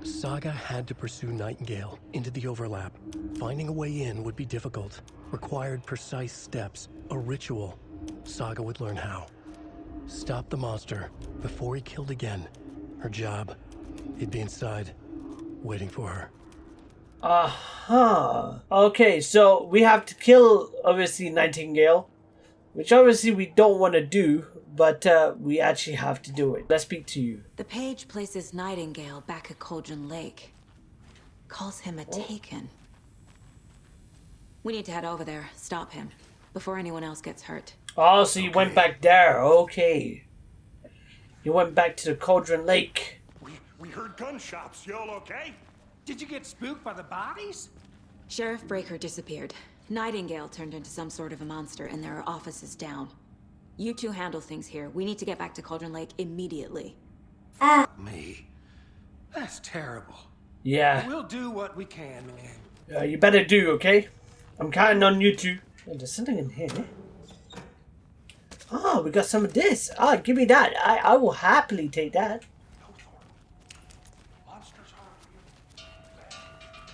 Saga had to pursue Nightingale into the overlap. Finding a way in would be difficult, required precise steps, a ritual. Saga would learn how. Stop the monster before he killed again. Her job. He'd be inside, waiting for her. Okay, so we have to kill, obviously, Nightingale. Which obviously we don't want to do, but we actually have to do it. Let's speak to you. The page places Nightingale back at Cauldron Lake. Calls him a Taken. We need to head over there, stop him, before anyone else gets hurt. Oh, so you went back there. Okay. You went back to the Cauldron Lake. We heard gunshots. Y'all okay? Did you get spooked by the bodies? Sheriff Breaker disappeared. Nightingale turned into some sort of a monster, and there are offices down. You two handle things here. We need to get back to Cauldron Lake immediately. Me. That's terrible. Yeah. We'll do what we can, man. You better do, okay? I'm counting on you two. Oh, there's something in here. Oh, we got some of this. Ah, give me that. I will happily take that.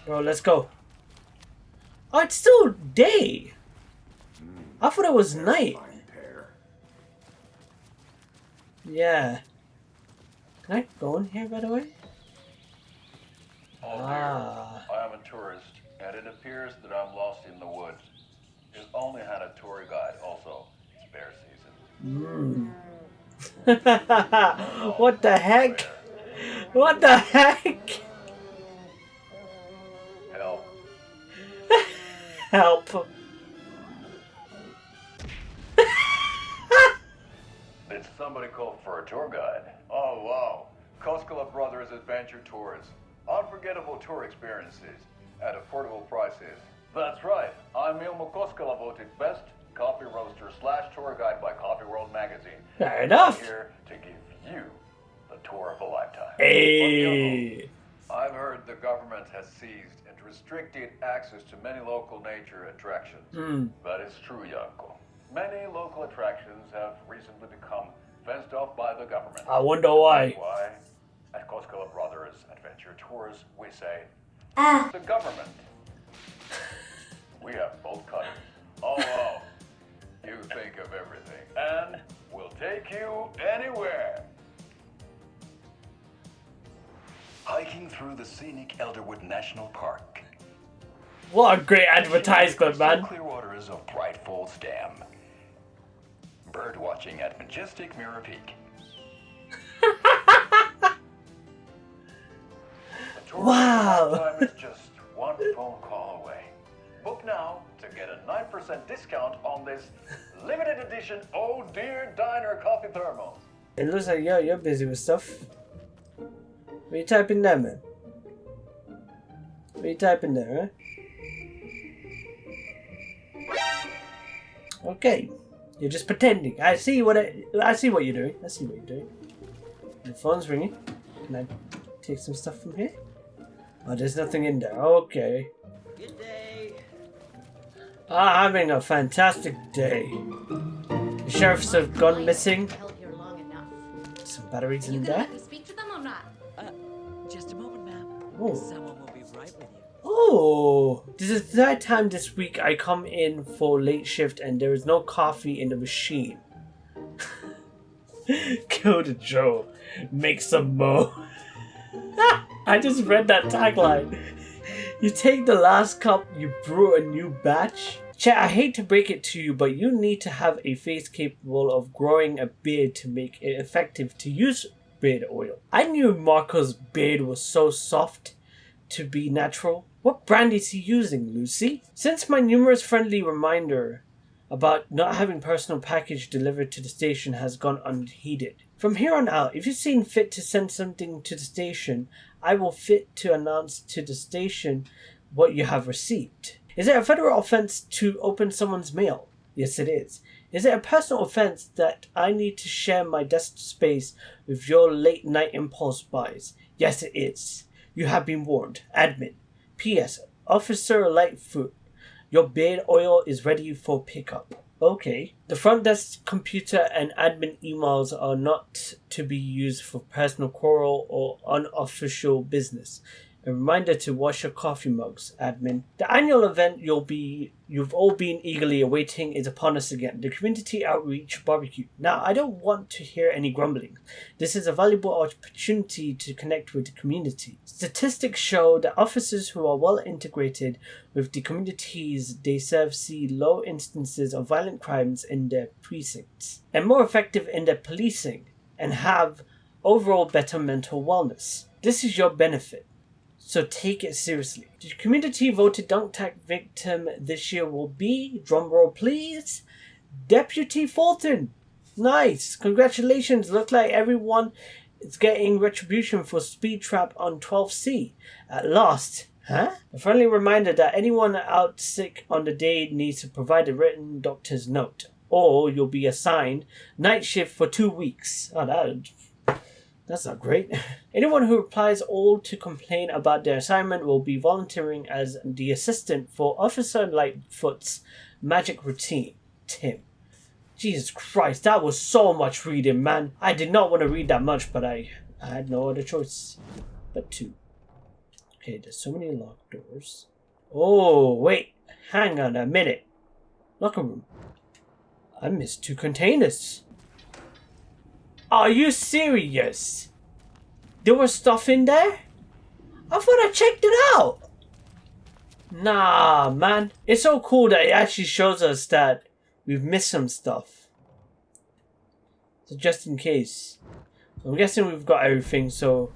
Bro, let's go. Oh, it's still day. I thought it was night. Yeah. Can I go in here, by the way? Oh dear, I am a tourist, and it appears that I'm lost in the woods. Just only had a tour guide, also. It's bear season. What the heck? What the heck? Help. Help. Did somebody call for a tour guide? Oh wow. Koskela Brothers Adventure Tours. Unforgettable tour experiences at affordable prices. That's right. I'm Ilmo Koskela, voted best coffee roaster / tour guide by Coffee World magazine. Fair enough. I'm here to give you the tour of a lifetime. Hey. I've heard the government has seized and restricted access to many local nature attractions. That is true, Yanko. Many local attractions have recently become fenced off by the government. I wonder why. That's why, at Koskela Brothers Adventure Tours, we say, the government We have bolt cutters. Oh, wow. You think of everything. And we'll take you anywhere. Hiking through the scenic Elderwood National Park. What a great advertisement, man. Clear waters of Bright Falls Dam. Bird watching at majestic Mirror Peak. Wow. Time is just one phone call away. Book now to get a 9% discount on this limited edition Oh Dear Diner coffee thermos. It looks like you're busy with stuff. What are you typing there, man? What are you typing there, huh? Okay. You're just pretending. I see what you're doing. I see what you're doing. The phone's ringing. Can I take some stuff from here? Oh, there's nothing in there. Okay. Good day. Having a fantastic day. The sheriffs have gone missing. Some batteries in there. Speak to them or not? Just a moment, ma'am. Oh. Someone will be right with you. Oh, this is the third time this week I come in for late shift and there is no coffee in the machine. Kill the Joe. Make some mo. I just read that tagline. You take the last cup, you brew a new batch. Chat, I hate to break it to you, but you need to have a face capable of growing a beard to make it effective to use beard oil. I knew Marco's beard was so soft to be natural. What brand is he using, Lucy? Since my numerous friendly reminder about not having personal package delivered to the station has gone unheeded. From here on out, if you've seen fit to send something to the station, I will fit to announce to the station what you have received. Is it a federal offense to open someone's mail? Yes, it is. Is it a personal offense that I need to share my desk space with your late night impulse buys? Yes, it is. You have been warned. Admin. P.S. Officer Lightfoot. Your beard oil is ready for pickup. Okay. The front desk computer and admin emails are not to be used for personal quarrel or unofficial business. A reminder to wash your coffee mugs, admin. The annual event you've all been eagerly awaiting is upon us again. The Community Outreach Barbecue. Now, I don't want to hear any grumbling. This is a valuable opportunity to connect with the community. Statistics show that officers who are well integrated with the communities they serve see low instances of violent crimes in their precincts, and more effective in their policing, and have overall better mental wellness. This is your benefit. So take it seriously. The community voted dunk tank victim this year will be, drumroll please, Deputy Fulton. Nice. Congratulations. Look like everyone is getting retribution for speed trap on 12C. At last. Huh? A friendly reminder that anyone out sick on the day needs to provide a written doctor's note, or you'll be assigned night shift for 2 weeks. Oh, that's not great. Anyone who replies all to complain about their assignment will be volunteering as the assistant for Officer Lightfoot's magic routine, Tim. Jesus Christ, that was so much reading, man. I did not want to read that much, but I had no other choice but to. Okay, there's so many locked doors. Oh, wait. Hang on a minute. Locker room. I missed 2 containers. Are you serious? There was stuff in there? I thought I checked it out. Nah, man. It's so cool that it actually shows us that we've missed some stuff. So just in case. I'm guessing we've got everything, so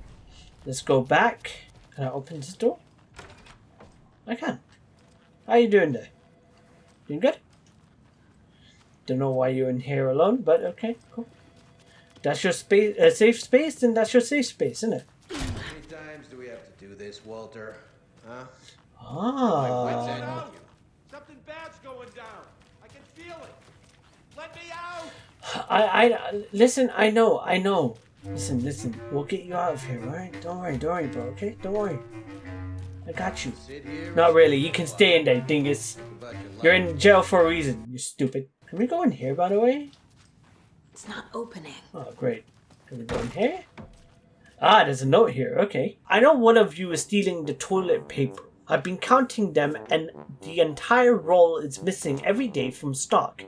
let's go back. Can I open this door? I can. How you doing there? Doing good? Don't know why you're in here alone, but okay, cool. That's your space, safe space, then that's your safe space, isn't it? How many times do we have to do this, Walter? Huh? Ah. Something bad's going down. I can feel it. Let me out. I listen. I know. Listen. We'll get you out of here, all right? Don't worry, bro. Okay, don't worry. I got you. Not really. You can stay in there, dingus. You're in jail for a reason. You stupid. Can we go in here, by the way? It's not opening. Oh, great. Can we go in here? Ah, there's a note here. Okay. I know one of you is stealing the toilet paper. I've been counting them and the entire roll is missing every day from stock.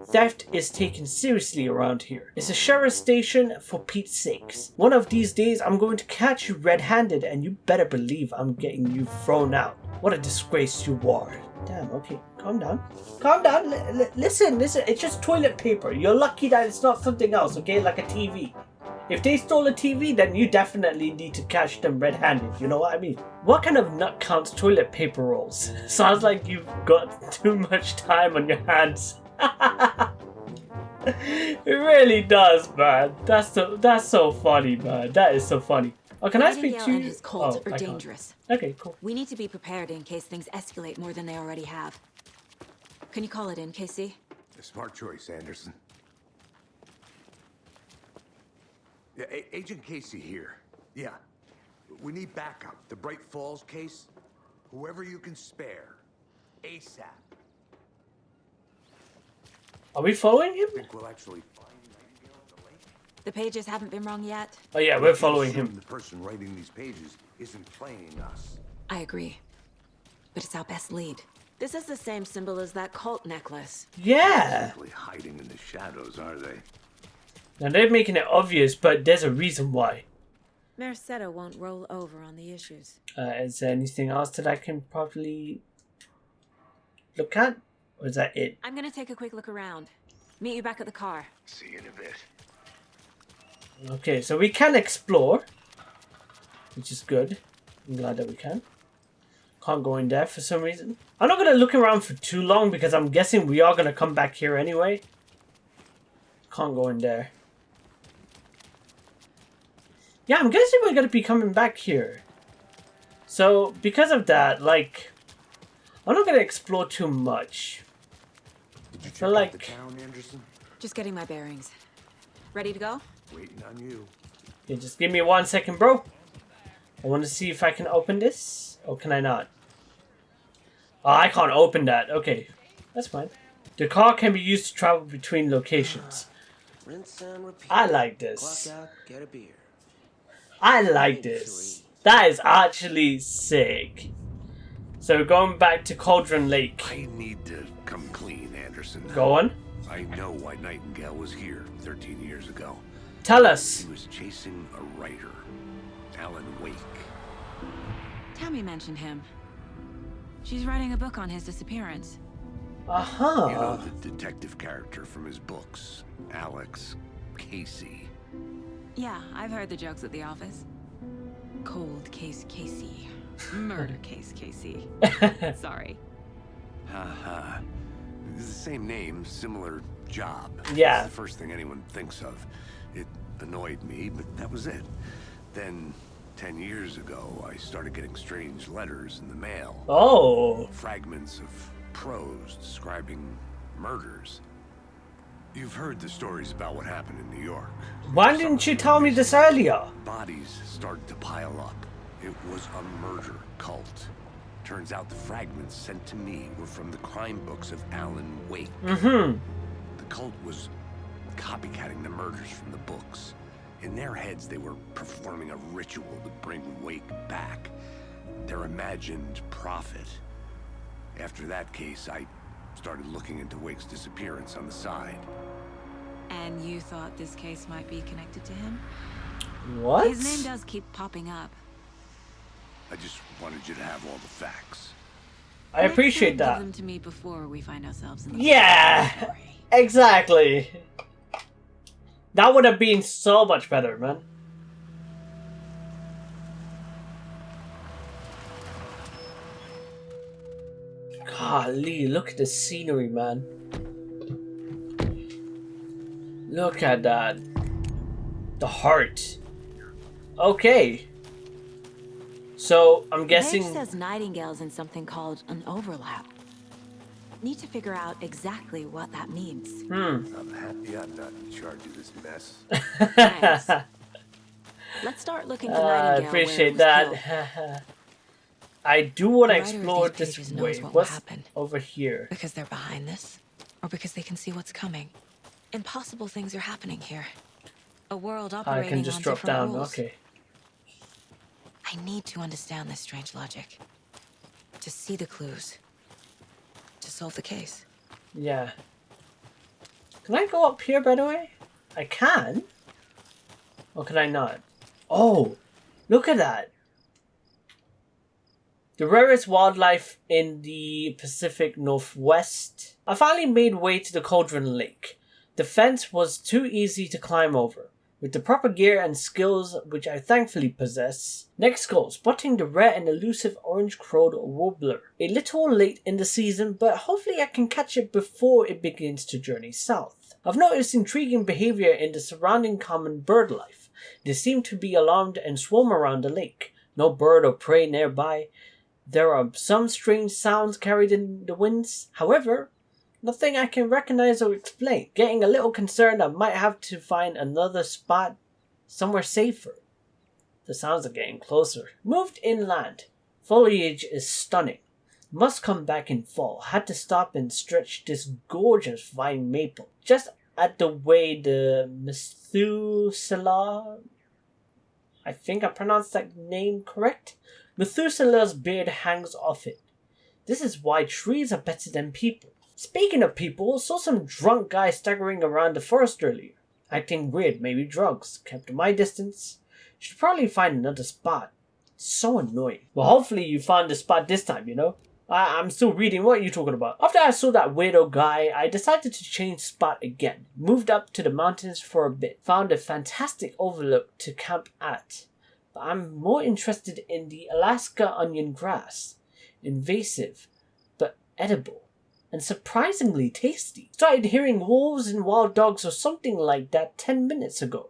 Theft is taken seriously around here. It's a sheriff's station for Pete's sakes. One of these days I'm going to catch you red-handed and you better believe I'm getting you thrown out. What a disgrace you are. Damn, okay, calm down. Calm down, listen, it's just toilet paper. You're lucky that it's not something else, okay, like a TV. If they stole a TV, then you definitely need to catch them red-handed, you know what I mean? What kind of nut counts toilet paper rolls? Sounds like you've got too much time on your hands. It really does, man. That's so funny, man. That is so funny. Oh, can I speak to you? And his cult Oh, are I can't. dangerous. Okay, cool. We need to be prepared in case things escalate more than they already have. Can you call it in, Casey? A smart choice, Anderson. Yeah, Agent Casey here. Yeah. We need backup. The Bright Falls case. Whoever you can spare. ASAP. Are we following him? I think we'll actually find Nightingale at the lake. The pages haven't been wrong yet. Oh yeah, we're following him. The person writing these pages isn't playing us. I agree. But it's our best lead. This is the same symbol as that cult necklace. Yeah. Simply hiding in the shadows, are they? Now they're making it obvious, but there's a reason why. Mercado won't roll over on the issues. Is there anything else that I can probably look at? Or is that it? I'm gonna take a quick look around. Meet you back at the car. See you in a bit. Okay, so we can explore, which is good. I'm glad that we can. Can't go in there for some reason. I'm not gonna look around for too long because I'm guessing we are gonna come back here anyway. Can't go in there. Yeah, I'm guessing we're gonna be coming back here. So because of that, like, I'm not gonna explore too much. Did you feel check like out the town, Anderson? Just getting my bearings. Ready to go? Waiting on you. Yeah, just give me 1 second, bro. I want to see if I can open this. Or can I not? Oh, I can't open that. Okay, that's fine. The car can be used to travel between locations. Rinse and repeat. I like this. Clock out, get a beer. I like this. That is actually sick. So going back to Cauldron Lake. I need to come clean, Anderson. Go on. I know why Nightingale was here 13 years ago. Tell us. He was chasing a writer, Alan Wake. Tammy mentioned him. She's writing a book on his disappearance. Uh-huh. You know the detective character from his books, Alex Casey. Yeah, I've heard the jokes at the office. Cold case Casey. Murder case Casey. Sorry. Haha. It's the same name, similar job. Yeah. It's the first thing anyone thinks of. It annoyed me, but that was it. Then, 10 years ago, I started getting strange letters in the mail. Oh. Fragments of prose describing murders. You've heard the stories about what happened in New York. Why didn't you tell me this earlier? Bodies started to pile up. It was a murder cult. Turns out the fragments sent to me were from the crime books of Alan Wake. Mm-hmm. The cult was copycatting the murders from the books. In their heads, they were performing a ritual to bring Wake back. Their imagined prophet. After that case, I started looking into Wake's disappearance on the side. And you thought this case might be connected to him? What? His name does keep popping up. I just wanted you to have all the facts. I appreciate that. Give them to me before we find ourselves in the Yeah, exactly. That would have been so much better, man. Golly, look at the scenery, man. Look at that. The heart. Okay. So, I'm guessing... The page says Nightingale's in something called an overlap. Need to figure out exactly what that means. I'm happy I'm not in charge of this mess. Thanks. Let's start looking to Nightingale. I appreciate that. I do want to explore this way. What's over here? Because they're behind this, or because they can see what's coming. Impossible things are happening here. A world operating I can just on drop different down. rules. Okay. I need to understand this strange logic. to see the clues, to solve the case. Yeah. Can I go up here, by the way? I can. Or can I not? Oh, look at that. The rarest wildlife in the Pacific Northwest. I finally made way to the Cauldron Lake. The fence was too easy to climb over. With the proper gear and skills which I thankfully possess. Next goal, spotting the rare and elusive orange-crowed warbler. A little late in the season, but hopefully I can catch it before it begins to journey south. I've noticed intriguing behavior in the surrounding common bird life. They seem to be alarmed and swarm around the lake. No bird or prey nearby. There are some strange sounds carried in the winds. However, nothing I can recognize or explain. Getting a little concerned I might have to find another spot somewhere safer. The sounds are getting closer. Moved inland. Foliage is stunning. Must come back in fall. Had to stop and stretch this gorgeous vine maple. Just at the way the Methuselah, I think I pronounced that name correct? Methuselah's beard hangs off it. This is why trees are better than people. Speaking of people, saw some drunk guy staggering around the forest earlier. Acting weird, maybe drugs. Kept my distance. Should probably find another spot. It's so annoying. Well, hopefully you found the spot this time, you know? I'm still reading. What are you talking about? After I saw that weirdo guy, I decided to change spot again. Moved up to the mountains for a bit. Found a fantastic overlook to camp at. But I'm more interested in the Alaska onion grass. Invasive, but edible. And surprisingly tasty. Started hearing wolves and wild dogs or something like that 10 minutes ago.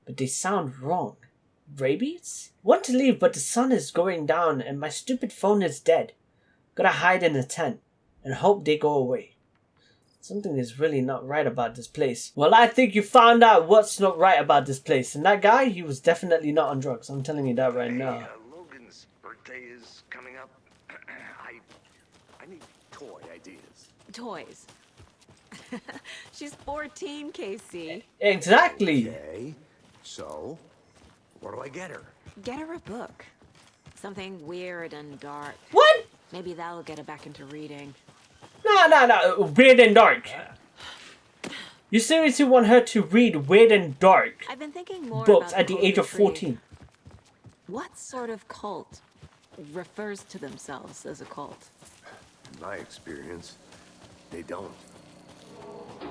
But they sound wrong. Rabies? Want to leave, but the sun is going down and my stupid phone is dead. Gotta hide in a tent and hope they go away. Something is really not right about this place. Well, I think you found out what's not right about this place. And that guy, he was definitely not on drugs. I'm telling you that right now. Logan's birthday is coming up. I need toy ideas. Toys. She's 14, Casey. Exactly. Okay, so what do I get her? Get her a book. Something weird and dark. What? Maybe that'll get her back into reading. No. Weird and dark. You seriously want her to read weird and dark I've been thinking more books about at the age of 14? What sort of cult refers to themselves as a cult? In my experience, they don't.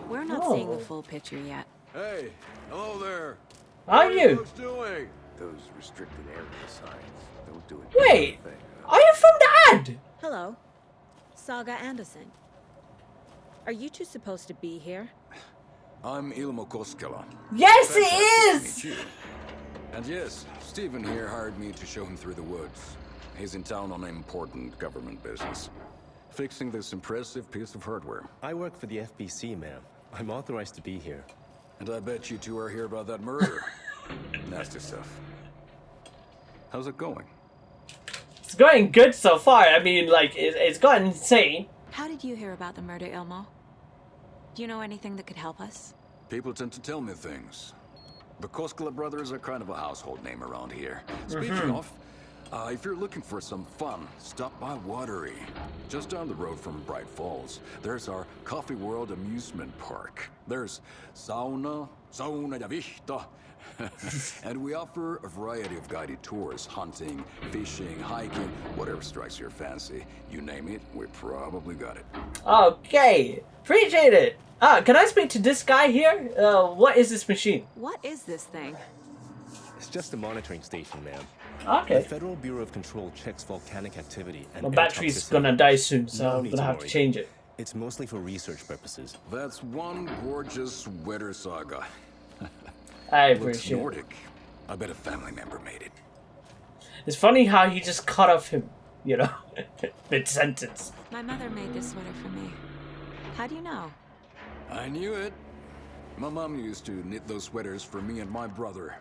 We're not seeing the full picture yet. Hey, hello there. How are you? What's doing? Those restricted area signs don't do it. Wait, are you from the ad? Hello, Saga Anderson. Are you two supposed to be here? I'm Ilmo Koskela. Yes, it Fantastic to is! meet you. And yes, Stephen here hired me to show him through the woods. He's in town on important government business. Fixing this impressive piece of hardware. I work for the FBC, ma'am. I'm authorized to be here. And I bet you two are here about that murder. Nasty stuff. How's it going? It's going good so far. I mean, like, it's gotten insane. How did you hear about the murder, Ilmo? Do you know anything that could help us? People tend to tell me things. The Koskela brothers are kind of a household name around here. Speaking of, if you're looking for some fun, stop by Watery. Just down the road from Bright Falls, there's our Coffee World amusement park. There's sauna ja vihta. And we offer a variety of guided tours, hunting, fishing, hiking, whatever strikes your fancy. You name it, we probably got it. Okay, appreciate it. Can I speak to this guy here? What is this machine? What is this thing? It's just a monitoring station, ma'am. Okay. The Federal Bureau of Control checks volcanic activity and My air battery's toxicity. gonna die soon, so No I'm need gonna to have to worry. change it. It's mostly for research purposes. That's one gorgeous weather saga. I Looks appreciate it. Nordic. I bet a family member made it. It's funny how he just cut off him, you know, mid-sentence. My mother made this sweater for me. How do you know? I knew it. My mom used to knit those sweaters for me and my brother.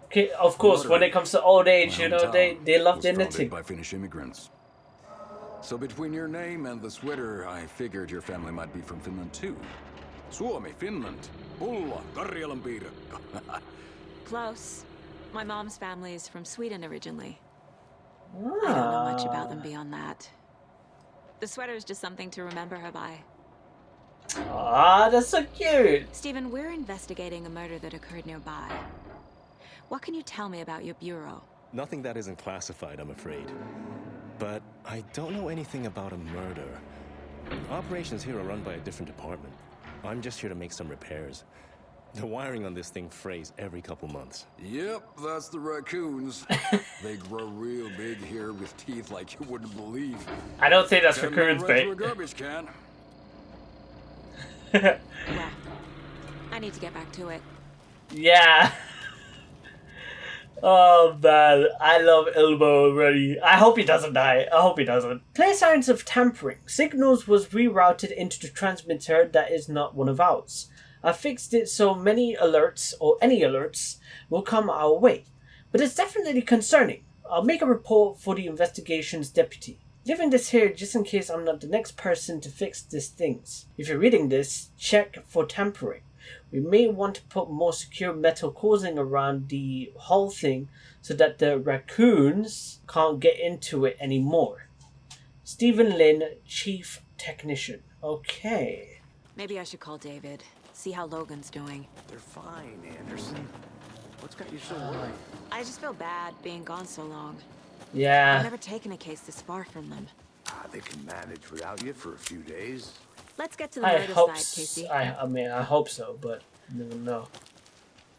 Okay, of course, when it comes to old age, you know, they love was their founded knitting. by Finnish immigrants. So between your name and the sweater, I figured your family might be from Finland too. Suomi, Finland. Pulla, Karjalan piirakka. Close. My mom's family is from Sweden originally. I don't know much about them beyond that. The sweater is just something to remember her by. Ah, that's so cute. Stephen, we're investigating a murder that occurred nearby. What can you tell me about your bureau? Nothing that isn't classified, I'm afraid. But I don't know anything about a murder. Operations here are run by a different department. I'm just here to make some repairs. The wiring on this thing frays every couple months. Yep, that's the raccoons. They grow real big here with teeth like you wouldn't believe. I don't think that's 10 raccoons, right bait. through a garbage can. Well, I need to get back to it. Yeah. Oh man, I love Elbow already. I hope he doesn't die. I hope he doesn't. Clear signs of tampering. Signals was rerouted into the transmitter that is not one of ours. I fixed it so many alerts, or any alerts, will come our way. But it's definitely concerning. I'll make a report for the investigations deputy. Leaving this here just in case I'm not the next person to fix these things. If you're reading this, check for tampering. We may want to put more secure metal causing around the whole thing so that the raccoons can't get into it anymore. Stephen Lin, Chief Technician. Okay. Maybe I should call David. See how Logan's doing. They're fine, Anderson. What's got you so worried? I just feel bad being gone so long. Yeah. I've never taken a case this far from them. They can manage without you for a few days. Let's get to the I murder hope site, Casey. I mean, I hope so, but you never know.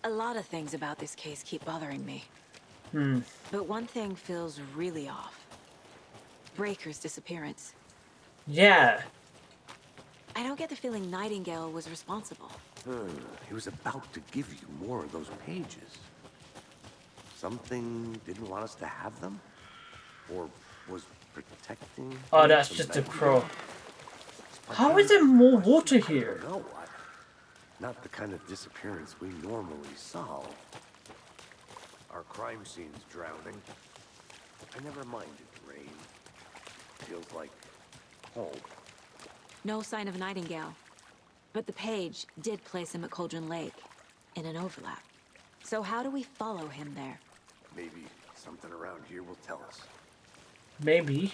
A lot of things about this case keep bothering me. But one thing feels really off. Breaker's disappearance. Yeah. I don't get the feeling Nightingale was responsible. He was about to give you more of those pages. Something didn't want us to have them? Or was protecting... Oh, that's just a crow. How is there more water here? You know what? Not the kind of disappearance we normally solve. Our crime scene's drowning. I never minded rain. Feels like home. No sign of Nightingale. But the page did place him at Cauldron Lake, in an overlap. So how do we follow him there? Maybe something around here will tell us. Maybe.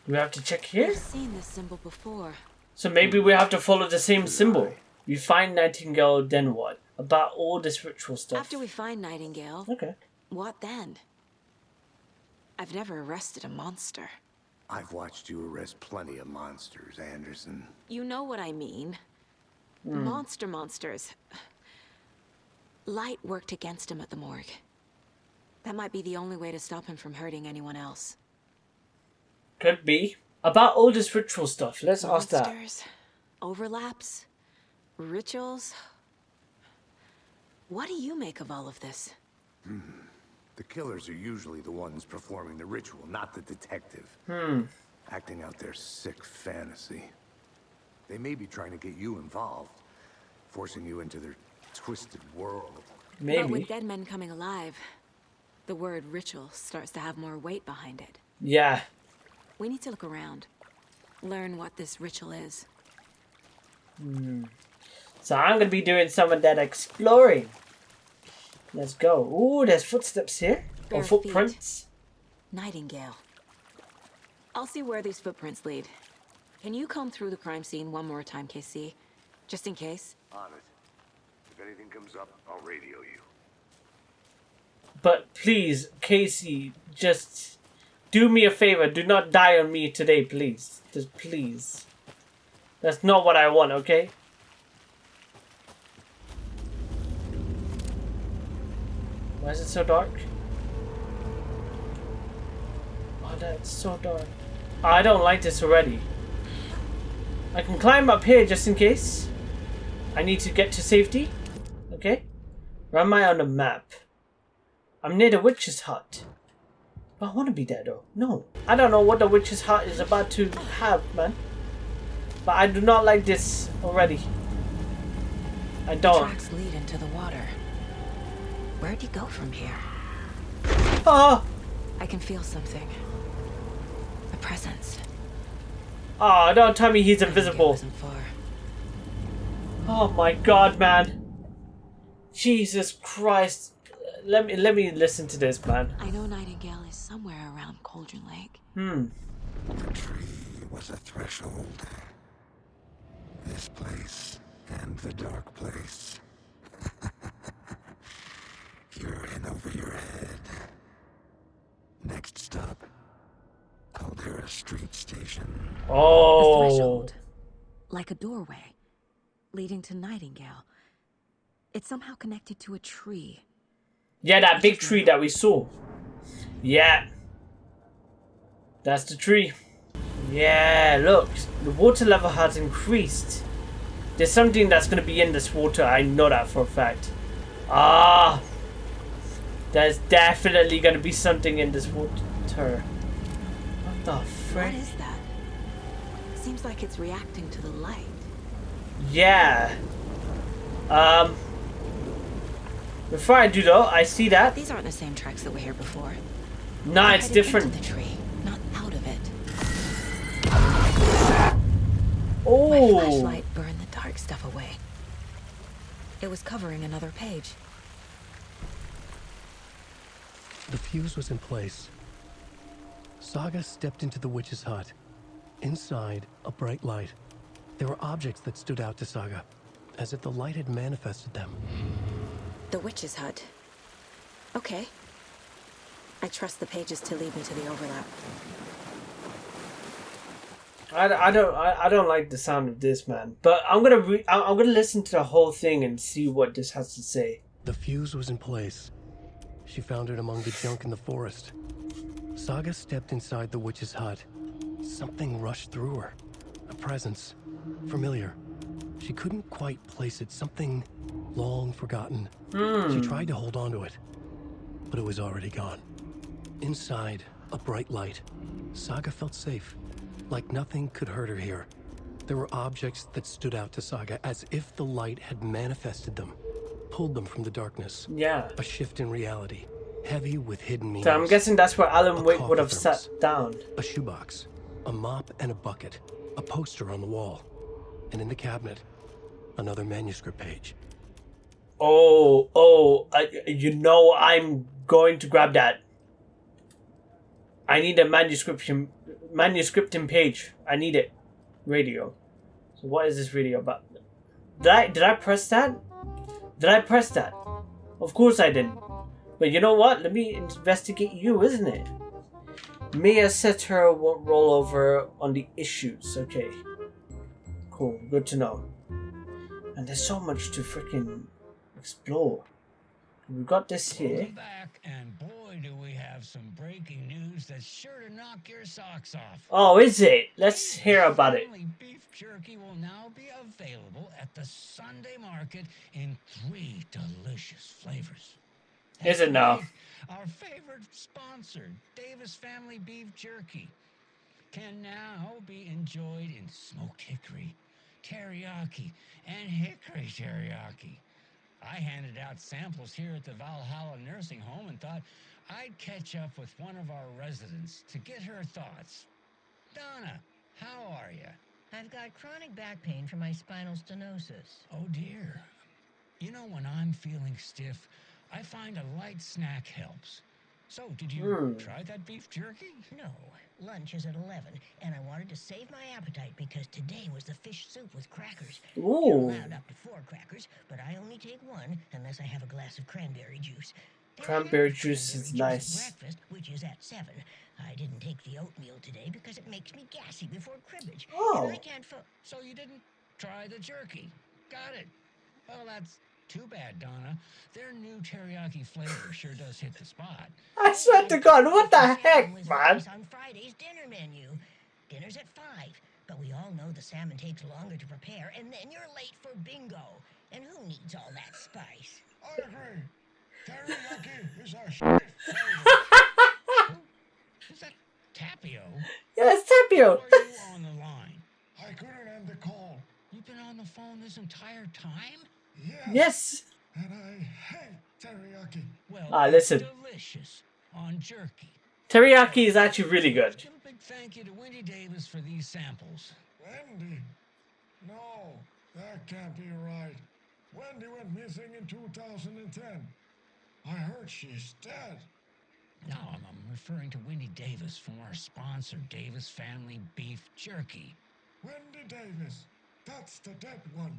We have to check here? I've seen this symbol before. So maybe we have to follow the same symbol. We find Nightingale, then what? About all this ritual stuff. After we find Nightingale, okay. What then? I've never arrested a monster. I've watched you arrest plenty of monsters, Anderson. You know what I mean. Monsters. Light worked against him at the morgue. That might be the only way to stop him from hurting anyone else. Could be. About all this ritual stuff, let's ask that. Monsters, overlaps, rituals. What do you make of all of this? The killers are usually the ones performing the ritual, not the detective. Acting out their sick fantasy. They may be trying to get you involved, forcing you into their twisted world. Maybe. But with dead men coming alive, the word ritual starts to have more weight behind it. Yeah. We need to look around. Learn what this ritual is. So I'm gonna be doing some of that exploring. Let's go. Ooh, there's footsteps here. Or Bare footprints. Nightingale. I'll see where these footprints lead. Can you comb through the crime scene one more time, KC? Just in case? On it. If anything comes up, I'll radio you. But please, Casey, just do me a favor. Do not die on me today, please. Just please. That's not what I want, okay? Why is it so dark? Oh, that's so dark. I don't like this already. I can climb up here just in case. I need to get to safety. Okay. Where am I on the map? I'm near the witch's hut. But I want to be there though. No. I don't know what the witch's hut is about to have, man. But I do not like this already. I The don't. tracks lead into the water. Where'd you go from here? Oh! I can feel something. A presence. Oh, don't tell me he's invisible. Wasn't far. Oh my god, man. Jesus Christ. let me listen to this, man. I know Nightingale is somewhere around Cauldron Lake. The tree was a threshold. This place and the dark place. You're in over your head. Next stop, Caldera Street Station. Oh. A threshold. Like a doorway. Leading to Nightingale. It's somehow connected to a tree. Yeah, that big tree that we saw. Yeah. That's the tree. Yeah, look. The water level has increased. There's something that's going to be in this water. I know that for a fact. Ah. There's definitely going to be something in this water. What the frick? What is that? Seems like it's reacting to the light. Yeah. Before I do though, I see that. These aren't the same tracks that were here before. Nah, it's different. Into the tree, not out of it. Oh. My flashlight burned the dark stuff away. It was covering another page. The fuse was in place. Saga stepped into the witch's hut. Inside, a bright light. There were objects that stood out to Saga, as if the light had manifested them. The witch's hut. Okay. I trust the pages to lead me to the overlap. I don't like the sound of this, man. But I'm gonna listen to the whole thing and see what this has to say. The fuse was in place. She found it among the junk in the forest. Saga stepped inside the witch's hut. Something rushed through her. A presence. Familiar. She couldn't quite place it. Something long forgotten. She tried to hold on to it, but it was already gone. Inside, a bright light. Saga felt safe, like nothing could hurt her here. There were objects that stood out to Saga as if the light had manifested them, pulled them from the darkness. Yeah. A shift in reality, heavy with hidden meanings. So I'm guessing that's where Alan Wake would have sat down. A shoebox, a mop and a bucket, a poster on the wall, and in the cabinet, another manuscript page. You know I'm going to grab that. I need a manuscripting page. I need it. Radio. So what is this radio about? Did I press that? Did I press that? Of course I didn't. But you know what? Let me investigate you, isn't it? Mia set her rollover on the issues. Okay. Cool. Good to know. And there's so much to freaking explore. We've got this here. Back, and boy, do we have some breaking news that's sure to knock your socks off. Oh, is it? Let's hear about it. Beef jerky will now be available at the Sunday market in 3 delicious flavors. Is it now? Our favorite sponsor, Davis Family Beef Jerky, can now be enjoyed in smoked hickory, teriyaki, and hickory teriyaki. I handed out samples here at the Valhalla Nursing Home and thought I'd catch up with one of our residents to get her thoughts. Donna, how are you? I've got chronic back pain from my spinal stenosis. Oh dear. You know, when I'm feeling stiff, I find a light snack helps. So, did you try that beef jerky? No. Lunch is at 11, and I wanted to save my appetite because today was the fish soup with crackers. Ooh. You're allowed up to 4 crackers, but I only take 1 unless I have a glass of cranberry juice. Cranberry juice is nice. Breakfast, which is at 7. I didn't take the oatmeal today because it makes me gassy before cribbage. Oh. And I can't So you didn't try the jerky. Got it. Well, that's too bad, Donna. Their new teriyaki flavor sure does hit the spot. I swear to God, what the heck, man? On Friday's dinner menu. Dinner's at 5, but we all know the salmon takes longer to prepare, and then you're late for bingo. And who needs all that spice? I agree. Teriyaki is our shit. Is that Tapio? Yeah, it's Tapio. Are you on the line? I couldn't end the call. You've been on the phone this entire time? Yes. And I hate teriyaki. Well, listen. Delicious on jerky. Teriyaki is actually really good. Give a big thank you to Wendy Davis for these samples. Wendy? No, that can't be right. Wendy went missing in 2010. I heard she's dead. No, I'm referring to Wendy Davis from our sponsor, Davis Family Beef Jerky. Wendy Davis. That's the dead one.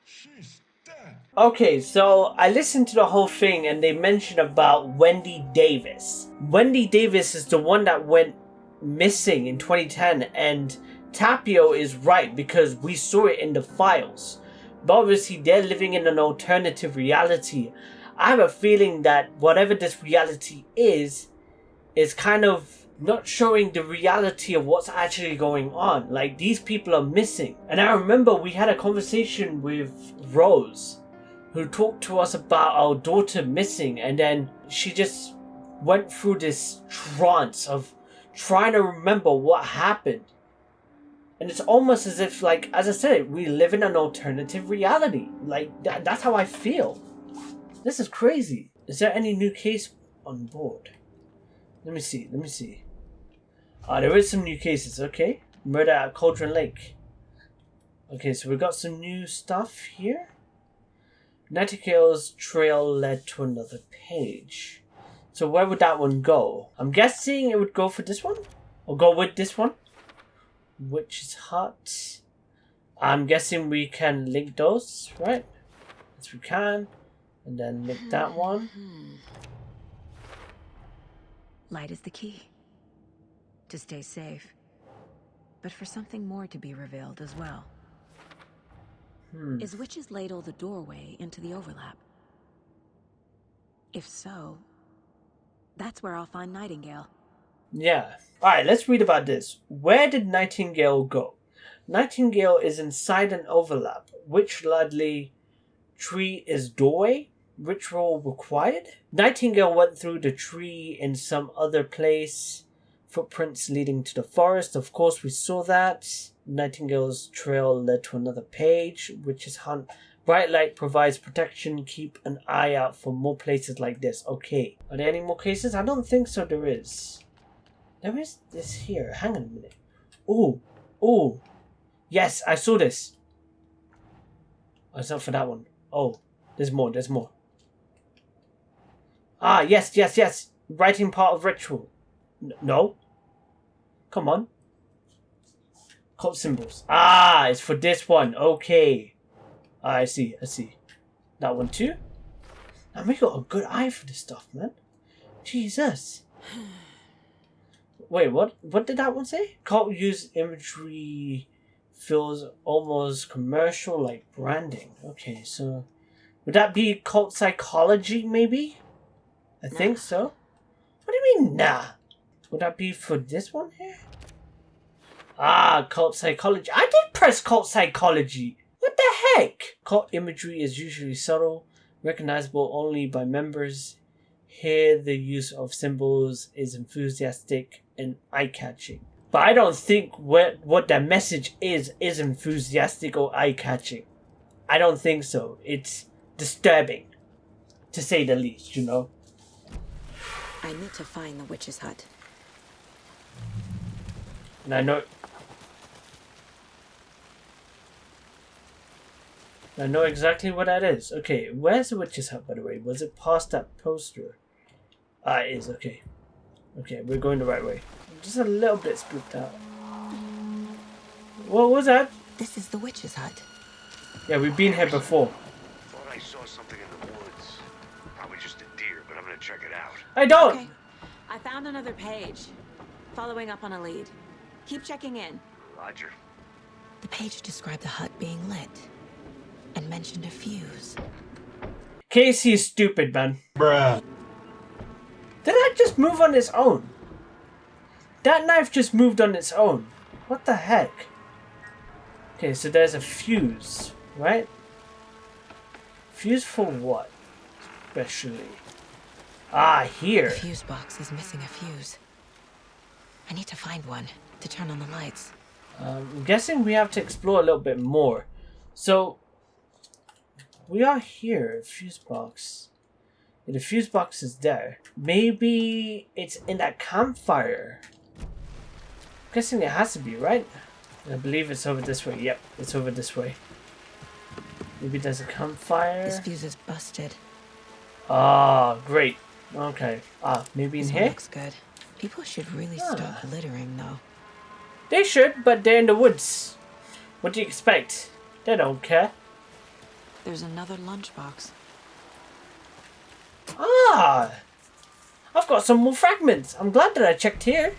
She's dead. Okay, so I listened to the whole thing and they mentioned about Wendy Davis. Wendy Davis is the one that went missing in 2010, and Tapio is right because we saw it in the files. But obviously they're living in an alternative reality. I have a feeling that whatever this reality is kind of not showing the reality of what's actually going on. Like, these people are missing. And I remember we had a conversation with Rose, who talked to us about our daughter missing, and then she just went through this trance of trying to remember what happened. And it's almost as if, like, as I said, we live in an alternative reality. Like, that's how I feel. This is crazy. Is there any new case on board? Let me see. There is some new cases, okay. Murder at Cauldron Lake. Okay, so we got some new stuff here. Nightingale's trail led to another page. So where would that one go? I'm guessing it would go for this one? Or go with this one? Witch's Hut. I'm guessing we can link those, right? Yes, we can. And then link that one. Light is the key. To stay safe. But for something more to be revealed as well. Is Witch's Ladle the doorway into the overlap? If so, that's where I'll find Nightingale. Yeah. Alright, let's read about this. Where did Nightingale go? Nightingale is inside an overlap. Witch Ladle tree is doorway? Ritual required? Nightingale went through the tree in some other place. Footprints leading to the forest. Of course, we saw that. Nightingale's trail led to another page. Witch's Hunt. Bright light provides protection. Keep an eye out for more places like this. Okay. Are there any more cases? I don't think so there is. There is this here. Hang on a minute. Oh. Yes, I saw this. Oh, it's not for that one. Oh, there's more. Ah, yes. Writing part of ritual. No. Come on. Cult symbols. Ah, it's for this one. Okay. I see. That one too? And we got a good eye for this stuff, man. Jesus. Wait, what did that one say? Cult use imagery feels almost commercial, like branding. Okay, so would that be cult psychology, maybe? I think so. What do you mean, nah? Would that be for this one here? Ah, cult psychology. I did press cult psychology. What the heck? Cult imagery is usually subtle, recognizable only by members. Here, the use of symbols is enthusiastic and eye-catching. But I don't think what that message is enthusiastic or eye-catching. I don't think so. It's disturbing, to say the least, you know. I need to find the Witch's Hut. And I know exactly what that is. Okay, where's the Witch's Hut, by the way? Was it past that poster? Ah, it is. Okay. Okay, we're going the right way. Just a little bit spooked out. What was that? This is the Witch's Hut. Yeah, we've been here before. Thought I saw something in the woods. Probably just a deer, but I'm gonna check it out. I don't! Okay. I found another page. Following up on a lead. Keep checking in. Roger. The page described the hut being lit. And mentioned a fuse. Casey is stupid, man. Bruh. Did that just move on its own? That knife just moved on its own. What the heck? Okay, so there's a fuse, right? Fuse for what? Especially. Ah, here. The fuse box is missing a fuse. I need to find one to turn on the lights. I'm guessing we have to explore a little bit more. So, we are here, fuse box. Yeah, the fuse box is there. Maybe it's in that campfire. I'm guessing it has to be, right? I believe it's over this way. Yep, it's over this way. Maybe there's a campfire. This fuse is busted. Ah, great. Okay. Maybe in This here? one looks good. People should really stop littering, though. They should, but they're in the woods. What do you expect? They don't care. There's another lunchbox. Ah! I've got some more fragments. I'm glad that I checked here.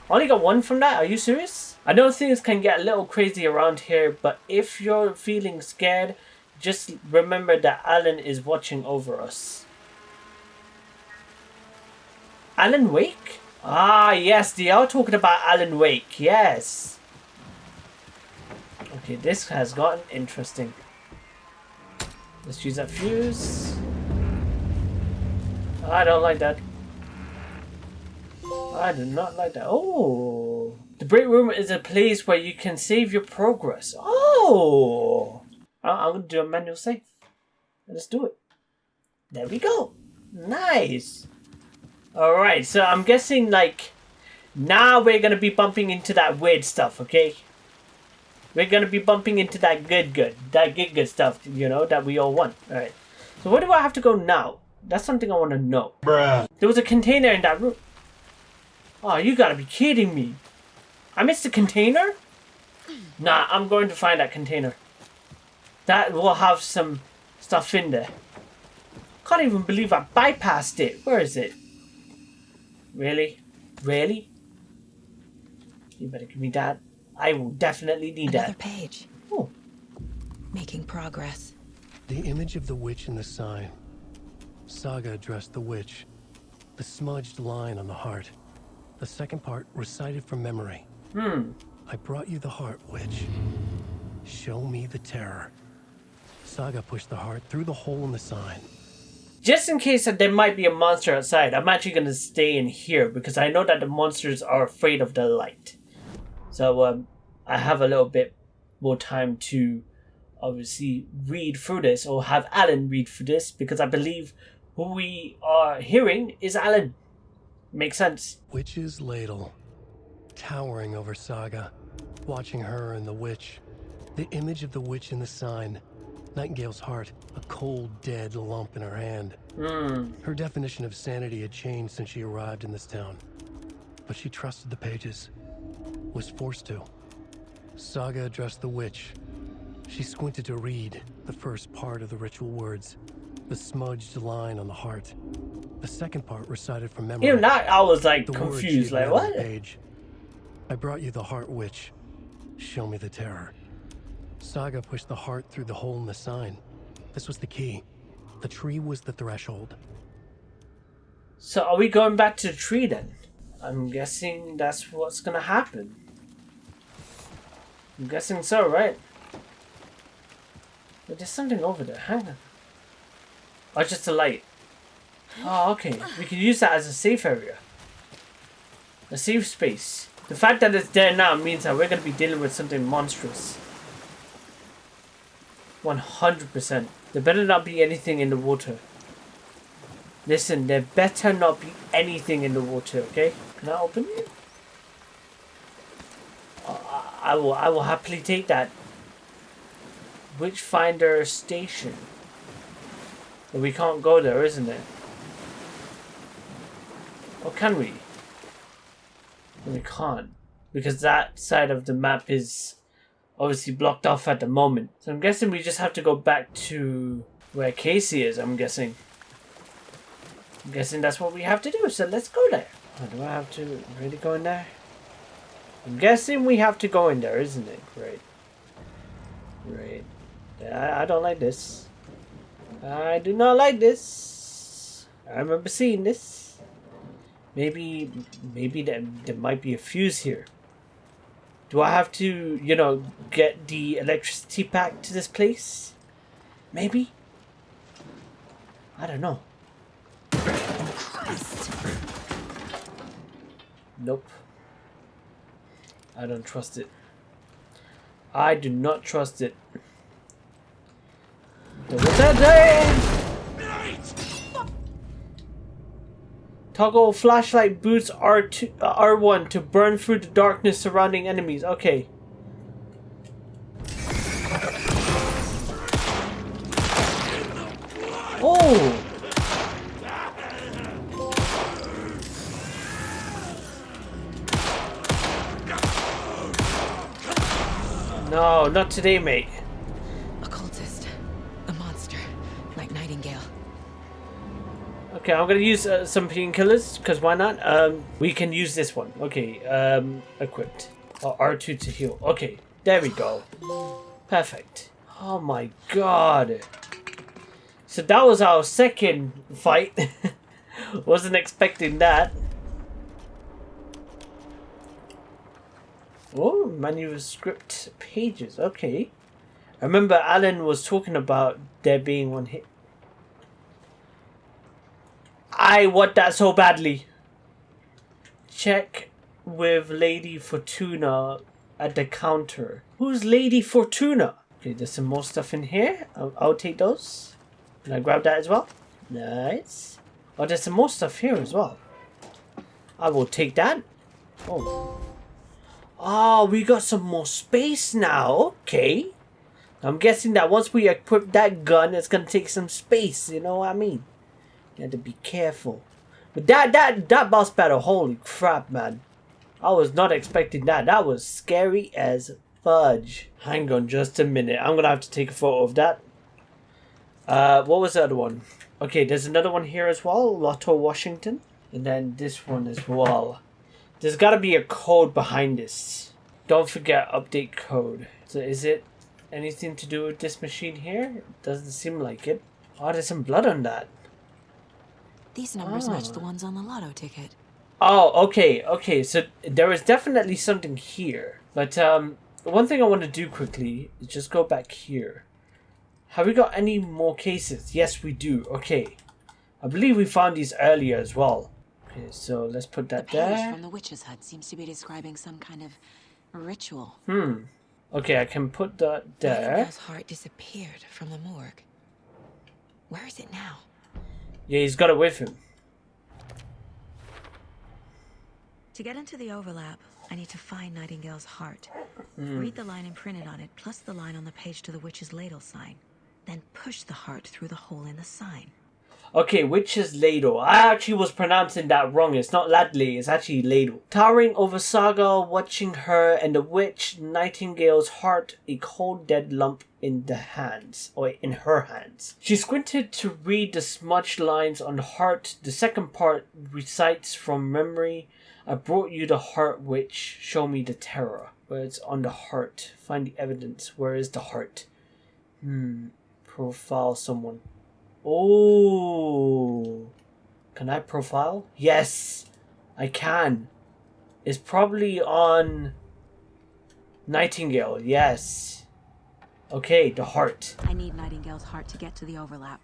I only got one from that. Are you serious? I know things can get a little crazy around here, but if you're feeling scared, just remember that Alan is watching over us. Alan Wake? Ah, yes, they are talking about Alan Wake. Yes. Okay, this has gotten interesting. Let's use that fuse. I don't like that. I do not like that. Oh, the break room is a place where you can save your progress. Oh, I'm gonna do a manual save. Let's do it. There we go. Nice. All right, so I'm guessing like now we're gonna be bumping into that weird stuff. Okay, we're gonna be bumping into that good stuff. You know that we all want. All right. So where do I have to go now? That's something I want to know. Bruh. There was a container in that room. Oh, you gotta be kidding me. I missed a container? Nah, I'm going to find that container. That will have some stuff in there. Can't even believe I bypassed it. Where is it? Really? Really? You better give me that. I will definitely need Another that. page. Oh. Making progress. The image of the witch in the sign. Saga addressed the witch. The smudged line on the heart. The second part recited from memory. I brought you the heart, witch. Show me the terror. Saga pushed the heart through the hole in the sign. Just in case that there might be a monster outside, I'm actually going to stay in here because I know that the monsters are afraid of the light. So I have a little bit more time to obviously read through this, or have Alan read through this, because I believe who we are hearing is Alan. Makes sense. Witch's ladle, towering over Saga, watching her and the witch. The image of the witch in the sign. Nightingale's heart, a cold, dead lump in her hand. Her definition of sanity had changed since she arrived in this town. But she trusted the pages. Was forced to. Saga addressed the witch. She squinted to read the first part of the ritual words. The smudged line on the heart. The second part recited from memory. Even that, I was like The confused. words she had Like, read on what? the page. I brought you the heart, witch. Show me the terror. Saga pushed the heart through the hole in the sign. This was the key. The tree was the threshold. So are we going back to the tree then? I'm guessing that's what's gonna happen. I'm guessing so, right? But there's something over there. Hang on. Oh, just a light. Oh, okay. We can use that as a safe area. A safe space. The fact that it's there now means that we're going to be dealing with something monstrous. 100%. There better not be anything in the water. Listen, there better not be anything in the water, okay? Can I open it? I will happily take that. Witchfinder Station. But we can't go there, isn't it? Or can we? We can't. Because that side of the map is obviously blocked off at the moment. So I'm guessing we just have to go back to where Casey is, I'm guessing. I'm guessing that's what we have to do, so let's go there. Oh, do I have to really go in there? I'm guessing we have to go in there, isn't it? Great. Great. I don't like this. I do not like this. I remember seeing this. Maybe there might be a fuse here. Do I have to, you know, get the electricity back to this place? Maybe? I don't know. Nope. I don't trust it. I do not trust it. What's that thing? Toggle flashlight boots R1 to burn through the darkness surrounding enemies. Okay. Oh! No, not today, mate. A cultist. A monster. Like Nightingale. Okay, I'm gonna use some painkillers, because why not? We can use this one. Okay, equipped. Or R2 to heal. Okay, there we go. Perfect. Oh my god. So that was our second fight. Wasn't expecting that. Oh, manuscript pages. Okay. I remember Alan was talking about there being one hit. I want that so badly. Check with Lady Fortuna at the counter. Who's Lady Fortuna? Okay, there's some more stuff in here. I'll take those. Can I grab that as well? Nice. Oh, there's some more stuff here as well. I will take that. Oh. Oh, we got some more space now. Okay. I'm guessing that once we equip that gun, it's gonna take some space. You know what I mean? You have to be careful. But that boss battle, holy crap, man. I was not expecting that. That was scary as fudge. Hang on just a minute. I'm gonna have to take a photo of that. What was the other one? Okay, there's another one here as well. Lotto Washington. And then this one as well. There's gotta be a code behind this. Don't forget update code. So is it anything to do with this machine here? It doesn't seem like it. Oh, there's some blood on that. These numbers match the ones on the lotto ticket. Oh, okay, okay. So there is definitely something here. But one thing I want to do quickly is just go back here. Have we got any more cases? Yes, we do. Okay. I believe we found these earlier as well. Okay, so let's put that The page there. from the witch's hut seems to be describing some kind of ritual. Okay, I can put that there. Nightingale's heart disappeared from the morgue. Where is it now? Yeah, he's got it with him. To get into the overlap, I need to find Nightingale's heart. Hmm. Read the line imprinted on it, plus the line on the page to the witch's ladle sign. Then push the heart through the hole in the sign. Okay, witch's ladle. I actually was pronouncing that wrong. It's not ladle, it's actually ladle. Towering over Saga, watching her and the witch, Nightingale's heart, a cold dead lump in the hands, or in her hands. She squinted to read the smudged lines on the heart. The second part recites from memory. I brought you the heart, witch. Show me the terror. Where it's on the heart. Find the evidence. Where is the heart? Profile someone. Oh, can I profile? Yes, I can. It's probably on Nightingale. Yes. Okay, the heart. I need Nightingale's heart to get to the overlap.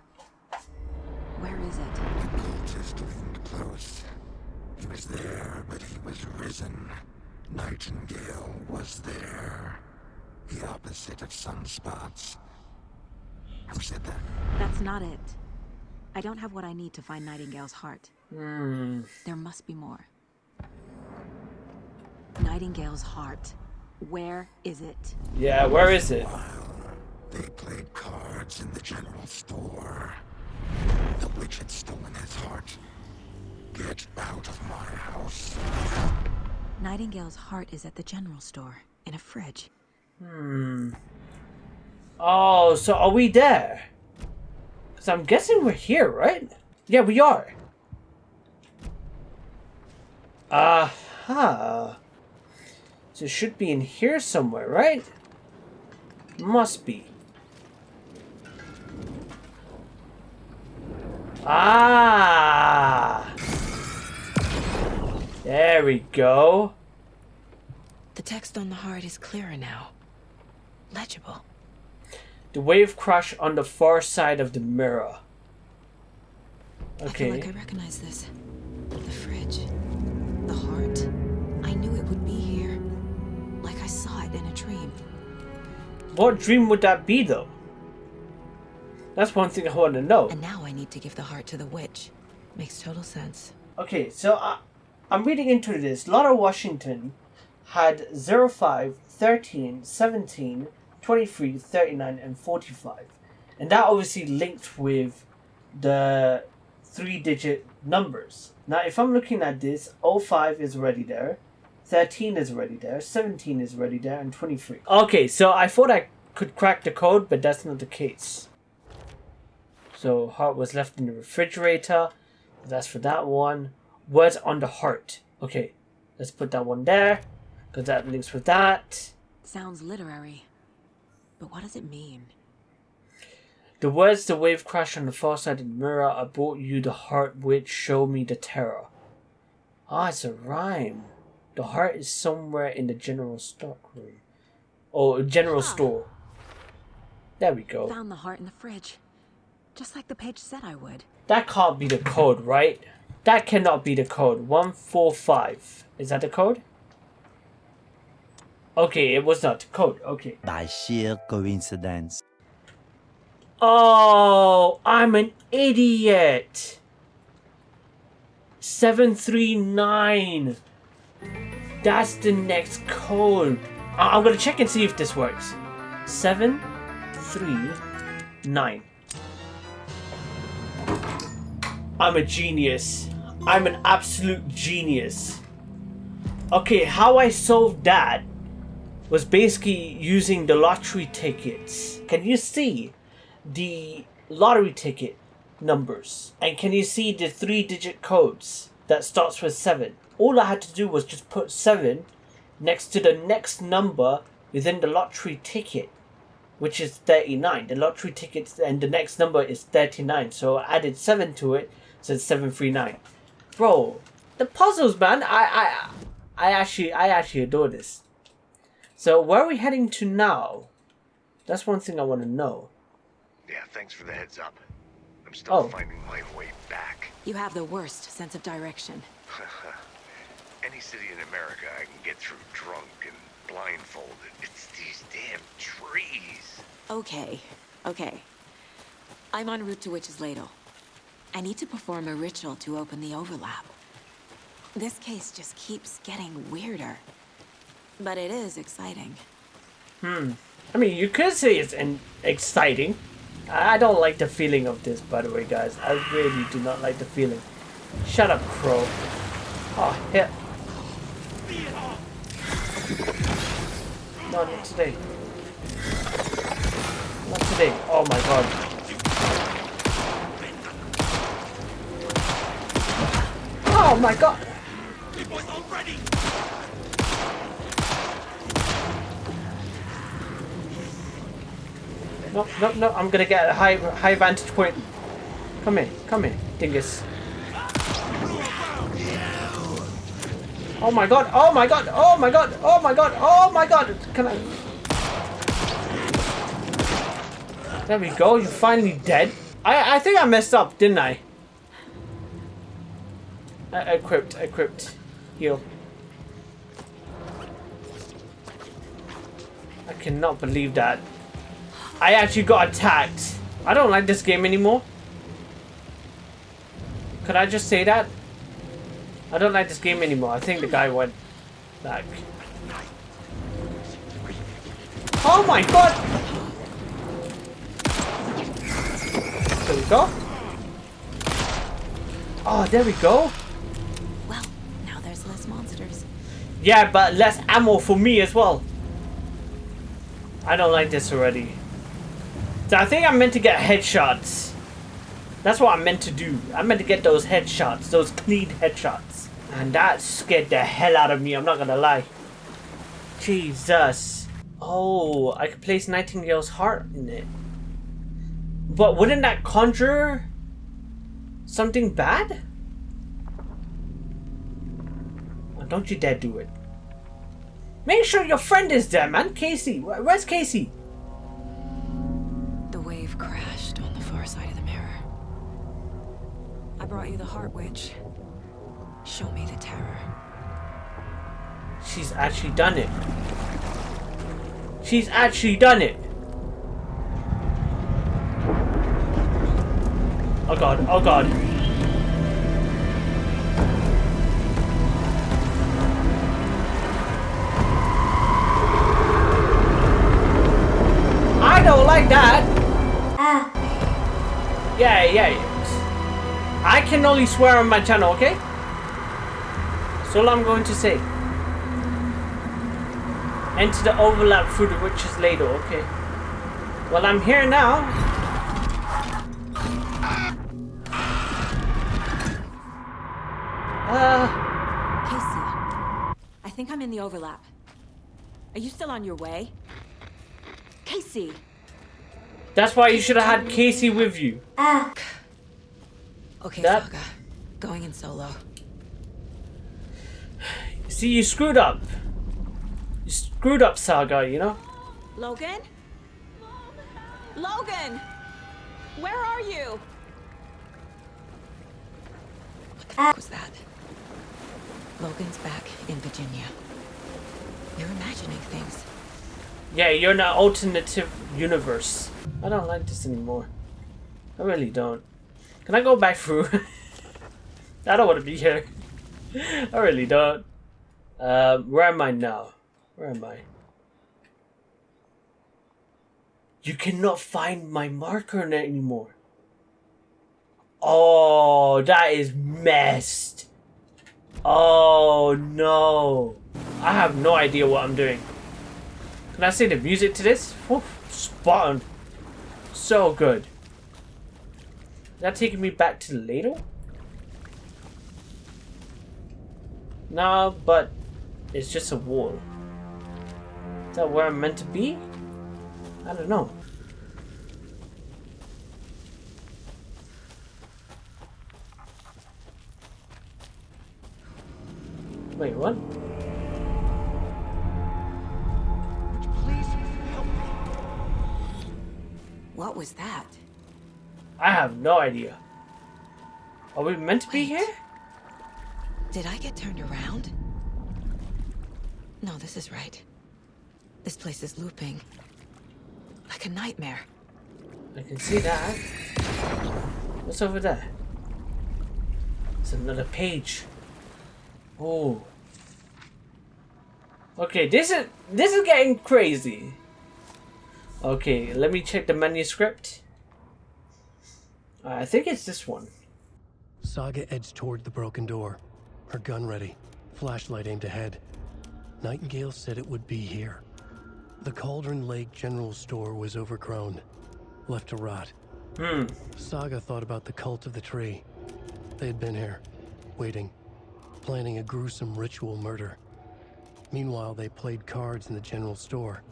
Where is it? The cultist leaned close. He was there, but he was risen. Nightingale was there. The opposite of sunspots. Who said that? That's not it. I don't have what I need to find Nightingale's heart. There must be more. Nightingale's heart. Where is it? Yeah, where is it? They played cards in the general store. The witch had stolen his heart. Get out of my house. Nightingale's heart is at the general store, in a fridge. Oh, so are we there? Because I'm guessing we're here, right? Yeah, we are. Aha. So it should be in here somewhere, right? Must be. Ah. There we go. The text on the heart is clearer now. Legible. The wave crush on the far side of the mirror. I feel Okay. like I recognize this. The fridge. The heart. I knew it would be here. Like I saw it in a dream. What dream would that be, though? That's one thing I want to know. And now I need to give the heart to the witch. Makes total sense. Okay, so I'm reading into this. Lotto Washington had 05, 13, 17, 23, 39, and 45. And that obviously linked with the 3-digit numbers. Now, if I'm looking at this, 05 is already there. 13 is already there, 17 is already there, and 23. Okay, so I thought I could crack the code, but that's not the case. So heart was left in the refrigerator. That's for that one. Words on the heart. Okay, let's put that one there, because that links with that. Sounds literary. But what does it mean? The words the wave crashed on the far-sided mirror. I brought you the heart which showed me the terror. Ah, it's a rhyme. The heart is somewhere in the general stock room. Oh, general store. There we go. Found the heart in the fridge. Just like the page said I would. That can't be the code, right? That cannot be the code. 145. Is that the code? Okay, it was not the code. Okay. By sheer coincidence. Oh, I'm an idiot. 739. That's the next code. I'm gonna check and see if this works. 739. I'm a genius. I'm an absolute genius. Okay, how I solved that was basically using the lottery tickets. Can you see the lottery ticket numbers? And can you see the 3-digit codes that starts with 7? All I had to do was just put 7 next to the next number within the lottery ticket, which is 39. The lottery ticket and the next number is 39. So I added 7 to it, so it's 739. Bro, the puzzles, man, I actually adore this. So where are we heading to now? That's one thing I want to know. Yeah, thanks for the heads up. I'm still finding my way back. You have the worst sense of direction. Any city in America I can get through drunk and blindfolded. It's these damn trees. Okay. I'm en route to Witch's Ladle. I need to perform a ritual to open the overlap. This case just keeps getting weirder. But it is exciting. I mean, you could say it's exciting. I don't like the feeling of this, by the way, guys. I really do not like the feeling. Shut up, Crow. Oh, hell. No, not today. Not today. Oh my god. Oh my god. No, I'm gonna get a high vantage point. Come here, dingus. Oh my god, can I... There we go, you're finally dead. I think I messed up, didn't I? Equipped. Heal. I cannot believe that. I actually got attacked. I don't like this game anymore. Could I just say that? I don't like this game anymore. I think the guy went back. Oh my god! There we go. Oh, there we go. Well, now there's less monsters. Yeah, but less ammo for me as well. I don't like this already. So I think I'm meant to get headshots. That's what I'm meant to do. I'm meant to get those headshots, those clean headshots. And that scared the hell out of me, I'm not gonna lie. Jesus. Oh, I could place Nightingale's heart in it. But wouldn't that conjure something bad? Oh, don't you dare do it. Make sure your friend is there, man. Casey. Where's Casey? The wave crashed on the far side of the mirror. I brought you the Heart Witch. Show me the terror. She's actually done it. She's actually done it. Oh god, oh god. I don't like that. Yeah. I can only swear on my channel, okay? That's all I'm going to say. Enter the overlap through the witch's ladle. Okay. Well, I'm here now. Casey, I think I'm in the overlap. Are you still on your way? Casey! That's why you should have had Casey with you. Okay, Saga. Going in solo. See, you screwed up. You screwed up, Saga, you know? Logan? Logan! Where are you? What the fuck was that? Logan's back in Virginia. You're imagining things. Yeah, you're in an alternative universe. I don't like this anymore. I really don't. Can I go back through? I don't want to be here. I really don't. Where am I now? Where am I? You cannot find my marker in it anymore. Oh, that is messed. Oh no. I have no idea what I'm doing. Can I say the music to this? Whew, spot on. So good. Is that taking me back to the ladle? No, but it's just a wall. Is that where I'm meant to be? I don't know. Wait, what? Please help me. What was that? I have no idea. Are we meant to be here? Did I get turned around? No, this is right. This place is looping. Like a nightmare. I can see that. What's over there? It's another page. Oh. Okay, this is getting crazy. Okay, let me check the manuscript. I think it's this one. Saga edged toward the broken door, her gun ready, flashlight aimed ahead. Nightingale said it would be here. The Cauldron Lake General Store was overgrown, left to rot. Saga thought about the cult of the tree. They had been here, waiting, planning a gruesome ritual murder. Meanwhile, they played cards in the general store,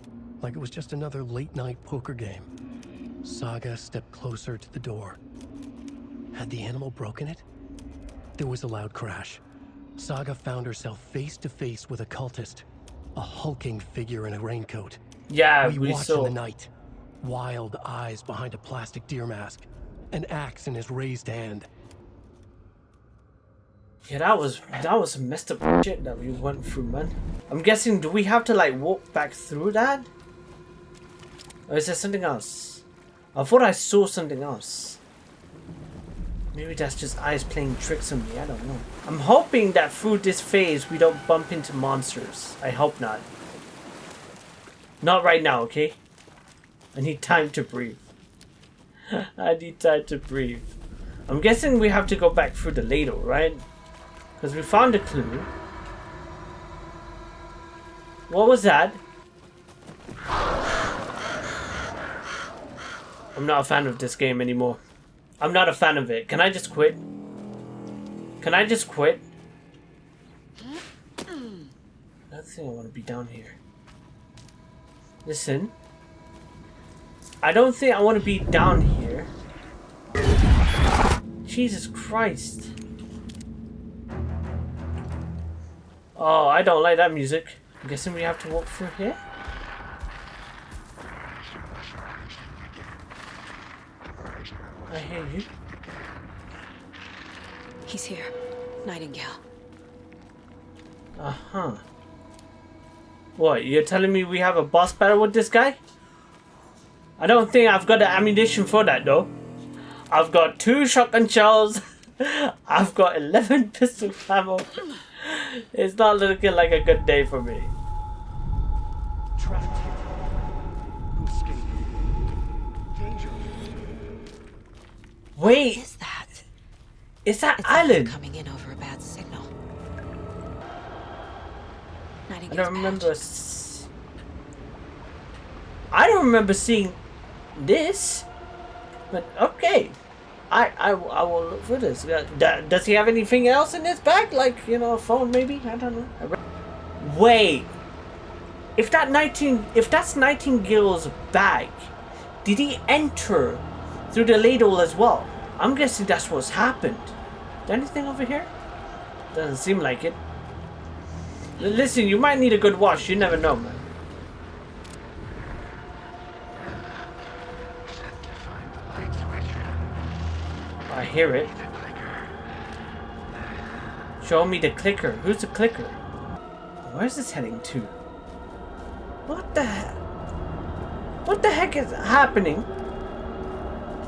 like it was just another late-night poker game. Saga stepped closer to the door. Had the animal broken it? There was a loud crash. Saga found herself face to face with a cultist, a hulking figure in a raincoat. Yeah, we watched saw. in the night, wild eyes behind a plastic deer mask, an axe in his raised hand. Yeah, that was some messed up shit that we went through, man. I'm guessing, do we have to like walk back through that? Or is there something else? I thought I saw something else. Maybe that's just eyes playing tricks on me, I don't know. I'm hoping that through this phase we don't bump into monsters. I hope not. Not right now, okay? I need time to breathe. I need time to breathe. I'm guessing we have to go back through the ladle, right? Because we found a clue. What was that? I'm not a fan of this game anymore. I'm not a fan of it. Can I just quit? Can I just quit? I don't think I want to be down here. Listen. I don't think I want to be down here. Jesus Christ. Oh, I don't like that music. I'm guessing we have to walk through here? I hear you. He's here. Nightingale. Uh-huh. What, you're telling me we have a boss battle with this guy? I don't think I've got the ammunition for that though. I've got 2 shotgun shells. I've got 11 pistol ammo. It's not looking like a good day for me. Trapped here. Who escaped? Danger. Wait. What is that? Is that it's Alan? Coming in over a bad signal. I don't remember. I don't remember seeing this. But okay. I will look for this. Does he have anything else in his bag? Like, you know, a phone maybe? I don't know. Wait. If that's Nightingale's bag, did he enter through the ladle as well? I'm guessing that's what's happened. Is there anything over here? Doesn't seem like it. Listen, you might need a good wash. You never know, man. I hear it. Show me the clicker. Who's the clicker? Where's this heading to? What the heck? What the heck is happening?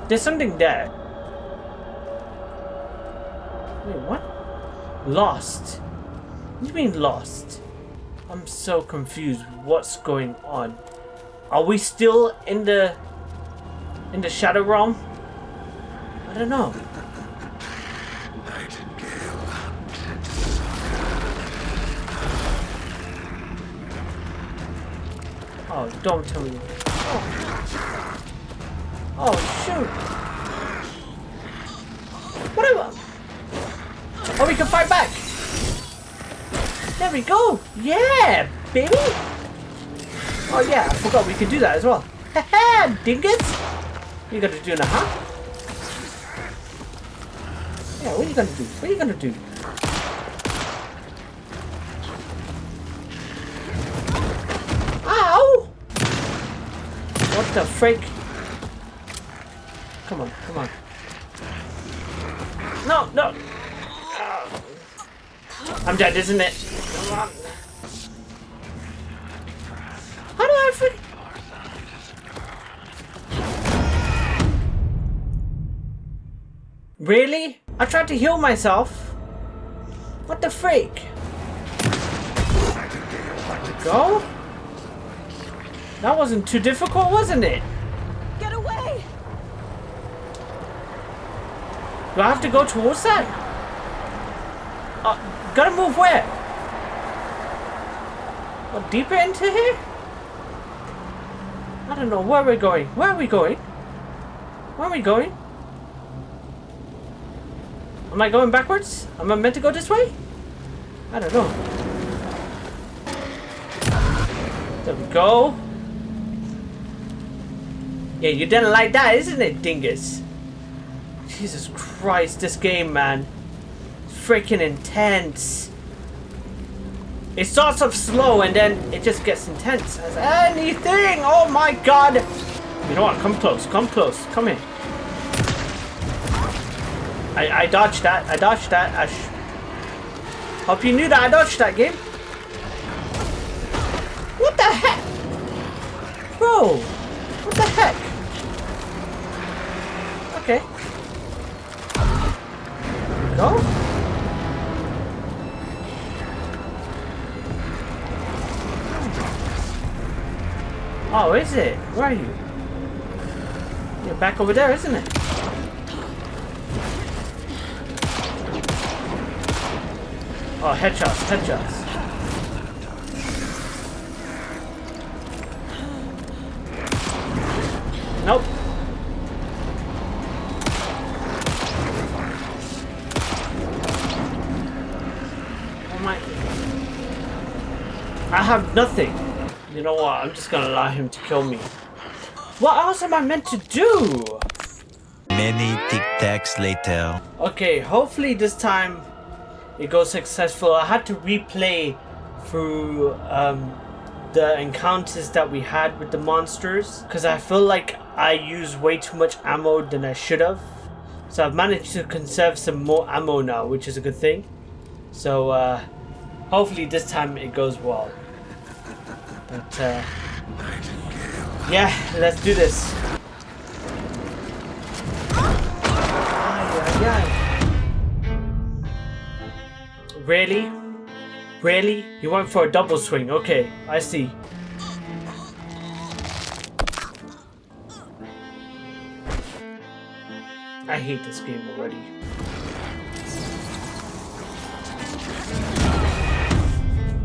There's something there. Wait, what? Lost? What do you mean lost? I'm so confused. What's going on? Are we still in the shadow realm? I don't know. Oh, don't tell me. Oh shoot. Whatever. Oh, we can fight back. There we go. Yeah, baby. Oh yeah, I forgot we could do that as well. Haha, dingus. What you gonna do now, huh? Yeah, what are you gonna do? What are you gonna do? Ow! What the freak? Come on, come on. No, no! I'm dead, isn't it? Come on. How do I freak? Really? I tried to heal myself. What the freak? Go? That wasn't too difficult, wasn't it? Get away! Do I have to go towards that? Gotta move where? What, deeper into here? I don't know where we're going. Where are we going? Where are we going? Am I going backwards? Am I meant to go this way? I don't know. There we go. Yeah, you didn't like that, isn't it, dingus? Jesus Christ, this game, man. It's freaking intense. It starts off slow and then it just gets intense as anything. Oh my god. You know what? Come close. Come close. Come here. I dodged that. I dodged that. Hope you knew that I dodged that, game. What the heck? Bro. What the heck? Okay. Go. Oh, is it? Where are you? You're back over there, isn't it? Oh, headshots, headshots. Nope. Oh my. I have nothing. You know what? I'm just gonna allow him to kill me. What else am I meant to do? Many tic-tacs later. Okay, hopefully this time it goes successful. I had to replay through the encounters that we had with the monsters because I feel like I used way too much ammo than I should have. So I've managed to conserve some more ammo now, which is a good thing. So hopefully this time it goes well. But yeah, let's do this. Really? Really? You went for a double swing. Okay, I see. I hate this game already.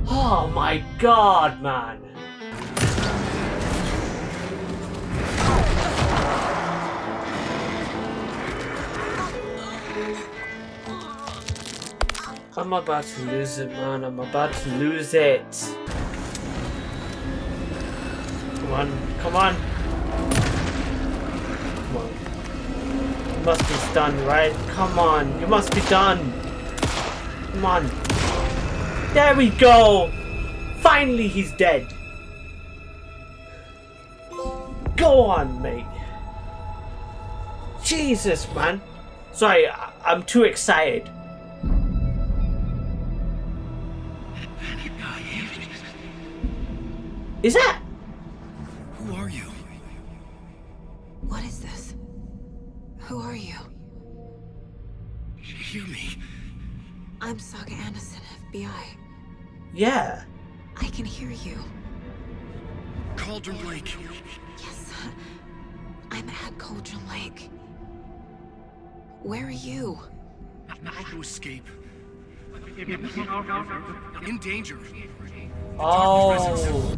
Oh my god, man. I'm about to lose it, man. I'm about to lose it. Come on. Come on. Come on. You must be stunned, right? Come on. You must be done. Come on. There we go. Finally, he's dead. Go on, mate. Jesus, man. Sorry, I'm too excited. Is that? Who are you? What is this? Who are you? Hear me. I'm Saga Anderson, FBI. Yeah. I can hear you. Cauldron Lake. Yes. I'm at Cauldron Lake. Where are you? To escape. In danger. Oh.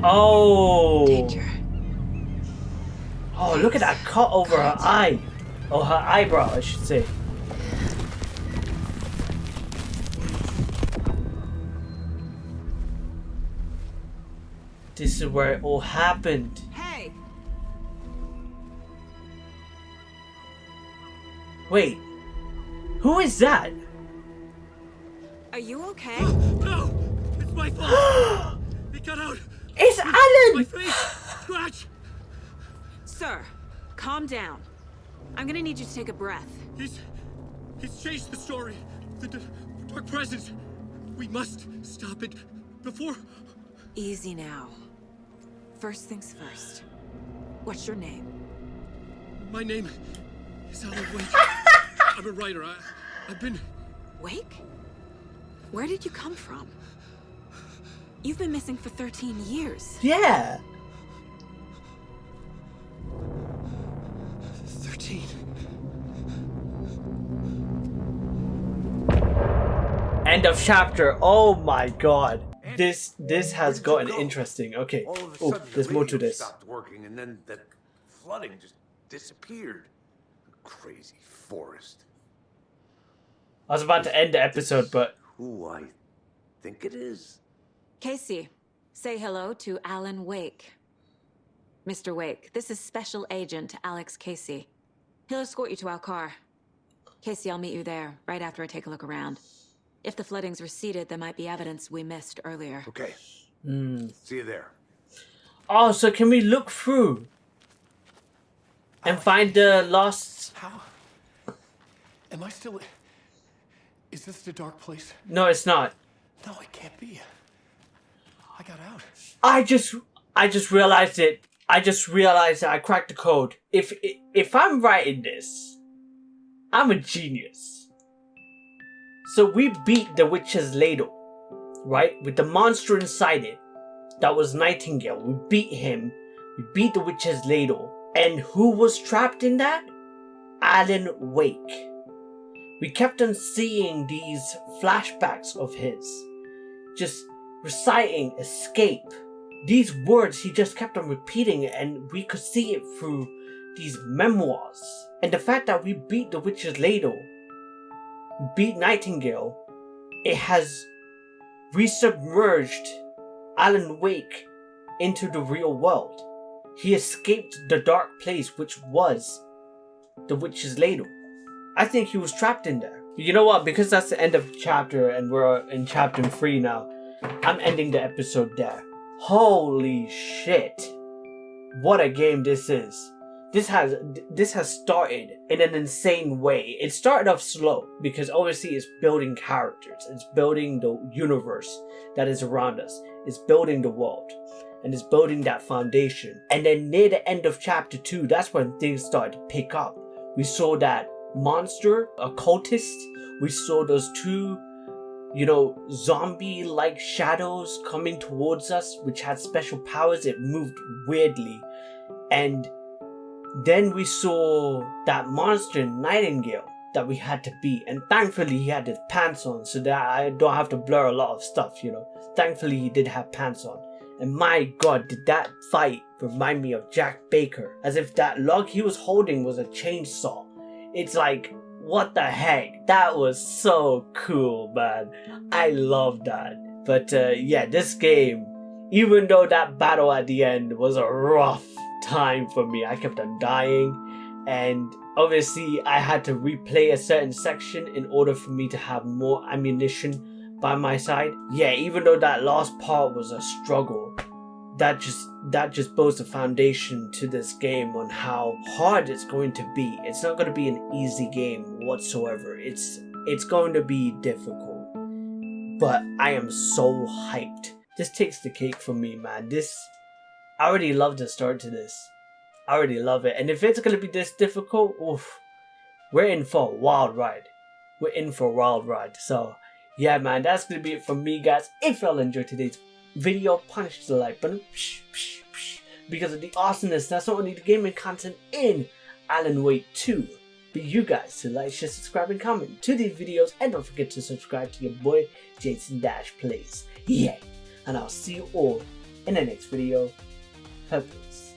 Oh. Danger. Oh, look at that cut over her eye. Oh, her eyebrow, I should say. This is where it all happened. Hey! Wait. Who is that? Are you okay? No! It's my fault! It got out! It's Alan! My face! Scratch! Sir, calm down. I'm gonna need you to take a breath. He's changed the story. The dark presence. We must stop it before... Easy now. First things first. What's your name? My name is Alan Wake. I'm a writer. I've been... Wake? Where did you come from? You've been missing for 13 years. Yeah. 13. End of chapter. Oh my god. This has gotten interesting. Okay. All of a Oh, sudden, there's the more to radio this. stopped working, and then that flooding just disappeared. Crazy forest. I was about to end the episode, but Who I think it is? Casey, say hello to Alan Wake. Mr. Wake, this is Special Agent Alex Casey. He'll escort you to our car. Casey, I'll meet you there, right after I take a look around. If the flooding's receded, there might be evidence we missed earlier. Okay. See you there. oh, so can we look through and find the lost? How? Am I still... Is this the dark place? No, it's not. No, it can't be. I got out. I just realized it. I just realized that I cracked the code. If I'm writing this, I'm a genius. So we beat the witch's ladle, right? With the monster inside it. That was Nightingale. We beat him. We beat the witch's ladle. And who was trapped in that? Alan Wake. We kept on seeing these flashbacks of his. Just reciting escape. These words he just kept on repeating, and we could see it through these memoirs. And the fact that we beat the witch's ladle, we beat Nightingale, it has resubmerged Alan Wake into the real world. He escaped the dark place, which was the witch's ladle. I think he was trapped in there. You know what? Because that's the end of the chapter and we're in chapter 3 now, I'm ending the episode there. Holy shit. What a game this is. This has started in an insane way. It started off slow because obviously it's building characters. It's building the universe that is around us. It's building the world. And it's building that foundation. And then near the end of chapter 2, that's when things started to pick up. We saw that monster, a cultist. We saw those two, zombie-like shadows coming towards us, which had special powers. It moved weirdly. And then we saw that monster Nightingale that we had to beat. And thankfully he had his pants on so that I don't have to blur a lot of stuff, Thankfully he did have pants on. And my god, did that fight remind me of Jack Baker. As if that log he was holding was a chainsaw. It's like what the heck? That was so cool, man. I love that. But yeah, this game, even though that battle at the end was a rough time for me, I kept on dying, and obviously I had to replay a certain section in order for me to have more ammunition by my side. Yeah, even though that last part was a struggle, that just builds the foundation to this game on how hard it's going to be. It's not going to be an easy game whatsoever. It's going to be difficult. But I am so hyped. This takes the cake for me, man. I already love the start to this. I already love it. And if it's going to be this difficult, oof, we're in for a wild ride. We're in for a wild ride. So yeah, man, that's going to be it from me, guys. If y'all enjoyed today's video, punch the like button. Because of the awesomeness, that's what we need the gaming content in Alan Wake 2. But you guys to like, share, subscribe, and comment to these videos. And don't forget to subscribe to your boy, Jason Dash Plays. Yeah. And I'll see you all in the next video. Peace.